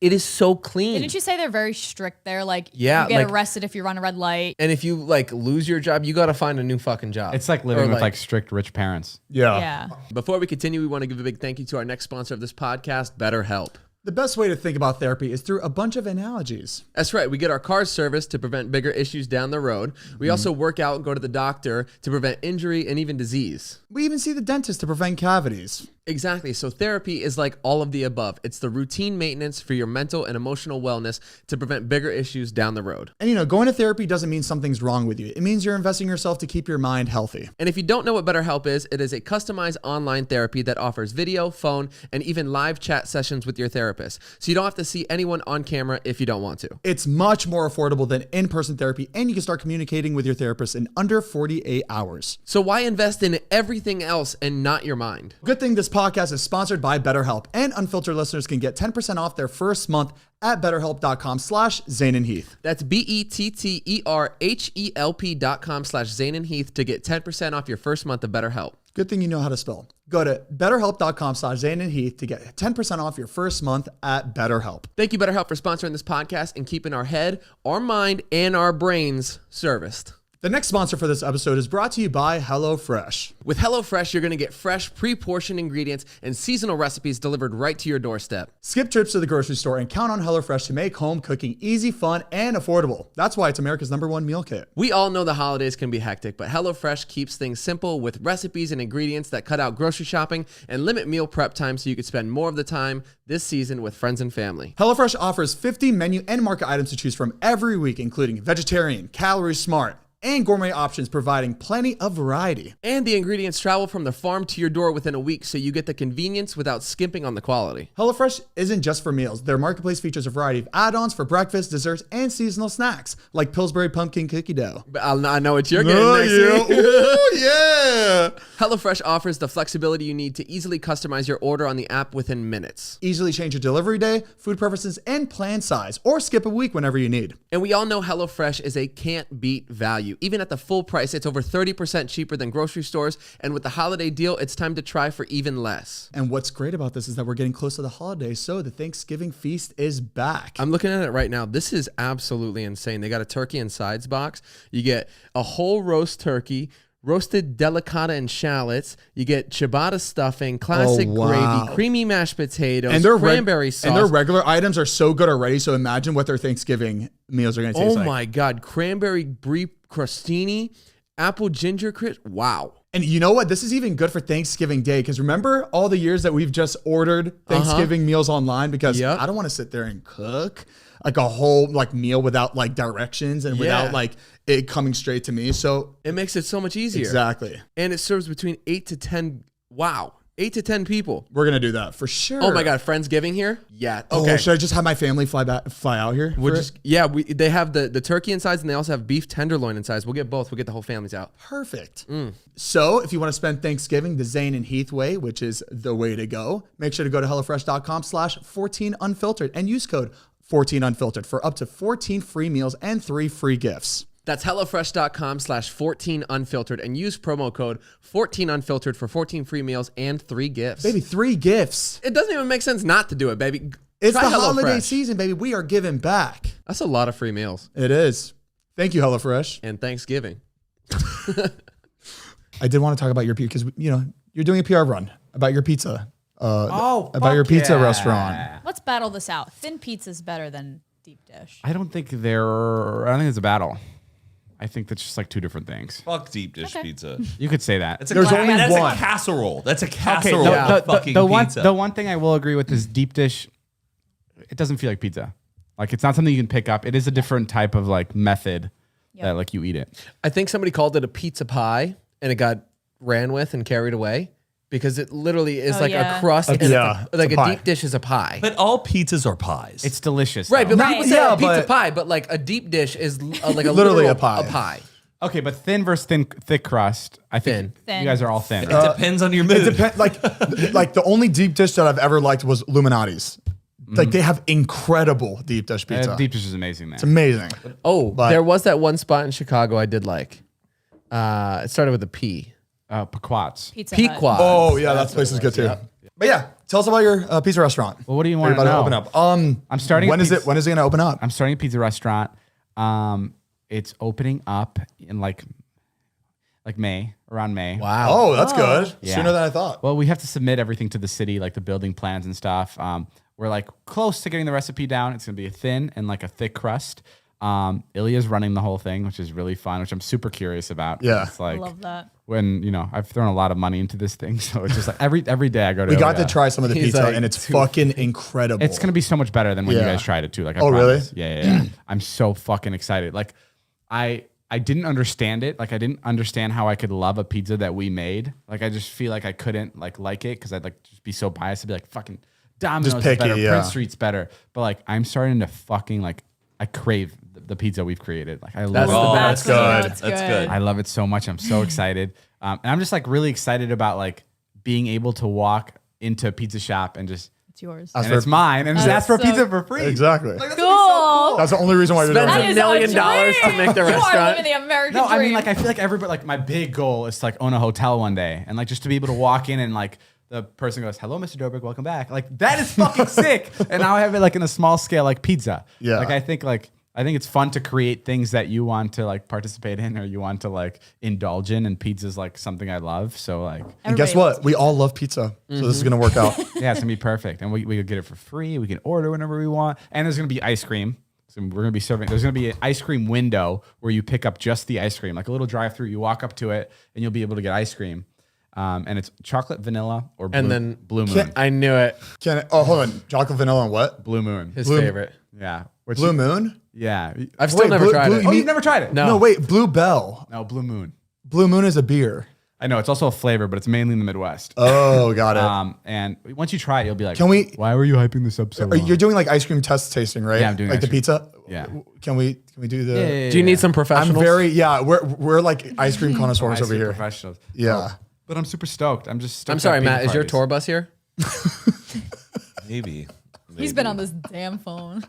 It is so clean. Didn't you say they're very strict there? Like, Yeah, you get like- arrested if you run a red light. And if you like lose your job, you got to find a new fucking job. It's like living Or, with like strict rich parents. Yeah. Before we continue, we want to give a big thank you to our next sponsor of this podcast, BetterHelp. the best way to think about therapy is through a bunch of analogies. That's right. We get our cars serviced to prevent bigger issues down the road. We also work out and go to the doctor to prevent injury and even disease. We even see the dentist to prevent cavities. Exactly. So therapy is like all of the above. It's the routine maintenance for your mental and emotional wellness to prevent bigger issues down the road. And going to therapy doesn't mean something's wrong with you. It means you're investing in yourself to keep your mind healthy. And if you don't know what BetterHelp is, it is a customized online therapy that offers video, phone, and even live chat sessions with your therapist. So you don't have to see anyone on camera if you don't want to. It's much more affordable than in-person therapy, and you can start communicating with your therapist in under 48 hours. So why invest in everything else and not your mind? Good thing this podcast is sponsored by BetterHelp, and Unfiltered listeners can get 10% off their first month at betterhelp.com/Zane and Heath. That's BetterHelp.com/Zane and Heath to get 10% off your first month of BetterHelp. Good thing you know how to spell. Go to betterhelp.com/ZaneandHeath to get 10% off your first month at BetterHelp. Thank you, BetterHelp, for sponsoring this podcast and keeping our head, our mind, and our brains serviced. The next sponsor for this episode is brought to you by HelloFresh. With HelloFresh, you're going to get fresh, pre-portioned ingredients and seasonal recipes delivered right to your doorstep. Skip trips to the grocery store and count on HelloFresh to make home cooking easy, fun, and affordable. That's why it's America's #1 meal kit. We all know the holidays can be hectic, but HelloFresh keeps things simple with recipes and ingredients that cut out grocery shopping and limit meal prep time so you can spend more of the time this season with friends and family. HelloFresh offers 50 menu and market items to choose from every week, including vegetarian, calorie smart, and gourmet options, providing plenty of variety. And the ingredients travel from the farm to your door within a week, so you get the convenience without skimping on the quality. HelloFresh isn't just for meals. Their marketplace features a variety of add-ons for breakfast, desserts, and seasonal snacks, like Pillsbury pumpkin cookie dough. But I know what you're getting next week. Ooh, yeah. HelloFresh offers the flexibility you need to easily customize your order on the app within minutes. Easily change your delivery day, food preferences, and plan size, or skip a week whenever you need. And we all know HelloFresh is a can't-beat value. Even at the full price, it's over 30% cheaper than grocery stores. And with the holiday deal, it's time to try for even less. And what's great about this is that we're getting close to the holidays, so the Thanksgiving feast is back. I'm looking at it right now. This is absolutely insane. They got a turkey and sides box. You get a whole roast turkey, roasted delicata and shallots. You get ciabatta stuffing, classic gravy, creamy mashed potatoes, and their cranberry sauce. And their regular items are so good already, so imagine what their Thanksgiving meals are going to taste like. Oh my God. Cranberry brie crostini, apple ginger crisp. Wow. And you know what? This is even good for Thanksgiving Day, because remember all the years that we've just ordered Thanksgiving meals online, because I don't want to sit there and cook like a whole meal without directions and without it coming straight to me. So it makes it so much easier. Exactly. And it serves between 8 to 10. Wow. 8 to 10 people. We're going to do that for sure. Oh my God. Friendsgiving here? Yeah. Okay. Okay. Should I just have my family fly out here? They have the turkey insides, and they also have beef tenderloin insides. We'll get both. We'll get the whole families out. Perfect. So if you want to spend Thanksgiving the Zane and Heath way, which is the way to go, make sure to go to HelloFresh.com/14unfiltered and use code 14unfiltered for up to 14 free meals and 3 free gifts. That's HelloFresh.com/14unfiltered and use promo code 14unfiltered for 14 free meals and 3 gifts. Baby, 3 gifts. It doesn't even make sense not to do it, baby. It's Try the holiday HelloFresh. season, baby. We are giving back. That's a lot of free meals. It is. Thank you, HelloFresh. And Thanksgiving. I did want to talk about your pizza, because you're doing a PR run about your pizza. About your pizza restaurant. Let's battle this out. Thin pizza's better than deep dish. I don't think it's a battle. I think that's just 2 different things. Fuck deep dish pizza. You could say that. There's only that's one. a casserole. That's a casserole. Okay, Fucking pizza. The one thing I will agree with is deep dish. It doesn't feel like pizza. It's not something you can pick up. It is a different type of method that you eat it. I think somebody called it a pizza pie, and it got ran with and carried away. Because it literally is a crust. And a deep dish is a pie. But all pizzas are pies. It's delicious. Right, though. but people say a pizza pie, but a deep dish is literally a pie. Okay, but thin versus thick crust. I think Thin. you guys are all thin. It depends on your mood. It depends. The only deep dish that I've ever liked was Illuminati's. They have incredible deep dish pizza. Deep dish is amazing. There. It's amazing. There was that one spot in Chicago I did like. It started with a P. Pequot's. Pequot. Oh yeah, that place is good too. Yep. But yeah, tell us about your pizza restaurant. Well, what do you want to know? Open up. I'm starting. When is it going to open up? I'm starting a pizza restaurant. It's opening up in May, around May. Wow. Oh, that's good. Yeah. Sooner than I thought. Well, we have to submit everything to the city, the building plans and stuff. We're close to getting the recipe down. It's gonna be a thin and a thick crust. Ilya's running the whole thing, which is really fun, which I'm super curious about. Yeah. It's I love that. when, I've thrown a lot of money into this thing. So it's just every day I go to We got to try some of the He's pizza, like, and it's fucking incredible. It's going to be so much better than when you Yeah. guys tried it too. I Oh, really? promise. Yeah. I'm so fucking excited. I didn't understand it. I didn't understand how I could love a pizza that we made. I just feel like I couldn't like it because I'd just be so biased to be fucking Domino's picky, is better, yeah. Prince Street's better. But I'm starting to fucking I crave the pizza we've created. I love That's it. the that's best. good. That's That's good. good. I love it so much. I'm so excited. And I'm just really excited about being able to walk into a pizza shop and just It's yours. and it's mine and just ask for so- pizza for free. Exactly. Cool. cool. That's the only reason why you're doing Spend That it. is $1 million a to make the You are restaurant. living the American No, dream. I mean, like, I feel like everybody, like, my big goal is to, like, own a hotel one day. And, like, just to be able to walk in and, like, the person goes, hello, Mr. Dobrik, welcome back. Like, that is fucking sick. And now I have it, like, in a small scale, like, pizza. Yeah. Like, I think it's fun to create things that you want to, like, participate in or you want to, like, indulge in. And pizza's, like, something I love. So, like, And guess what? We all love pizza. So this is going to work out. yeah, it's going to be perfect. And we can get it for free. We can order whenever we want. And there's going to be ice cream. So we're going to be serving. There's going to be an ice cream window where you pick up just the ice cream, like a little drive-through. You walk up to it, and you'll be able to get ice cream. And it's chocolate, vanilla, or blue, And then blue moon. I knew it. Hold on. Chocolate, vanilla, and what? Blue moon. His Blue- favorite. Yeah. Which Blue Moon? Yeah. I've still Wait, never blue- tried blue- it. you Oh, mean- you've never tried it? No. Wait. Blue Bell. No, blue moon. Blue Moon is a beer. I know it's also a flavor, but it's mainly in the Midwest. Oh, got it. And once you try it, you'll be like, Can we- Why were you hyping this up so long? You're doing like ice cream test tasting, right? Yeah, I'm doing like ice the cream. pizza. Yeah. Can we do the? Yeah. Do you need some I'm professionals? we're like ice cream connoisseurs Ice over cream here. professionals. Yeah. But I'm super stoked. I'm just stoked I'm sorry, at Matt. pizza Is your parties. tour bus here? Maybe. He's been on this damn phone.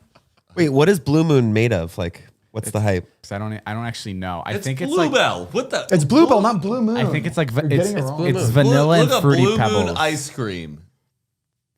Wait, what is Blue Moon made of? Like, what's the hype? 'Cause I don't actually know. I It's think it's like Bluebell. What the? It's Bluebell, not Blue Moon. I think it's like You're it's getting it wrong. Blue Moon. vanilla Look and at fruity Blue pebbles. Moon ice cream.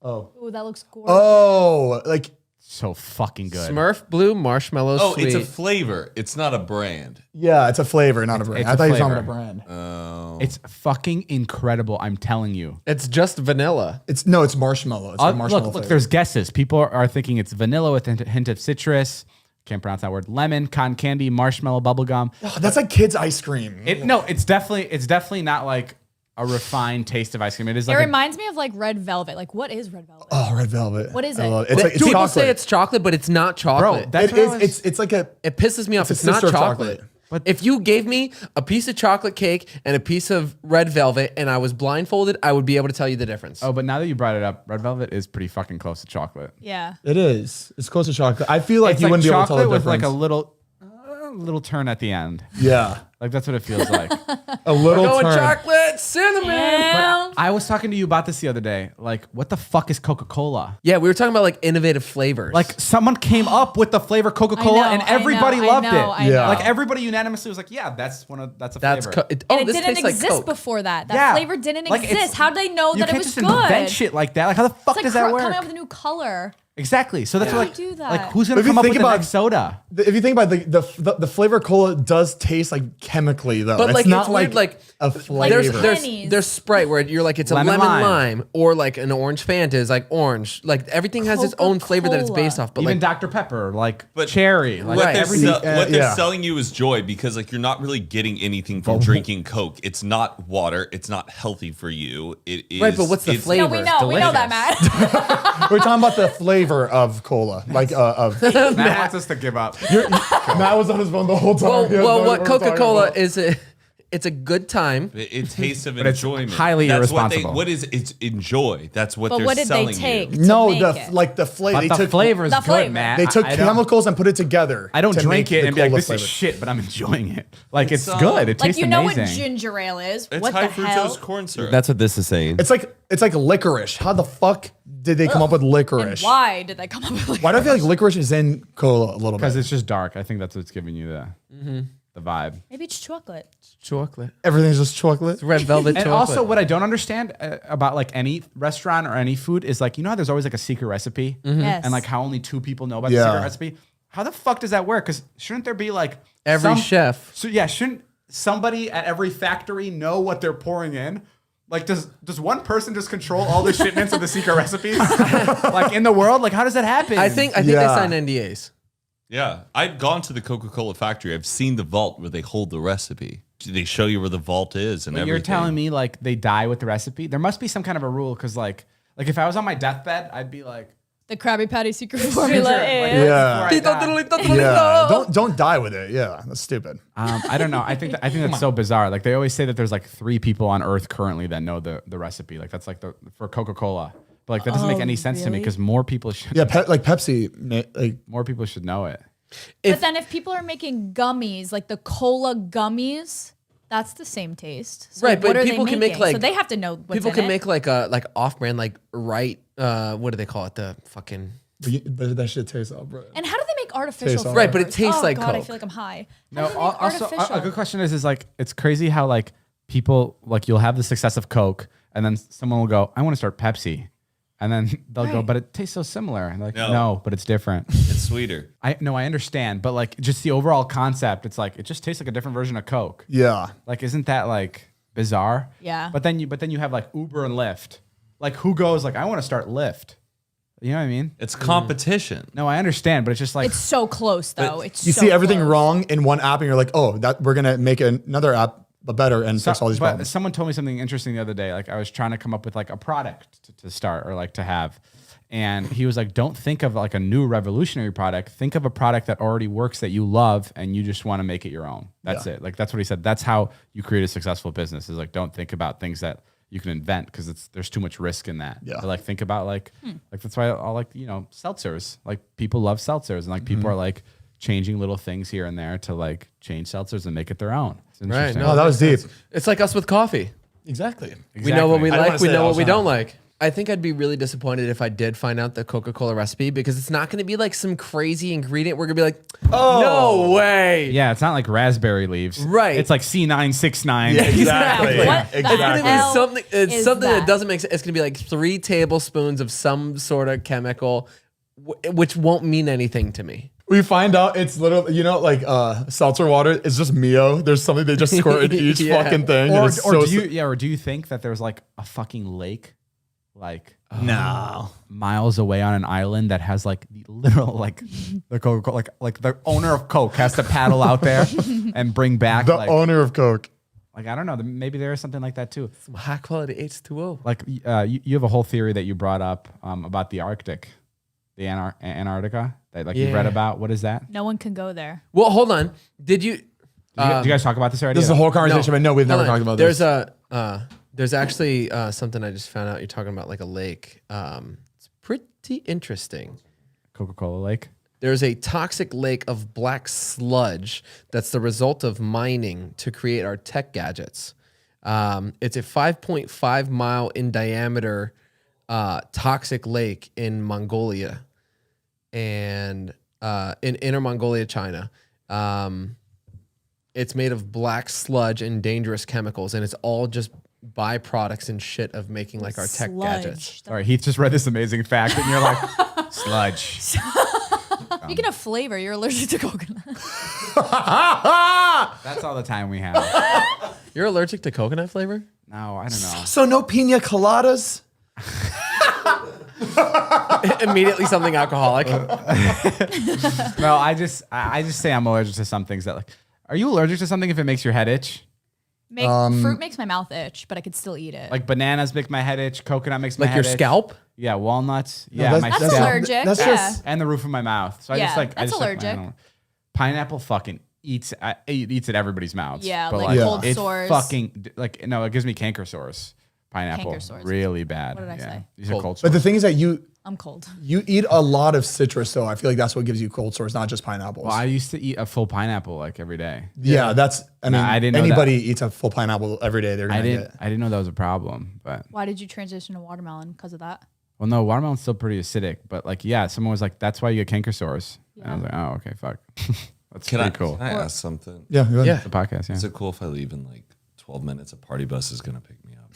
Oh. Ooh, that looks gorgeous. Oh, like So fucking good. Smurf Blue Marshmallow Oh, Sweet. it's a flavor. It's not a brand. yeah, it's a flavor, not a brand. it's I a thought you were talking flavor. about a brand. It's fucking incredible. I'm telling you. It's just vanilla. It's marshmallow. It's a marshmallow Look, flavor. there's guesses. People are thinking it's vanilla with a hint of citrus. Can't pronounce that word. Lemon, cotton candy, marshmallow, bubblegum. Oh, that's like kids ice cream. It's definitely not like a refined taste of ice cream. It is It like reminds me of like red velvet. Like, what is red velvet? Oh, red velvet. What is I it? love It's like it's People chocolate. say it's chocolate, but it's not chocolate. that's It what I is. was- It's like a. It pisses me off. It's It's a not sister of chocolate. chocolate. But if you gave me a piece of chocolate cake and a piece of red velvet and I was blindfolded, I would be able to tell you the difference. Oh, but now that you brought it up, red velvet is pretty fucking close to chocolate. Yeah. It is. It's close to chocolate. I feel like It's you wouldn't be able to tell the chocolate difference. with like a little turn at the end. yeah, Like that's what it feels like. a little Going turn. chocolate, cinnamon. Well, I was talking to you about this the other day. Like, what the fuck is Coca-Cola? Yeah, we were talking about like innovative flavors. Like, someone came up with the flavor Coca-Cola, I know, and I know, everybody I loved know, it. I know. Like everybody unanimously was like, "Yeah, that's a that's flavor." and oh, it this didn't tastes like exist Coke. before that. That Yeah. flavor didn't Like, exist. it's- How did they know You that it can't was just good? invent shit like that. Like, how the fuck It's does like that work? coming up with a new color. Exactly. So that's How like, do you do that? like who's gonna But if you come up think with the about- next soda? If you think about the flavor cola does taste like chemically though. But it's like not it's weird, like a flavor. Pennies. there's Sprite where you're like it's a Lemon lemon lime. lime, or like an orange Fanta is like orange. Like everything has its own flavor that it's Coca-Cola. based off. But Even like Dr Pepper, like But cherry, like Right. everything. what they're yeah. selling you is joy because like you're not really getting anything from drinking Coke. It's not water. It's not healthy for you. It is Right, but what's the it's- flavor? No, we know that, Matt. We're talking about the flavor of cola, like of. Matt wants us to give up. Matt was on his phone the whole time. Well, He has no well, idea what we're talking Coca-Cola about. is it's a good time. It tastes of it's enjoyment. highly That's irresponsible. What is it's enjoy? That's what But they're what did selling they take? you. to No, make it? the flavor. But They the took flavor is The good, flavor. Matt. They took I don't- chemicals and put it together. I don't to drink make it the and be like, cola this flavor. is shit, but I'm enjoying it. Like, it's It's, good. It Like, tastes you know amazing. what ginger ale is? It's What high the hell? fructose corn syrup. That's what this is saying. It's like licorice. How the fuck did they come up with And licorice? why did they come up with Why do I feel like licorice is in cola a little Because bit? it's just dark. I think that's what's giving you the vibe. Maybe it's chocolate. Chocolate. Everything's just chocolate. Red velvet And chocolate. also, what I don't understand about like any restaurant or any food is like, you know how there's always like a secret recipe? Yes. And like how only 2 people know about Yeah. the secret recipe? How the fuck does that work? Because shouldn't there be like Every chef. So yeah, shouldn't somebody at every factory know what they're pouring in? Like, does one person just control all the shipments of the secret recipes? Like in the world? Like, how does that happen? I think they Yeah. signed NDAs. Yeah, I've gone to the Coca-Cola factory. I've seen the vault where they hold the recipe. They show you where the vault is and But everything. you're telling me like they die with the recipe? There must be some kind of a rule because like if I was on my deathbed, I'd be like, The Krabby Patty secret formula Like, is. Yeah. before I die. Yeah. Don't die with it. Yeah. That's stupid. I don't know. I think that's so bizarre. Like they always say that there's like 3 people on Earth currently that know the recipe. Like that's like for Coca-Cola. But like that doesn't make any sense to me really? because more people should Yeah. Like Pepsi. Like more people should know it. But then if people are making gummies, like the cola gummies, that's the same taste. So Right, but what are people they can make, making? like- so they have to know what's People in can it. make like a off-brand like what do they call it? The fucking but that shit tastes all bro. And how do they make artificial. Tastes flavors. Right, but it tastes like God, I Coke. feel like I'm high. No, How do they make also artificial? a good question is like it's crazy how like people like you'll have the success of Coke and then someone will go, I want to start Pepsi. And then they'll go, but it tastes so similar. And like, no, but it's different. It's sweeter. I understand, but like just the overall concept, it's like it just tastes like a different version of Coke. Yeah. Like, isn't that like bizarre? Yeah. But then you have like Uber and Lyft. Like, who goes like, I want to start Lyft? You know what I mean? It's competition. No, I understand, but it's just like It's so close though. It's You so see everything close. wrong in one app, and you're like, oh, that we're gonna make another app, but better, and fix all these but problems. someone told me something interesting the other day. Like, I was trying to come up with like a product to start or like to have. And he was like, don't think of like a new revolutionary product. Think of a product that already works that you love and you just want to make it your own. That's it. Like, that's what he said. That's how you create a successful business is like, don't think about things that you can invent because there's too much risk in that. Yeah. But like, think about like that's why I like, seltzers. Like, people love seltzers and like people are like changing little things here and there to like change seltzers and make it their own. It's Right. interesting. No, Oh, that was deep. It's like us with coffee. Exactly. We know what we I don't wanna like. We say know that what we all the don't like. I think I'd be really disappointed if I did find out the Coca-Cola recipe because it's not going to be like some crazy ingredient. We're going to be like, oh, no way. Yeah, it's not like raspberry leaves. Right. It's like C969. Yeah, exactly. What the It's gonna Exactly. be hell something. It's is something that that? doesn't make sense. It's gonna be like 3 tablespoons of some sort of chemical, which won't mean anything to me. We find out it's literally, like seltzer water is just Mio. There's something they just squirt in each Yeah. fucking thing. and Or, it's or so do you think that there's like a fucking lake like no. miles away on an island that has like the literal like the Coca-Cola like the owner of Coke has to paddle out there and bring back The like owner of Coke. I don't know, maybe there is something like that too. Some high quality H2O. Like you have a whole theory that you brought up about the Arctic, the Antarctica that like you read about. What is that? No one can go there. Well, hold on. Did you? Did you guys talk about this already? This is a whole conversation, but no, we've never Hold on. talked about this. There's actually something I just found out. You're talking about like a lake. It's pretty interesting. Coca-Cola Lake. There's a toxic lake of black sludge that's the result of mining to create our tech gadgets. It's a 5.5 mile in diameter toxic lake in Mongolia and in Inner Mongolia, China. It's made of black sludge and dangerous chemicals, and it's all just byproducts and shit of making like our tech gadgets. All right, Heath just read this amazing fact, and you're like, sludge. Speaking of flavor, you're allergic to coconut. That's all the time we have. You're allergic to coconut flavor? No, I don't know. So no pina coladas? Immediately something alcoholic. No, I just say I'm allergic to some things that like. Are you allergic to something if it makes your head itch? Fruit makes my mouth itch, but I could still eat it. Like bananas make my head itch. Coconut makes my Like head your itch. scalp? Yeah, walnuts. No, Yeah, that's- my that's scalp. allergic. That's yeah. just- And the roof of my mouth. So I just Yeah, like I that's just like, I allergic. don't know. Pineapple fucking eats at everybody's mouths. Yeah, but like cold it's sores. fucking like no, it gives me canker sores. Pineapple, Canker sores. really bad. What did I say? These are cold But sores. the thing is that you I'm cold. eat a lot of citrus, so I feel like that's what gives you cold sores, not just pineapples. Well, I used to eat a full pineapple like every day. yeah, that's. I mean, I didn't know anybody eats a full pineapple every day. They're gonna I get. didn't know that was a problem, but Why did you transition to watermelon? Because of that? well, no, watermelon's still pretty acidic. But like, yeah, someone was like, "That's why you get canker sores," and I was like, "Oh, okay, fuck." That's Can pretty I, cool. can I ask something? Yeah, go ahead. Yeah. The podcast, yeah. Is it cool if I leave in like 12 minutes? A party bus is gonna pick me up.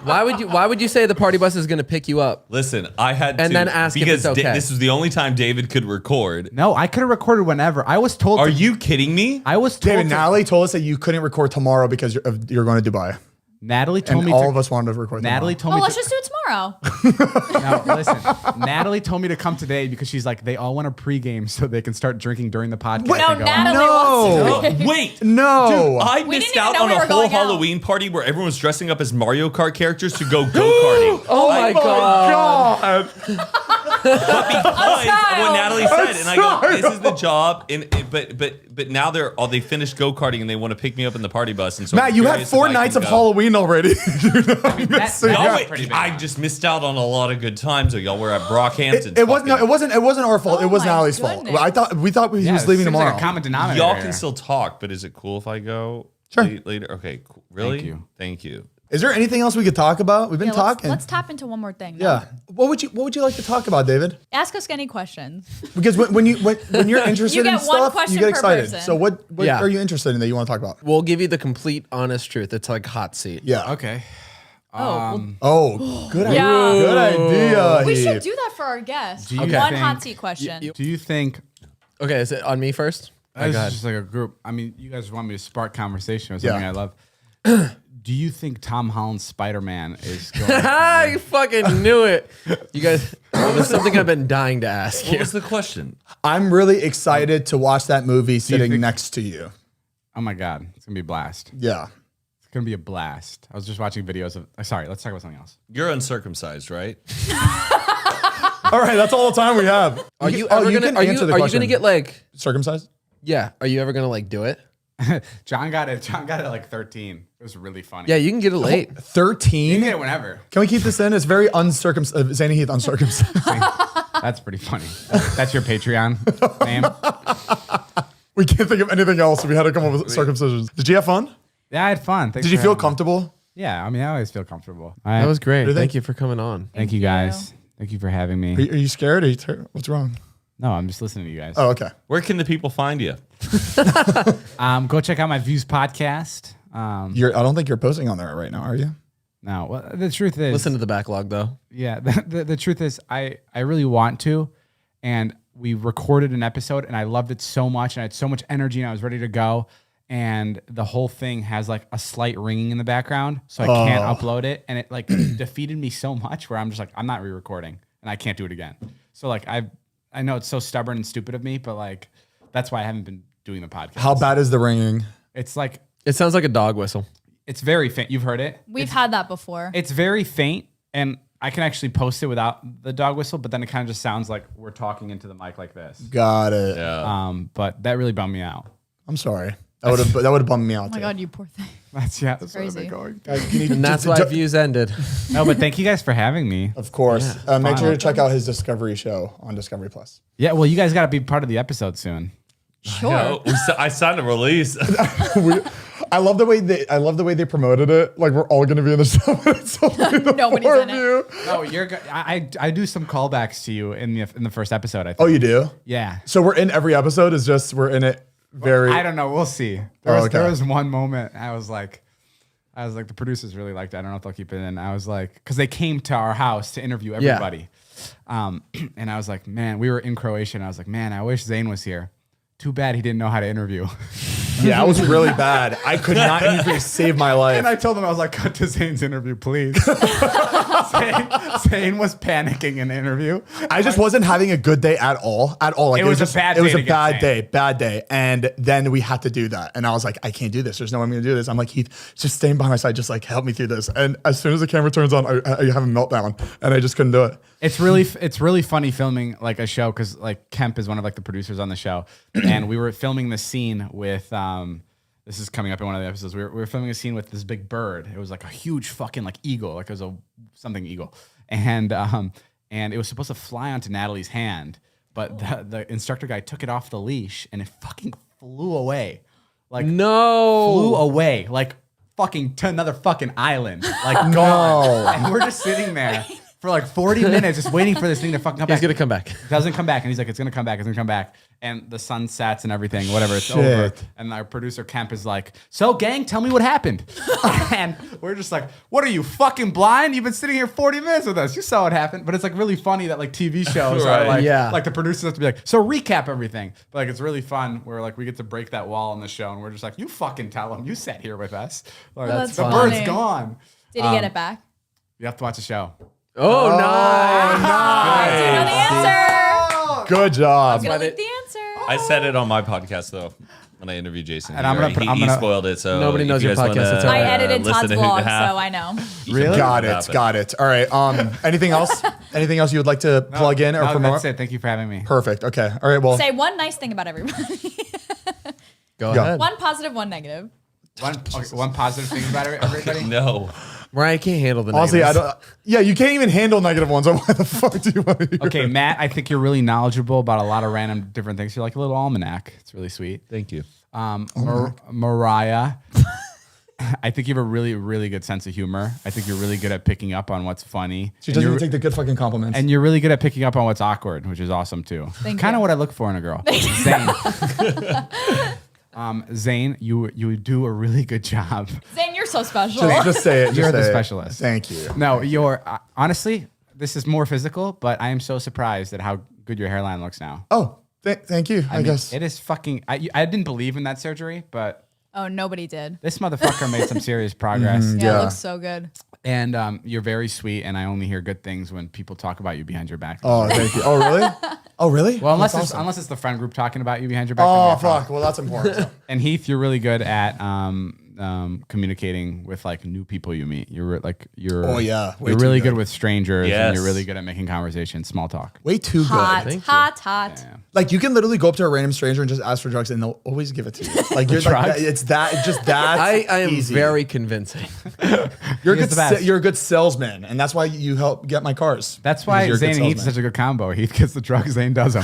Why would you say the party bus is going to pick you up? Listen, I had And to then ask if because it's okay. this was the only time David could record. No, I could have recorded whenever. I was told. Are you kidding me? I was told. David, Natalie told us that you couldn't record tomorrow because you're going to Dubai, Natalie told and me. all of us wanted to record. Natalie tomorrow. told me. Let's just do it tomorrow. No, listen. Natalie told me to come today because she's like, they all want to pregame so they can start drinking during the podcast. No, I go, Natalie No. wants to. Wait, No. I We missed didn't even out know on we a were whole going out. Halloween party where everyone was dressing up as Mario Kart characters to go go-karting. Oh my God. Because when Natalie said, and I go, sorry. this is the job, but now they finished go-karting and they want to pick me up in the party bus. And so Matt, I'm you had curious 4 if I nights can of go. Halloween already. You're not missing that- No, out. was pretty bad. I just missed out on a lot of good times. So y'all were at Brockhampton. It wasn't. No, it wasn't our fault. Oh it was my Natalie's fault. goodness. We thought he Yeah, was it leaving seems tomorrow. Like a common denominator. Y'all here. can still talk, but is it cool if I go Sure. later? Okay, cool. Really? Thank you. Thank you. Is there anything else we could talk about? We've been talking. Let's tap into one more thing. Yeah. What would you like to talk about, David? Ask us any questions. Because when you're interested You get in one stuff, question you get per excited. person. So what Yeah. are you interested in that you want to talk about? We'll give you the complete, honest truth. It's like hot seat. Yeah. Okay. Oh, good idea. Yeah. Good idea. We Heath. should do that for our guests. you One think- hot seat question. Do you think Okay, is it on me first? this go is ahead. just like a group? I mean, you guys want me to spark conversation or something Yeah. I love. Do you think Tom Holland's Spider-Man is going I fucking knew it. You guys, it was something I've been dying to ask What you. was the question? I'm really excited to watch that movie sitting think- next to you. Oh my God, it's going to be a blast. Yeah. It's going to be a blast. I was just watching videos of, sorry, let's talk about something else. You're uncircumcised, right? All right, that's all the time we have. Are you ever you gonna? can Are you answer the are you question. gonna get like? circumcised? Yeah. Are you ever gonna like do it? John got it at like 13. It was really funny. Yeah, you can get it late. You can 13? get it whenever. Can we keep this in? It's very uncircumcised. Zany Heath uncircumcised. That's pretty funny. That's your Patreon name. We can't think of anything else. We had to come up with circumcisions. Did you have fun? Yeah, I had fun. Thanks Did you for feel having me. comfortable? Yeah, I mean, I always feel comfortable. That was great. Really? Thank you for coming on. Thank you guys. Thank you for having me. Are you scared? What's wrong? No, I'm just listening to you guys. Oh, okay. Where can the people find you? Go check out my Views podcast. I don't think you're posting on there right now, are you? No, well, the truth is, Listen to the backlog though. yeah, the truth is, I really want to, and we recorded an episode, and I loved it so much, and I had so much energy, and I was ready to go, and the whole thing has like a slight ringing in the background, so I can't upload it, and it like defeated me so much, where I'm just like, I'm not re-recording, and I can't do it again. So like, I know it's so stubborn and stupid of me, but like, that's why I haven't been doing the podcast. How bad is the ringing? It's like, It sounds like a dog whistle. it's very faint. You've heard it? We've had that before. It's very faint, and I can actually post it without the dog whistle, but then it kind of just sounds like we're talking into the mic like this. Got it. Yeah. But that really bummed me out. I'm sorry. That would have bummed me out. Oh my God, you poor thing. That's Crazy. And that's why views ended. No, but thank you guys for having me. Of course. Make sure to check out his Discovery show on Discovery Plus. Yeah, well, you guys got to be part of the episode soon. Sure. No, I signed a release. I love the way they promoted it. Like we're all gonna be in the show. But it's only the Nobody's four in of it. you. No, I do some callbacks to you in the first episode. I think. Oh, you do? Yeah. So we're in every episode. Is just we're in it very. I don't know. We'll see. Okay. There was one moment I was like, the producers really liked it. I don't know if they'll keep it in. I was like, because they came to our house to interview everybody. And I was like, man, we were in Croatia, and I was like, man, I wish Zane was here. Too bad he didn't know how to interview. Yeah, it was really bad. I could not even save my life. And I told him, I was like, cut to Zane's interview, please. Zane was panicking in the interview. I just wasn't having a good day at all. Like It was a just, bad It was day a to get bad day. And then we had to do that. And I was like, I can't do this. There's no way I'm going to do this. I'm like, Heath, just staying by my side. Just like help me through this. And as soon as the camera turns on, I have a meltdown, and I just couldn't do it. It's really funny filming like a show, because like Kemp is one of like the producers on the show, and we were filming the scene with this is coming up in one of the episodes. We were filming a scene with this big bird. It was like a huge fucking like eagle, like it was a something eagle, and it was supposed to fly onto Natalie's hand, but the instructor guy took it off the leash, and it fucking flew away, like flew away, like fucking to another fucking island, like gone. And we're just sitting there for like 40 minutes just waiting for this thing to fucking come back. He's gonna come back. It doesn't come back. And he's like, it's going to come back. It's going to come back. And the sun sets and everything, whatever, it's Shit. over. And our producer Kemp is like, so gang, tell me what happened. And we're just like, what are you, fucking blind? You've been sitting here 40 minutes with us. You saw what happened. But it's like really funny that like TV shows are Right. like, Yeah. like the producers have to be like, so recap everything. But like, it's really fun where like we get to break that wall on the show. And we're just like, you fucking tell them. You sat here with us. Like, That's the funny. bird's gone. Did he get it back? You have to watch the show. Oh, nice. Do you know the answer? Good job. I'm gonna leak the answer. I said it on my podcast though when I interviewed Jason. And I'm gonna put- I'm he gonna- spoiled it, so Nobody if knows you your guys podcast, wanna, that's all I right. edited listen Todd's to vlog, half, so I know. you can Really? Got talk it. Got it. All right. Anything else? Anything else you would like to plug in or No, promote? that's it. Thank you for having me. Perfect. Okay. All right. Well, Say one nice thing about everybody. Go Go. ahead. One positive, one negative. One positive thing about everybody. No. Mariah can't handle the honestly, I negatives. don't. Yeah, you can't even handle negative ones. So why the fuck do you want to hear? Okay, Matt, I think you're really knowledgeable about a lot of random different things. You're like a little almanac. It's really sweet. Thank you. Mariah, I think you have a really, really good sense of humor. I think you're really good at picking up on what's funny. She doesn't even take the good fucking compliments. And you're really good at picking up on what's awkward, which is awesome too. Kind of what I look for in a girl. Zane. Zane, you do a really good job. Zane, you're so special. Just say it. You're the specialist. Thank you. No, you're honestly, this is more physical, but I am so surprised at how good your hairline looks now. Oh, thank you. I guess it is fucking. I didn't believe in that surgery, but Oh, nobody did. this motherfucker made some serious progress. Yeah, it looks so good. And you're very sweet, and I only hear good things when people talk about you behind your back. Oh, thank you. Oh, really? Oh, really? Well, That's unless it's the friend group talking about you behind your back. Oh, then we have fuck. Well, that's important. And Heath, you're really good at communicating with like new people you meet. Oh, yeah. Way You're too really good. good with strangers, Yes. and you're really good at making conversation, small talk. Way too Hot, good. hot. Like you can literally go up to a random stranger and just ask for drugs, and they'll always give it to you. Like you're like Drugs? it's that. I am easy. very convincing. You're He is the best. you're a good salesman, and that's why you help get my cars. That's why Because you're a Zane good and Heath is salesman. such a good combo. Heath gets the drugs, Zane does them.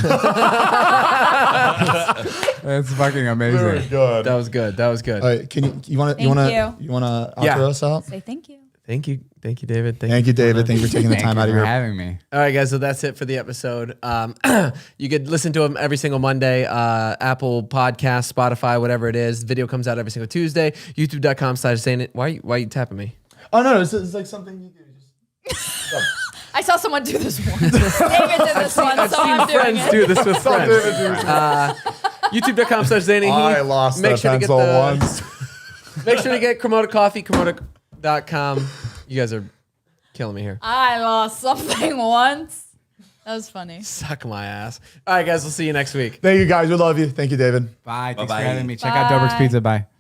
It's fucking amazing. Good. That was good. That was good. All right, can you want to outro Yeah. us out? Say thank you. Thank you, David. Thank you, David. Thank you for taking the Thank time you out of for your. having me. All right, guys. So that's it for the episode. You could listen to them every single Monday. Apple Podcast, Spotify, whatever it is. Video comes out every single Tuesday. YouTube.com/saying it. Why are you tapping me? Oh no, it's like something you do. Just I saw someone do this once. David did this once, so I'm doing Friends it. do this with friends. YouTube.com/Zany. I lost the pencil once. Make sure to get Komodo Coffee, Komodo.com. You guys are killing me here. I lost something once. That was funny. Suck my ass. All right, guys. We'll see you next week. Thank you guys. We love you. Thank you, David. Bye. Thanks Bye-bye. for having me. Check out Dobrik's Bye. Pizza. Bye.